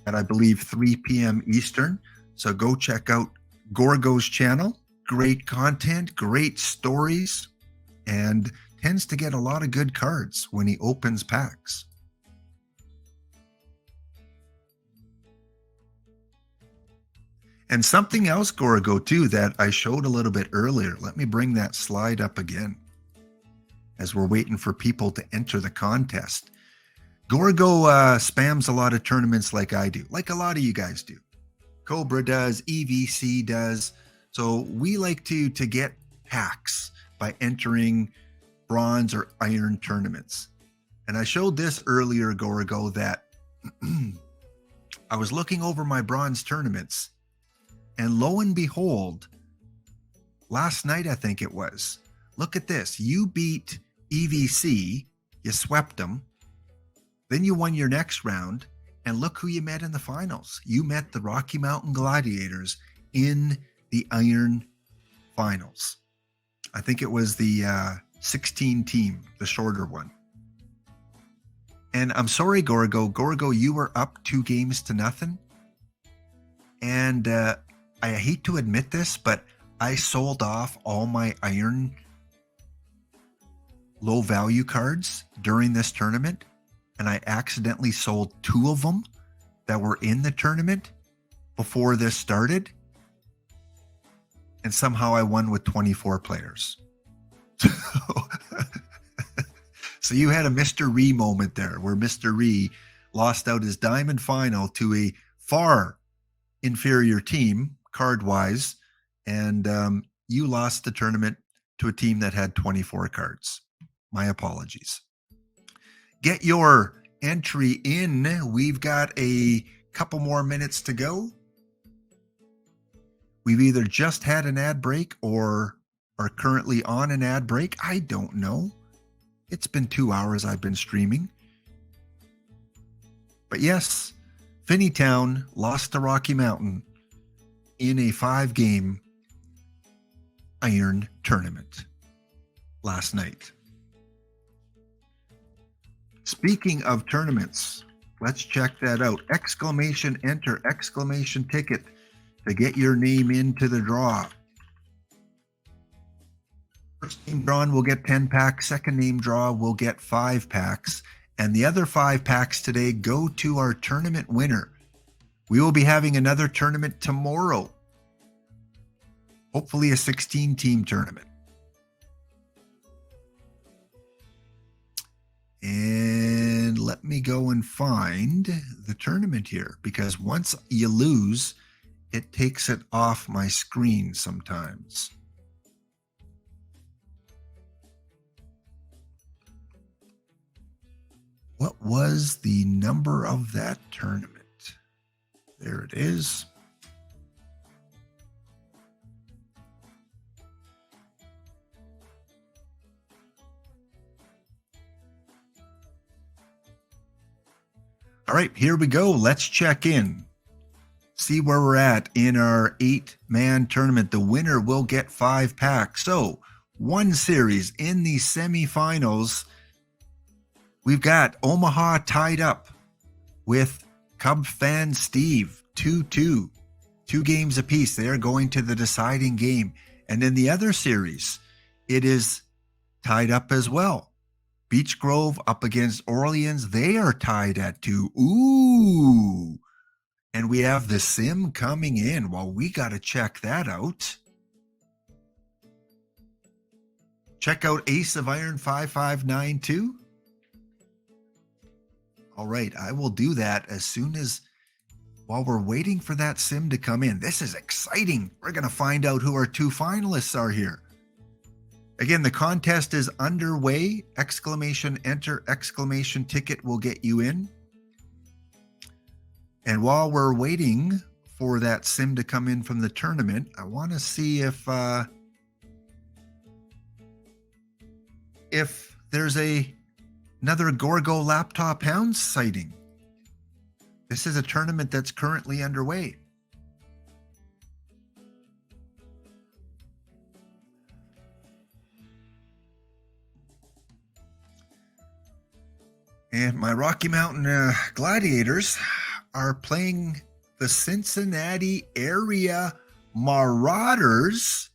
at, I believe, 3 p.m. Eastern. So go check out Gorgo's channel. Great content, great stories, and tends to get a lot of good cards when he opens packs. And something else, Gorgo, too, that I showed a little bit earlier. Let me bring that slide up again as we're waiting for people to enter the contest. Gorgo spams a lot of tournaments like I do, like a lot of you guys do. Cobra does, EVC does. So we like to get packs by entering bronze or iron tournaments. And I showed this earlier, Gorgo, that I was looking over my bronze tournaments, and lo and behold, last night I think it was, look at this. You beat EVC, you swept them, then you won your next round, and look who you met in the finals. You met the Rocky Mountain Gladiators in the Iron Finals. I think it was the 16 team, the shorter one. And I'm sorry, Gorgo. Gorgo, you were up 2-0. And I hate to admit this, but I sold off all my Iron low value cards during this tournament, and I accidentally sold 2 of them that were in the tournament before this started, and somehow I won with 24 players. So you had a Mr. Ree moment there, where Mr. Ree lost out his diamond final to a far inferior team card-wise, and you lost the tournament to a team that had 24 cards. My apologies. Get your entry in. We've got a couple more minutes to go. We've either just had an ad break or are currently on an ad break. I don't know. It's been 2 hours I've been streaming. But yes, Finneytown lost to Rocky Mountain in a 5-game iron tournament last night. Speaking of tournaments, let's check that out. Exclamation enter, exclamation ticket to get your name into the draw. First name drawn will get 10 packs. Second name draw will get 5 packs. And the other 5 packs today go to our tournament winner. We will be having another tournament tomorrow. Hopefully a 16-team tournament. And let me go and find the tournament here, because once you lose, it takes it off my screen sometimes. What was the number of that tournament? There it is. All right, here we go. Let's check in. See where we're at in our 8-man tournament. The winner will get 5 packs. So, one series in the semifinals. We've got Omaha tied up with Cub fan Steve, 2-2. 2 games apiece. They're going to the deciding game. And in the other series, it is tied up as well. Beech Grove up against Orleans. They are tied at 2. Ooh. And we have the sim coming in. Well, we got to check that out. Check out Ace of Iron 5592. All right, I will do that as soon as, while we're waiting for that sim to come in. This is exciting. We're going to find out who our 2 finalists are here. Again, the contest is underway. Exclamation enter, exclamation ticket will get you in. And while we're waiting for that sim to come in from the tournament, I want to see if there's another Gorgo Laptop Hounds sighting. This is a tournament that's currently underway. And my Rocky Mountain Gladiators are playing the Cincinnati area Marauders.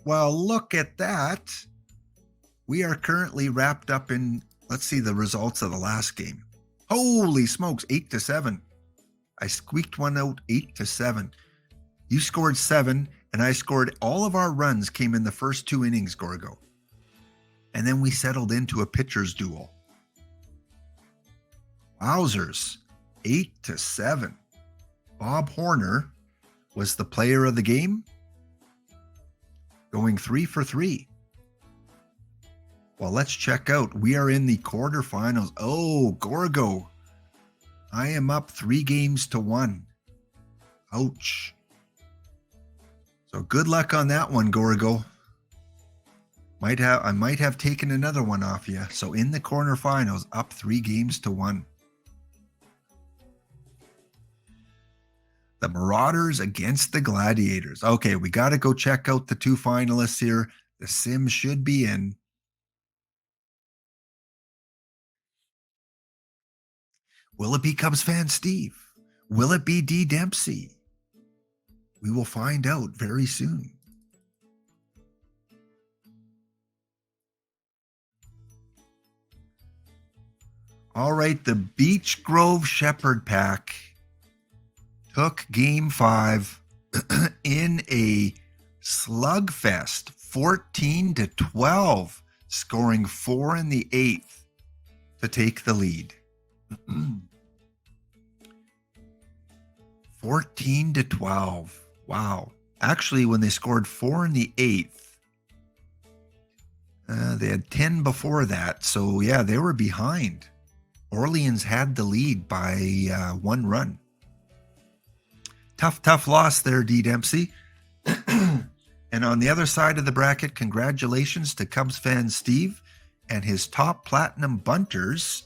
Well, look at that. We are currently wrapped up in, let's see the results of the last game. Holy smokes, 8-7. I squeaked one out 8-7. You scored 7, and I scored, all of our runs came in the first 2 innings, Gorgo. And then we settled into a pitcher's duel. Wowzers, 8-7. Bob Horner was the player of the game, going 3 for 3. Well, let's check out. We are in the quarterfinals. Oh, Gorgo, I am up 3-1. Ouch. So good luck on that one, Gorgo. I might have taken another one off you. So in the quarterfinals, up 3-1. The Marauders against the Gladiators. Okay, we got to go check out the 2 finalists here. The sim should be in. Will it be Cubs fan Steve? Will it be D. Dempsey? We will find out very soon. All right, the Beech Grove Shepherd Pack took Game 5 in a slugfest, 14-12, scoring 4 in the 8th to take the lead. 14-12. Wow. Actually, when they scored 4 in the 8th, they had 10 before that. So, yeah, they were behind. Orleans had the lead by 1 run. Tough loss there, D. Dempsey. And on the other side of the bracket, congratulations to Cubs fan Steve and his top platinum bunters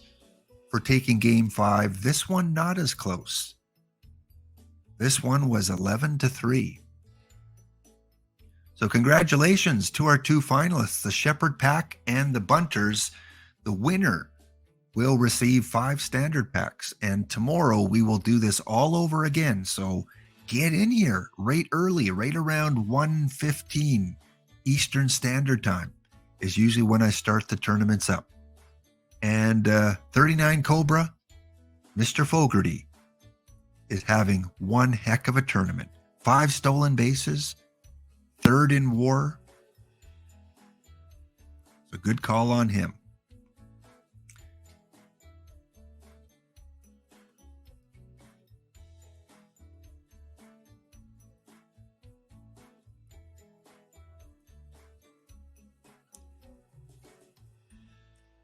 for taking game 5. This one not as close. This one was 11-3. So congratulations to our 2 finalists, the Shepherd Pack and the Bunters. The winner will receive 5 standard packs, and tomorrow we will do this all over again. So get in here right early, right around 1:15 Eastern Standard Time is usually when I start the tournaments up. And 39 Cobra, Mr. Fogarty, is having one heck of a tournament. 5 stolen bases, 3rd in WAR. It's a good call on him.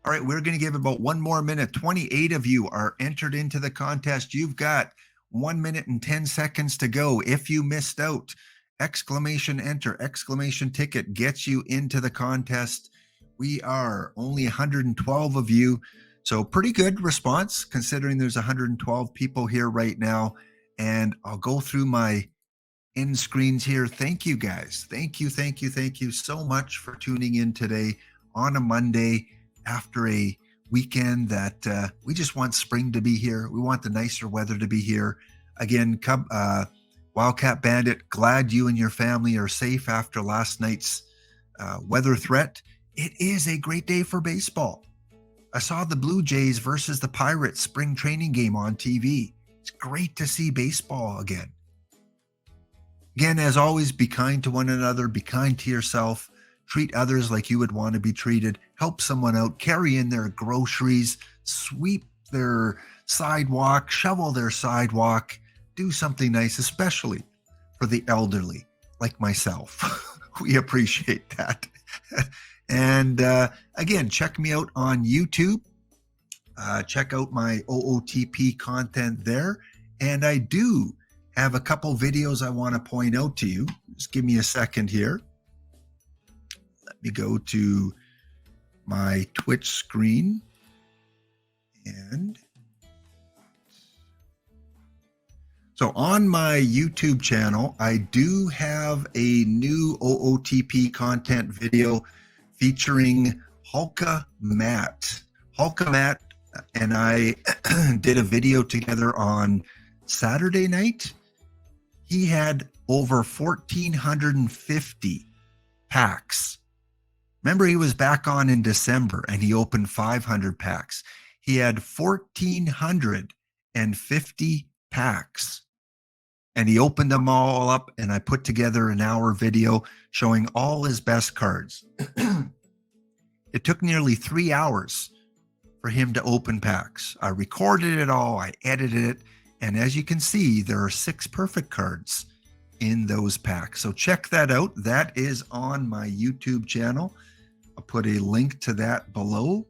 All right, we're going to give about 1 more minute. 28 of you are entered into the contest. You've got 1 minute and 10 seconds to go. If you missed out, exclamation enter, exclamation ticket gets you into the contest. We are only 112 of you, so pretty good response considering there's 112 people here right now. And I'll go through my end screens here. Thank you guys. Thank you so much for tuning in today on a Monday after a weekend that we just want spring to be here. We want the nicer weather to be here. Again, Wildcat Bandit, glad you and your family are safe after last night's weather threat. It is a great day for baseball. I saw the Blue Jays versus the Pirates spring training game on TV. It's great to see baseball again. Again, as always, be kind to one another, be kind to yourself, treat others like you would want to be treated, help someone out, carry in their groceries, sweep their sidewalk, shovel their sidewalk, do something nice, especially for the elderly like myself. We appreciate that. And again, check me out on YouTube. Check out my OOTP content there. And I do have a couple videos I want to point out to you. Just give me a second here. Let me go to my Twitch screen. And so on my YouTube channel, I do have a new OOTP content video featuring Hulka Matt. Hulka Matt and I did a video together on Saturday night. He had over 1,450 packs. Remember, he was back on in December and he opened 500 packs. He had 1,450 packs and he opened them all up, and I put together an hour video showing all his best cards. It took nearly 3 hours for him to open packs. I recorded it all, I edited it, and as you can see, there are 6 perfect cards in those packs. So check that out. That is on my YouTube channel. I'll put a link to that below.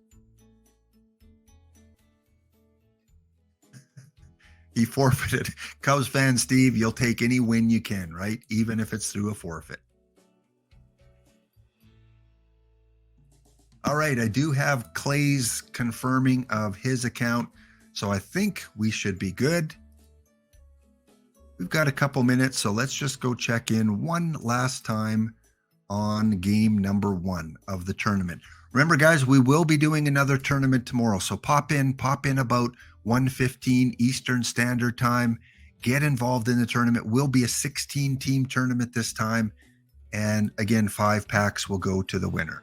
He forfeited. Cubs fan Steve, you'll take any win you can, right? Even if it's through a forfeit. All right, I do have Clay's confirming of his account, so I think we should be good. We've got a couple minutes, so let's just go check in one last time on game number 1 of the tournament. Remember, guys, we will be doing another tournament tomorrow, so pop in about 1:15 Eastern Standard Time. Get involved in the tournament. Will be a 16-team tournament this time, and again, 5 packs will go to the winner.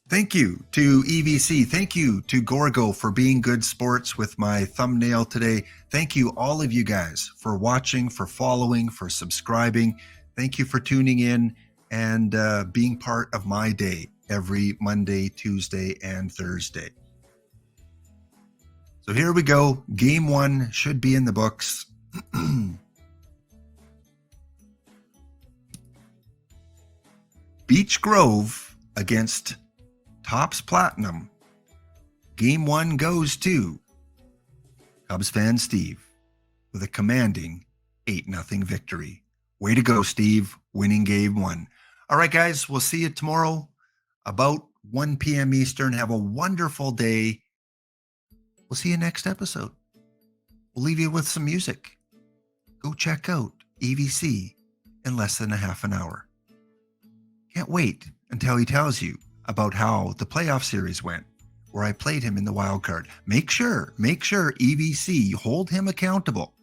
Thank you to EVC. Thank you to Gorgo for being good sports with my thumbnail today. Thank you, all of you guys, for watching, for following, for subscribing. Thank you for tuning in and being part of my day every Monday, Tuesday, and Thursday. So here we go. Game 1 should be in the books. Beech Grove against Topps Platinum. Game 1 goes to Cubs fan Steve with a commanding 8-0 victory. Way to go, Steve, winning game 1. All right, guys, we'll see you tomorrow about 1 p.m. Eastern. Have a wonderful day. We'll see you next episode. We'll leave you with some music. Go check out EVC in less than a half an hour. Can't wait until he tells you about how the playoff series went, where I played him in the wild card. Make sure EVC hold him accountable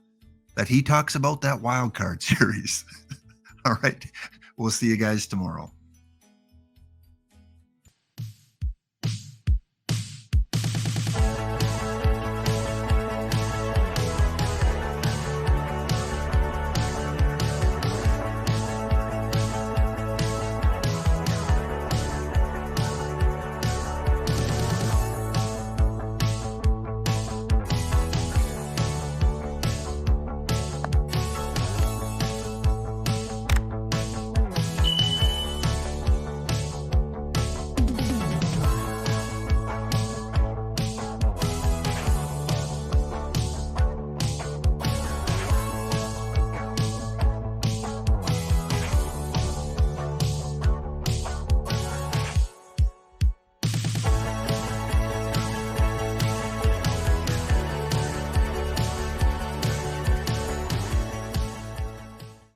that he talks about that wild card series. All right. We'll see you guys tomorrow.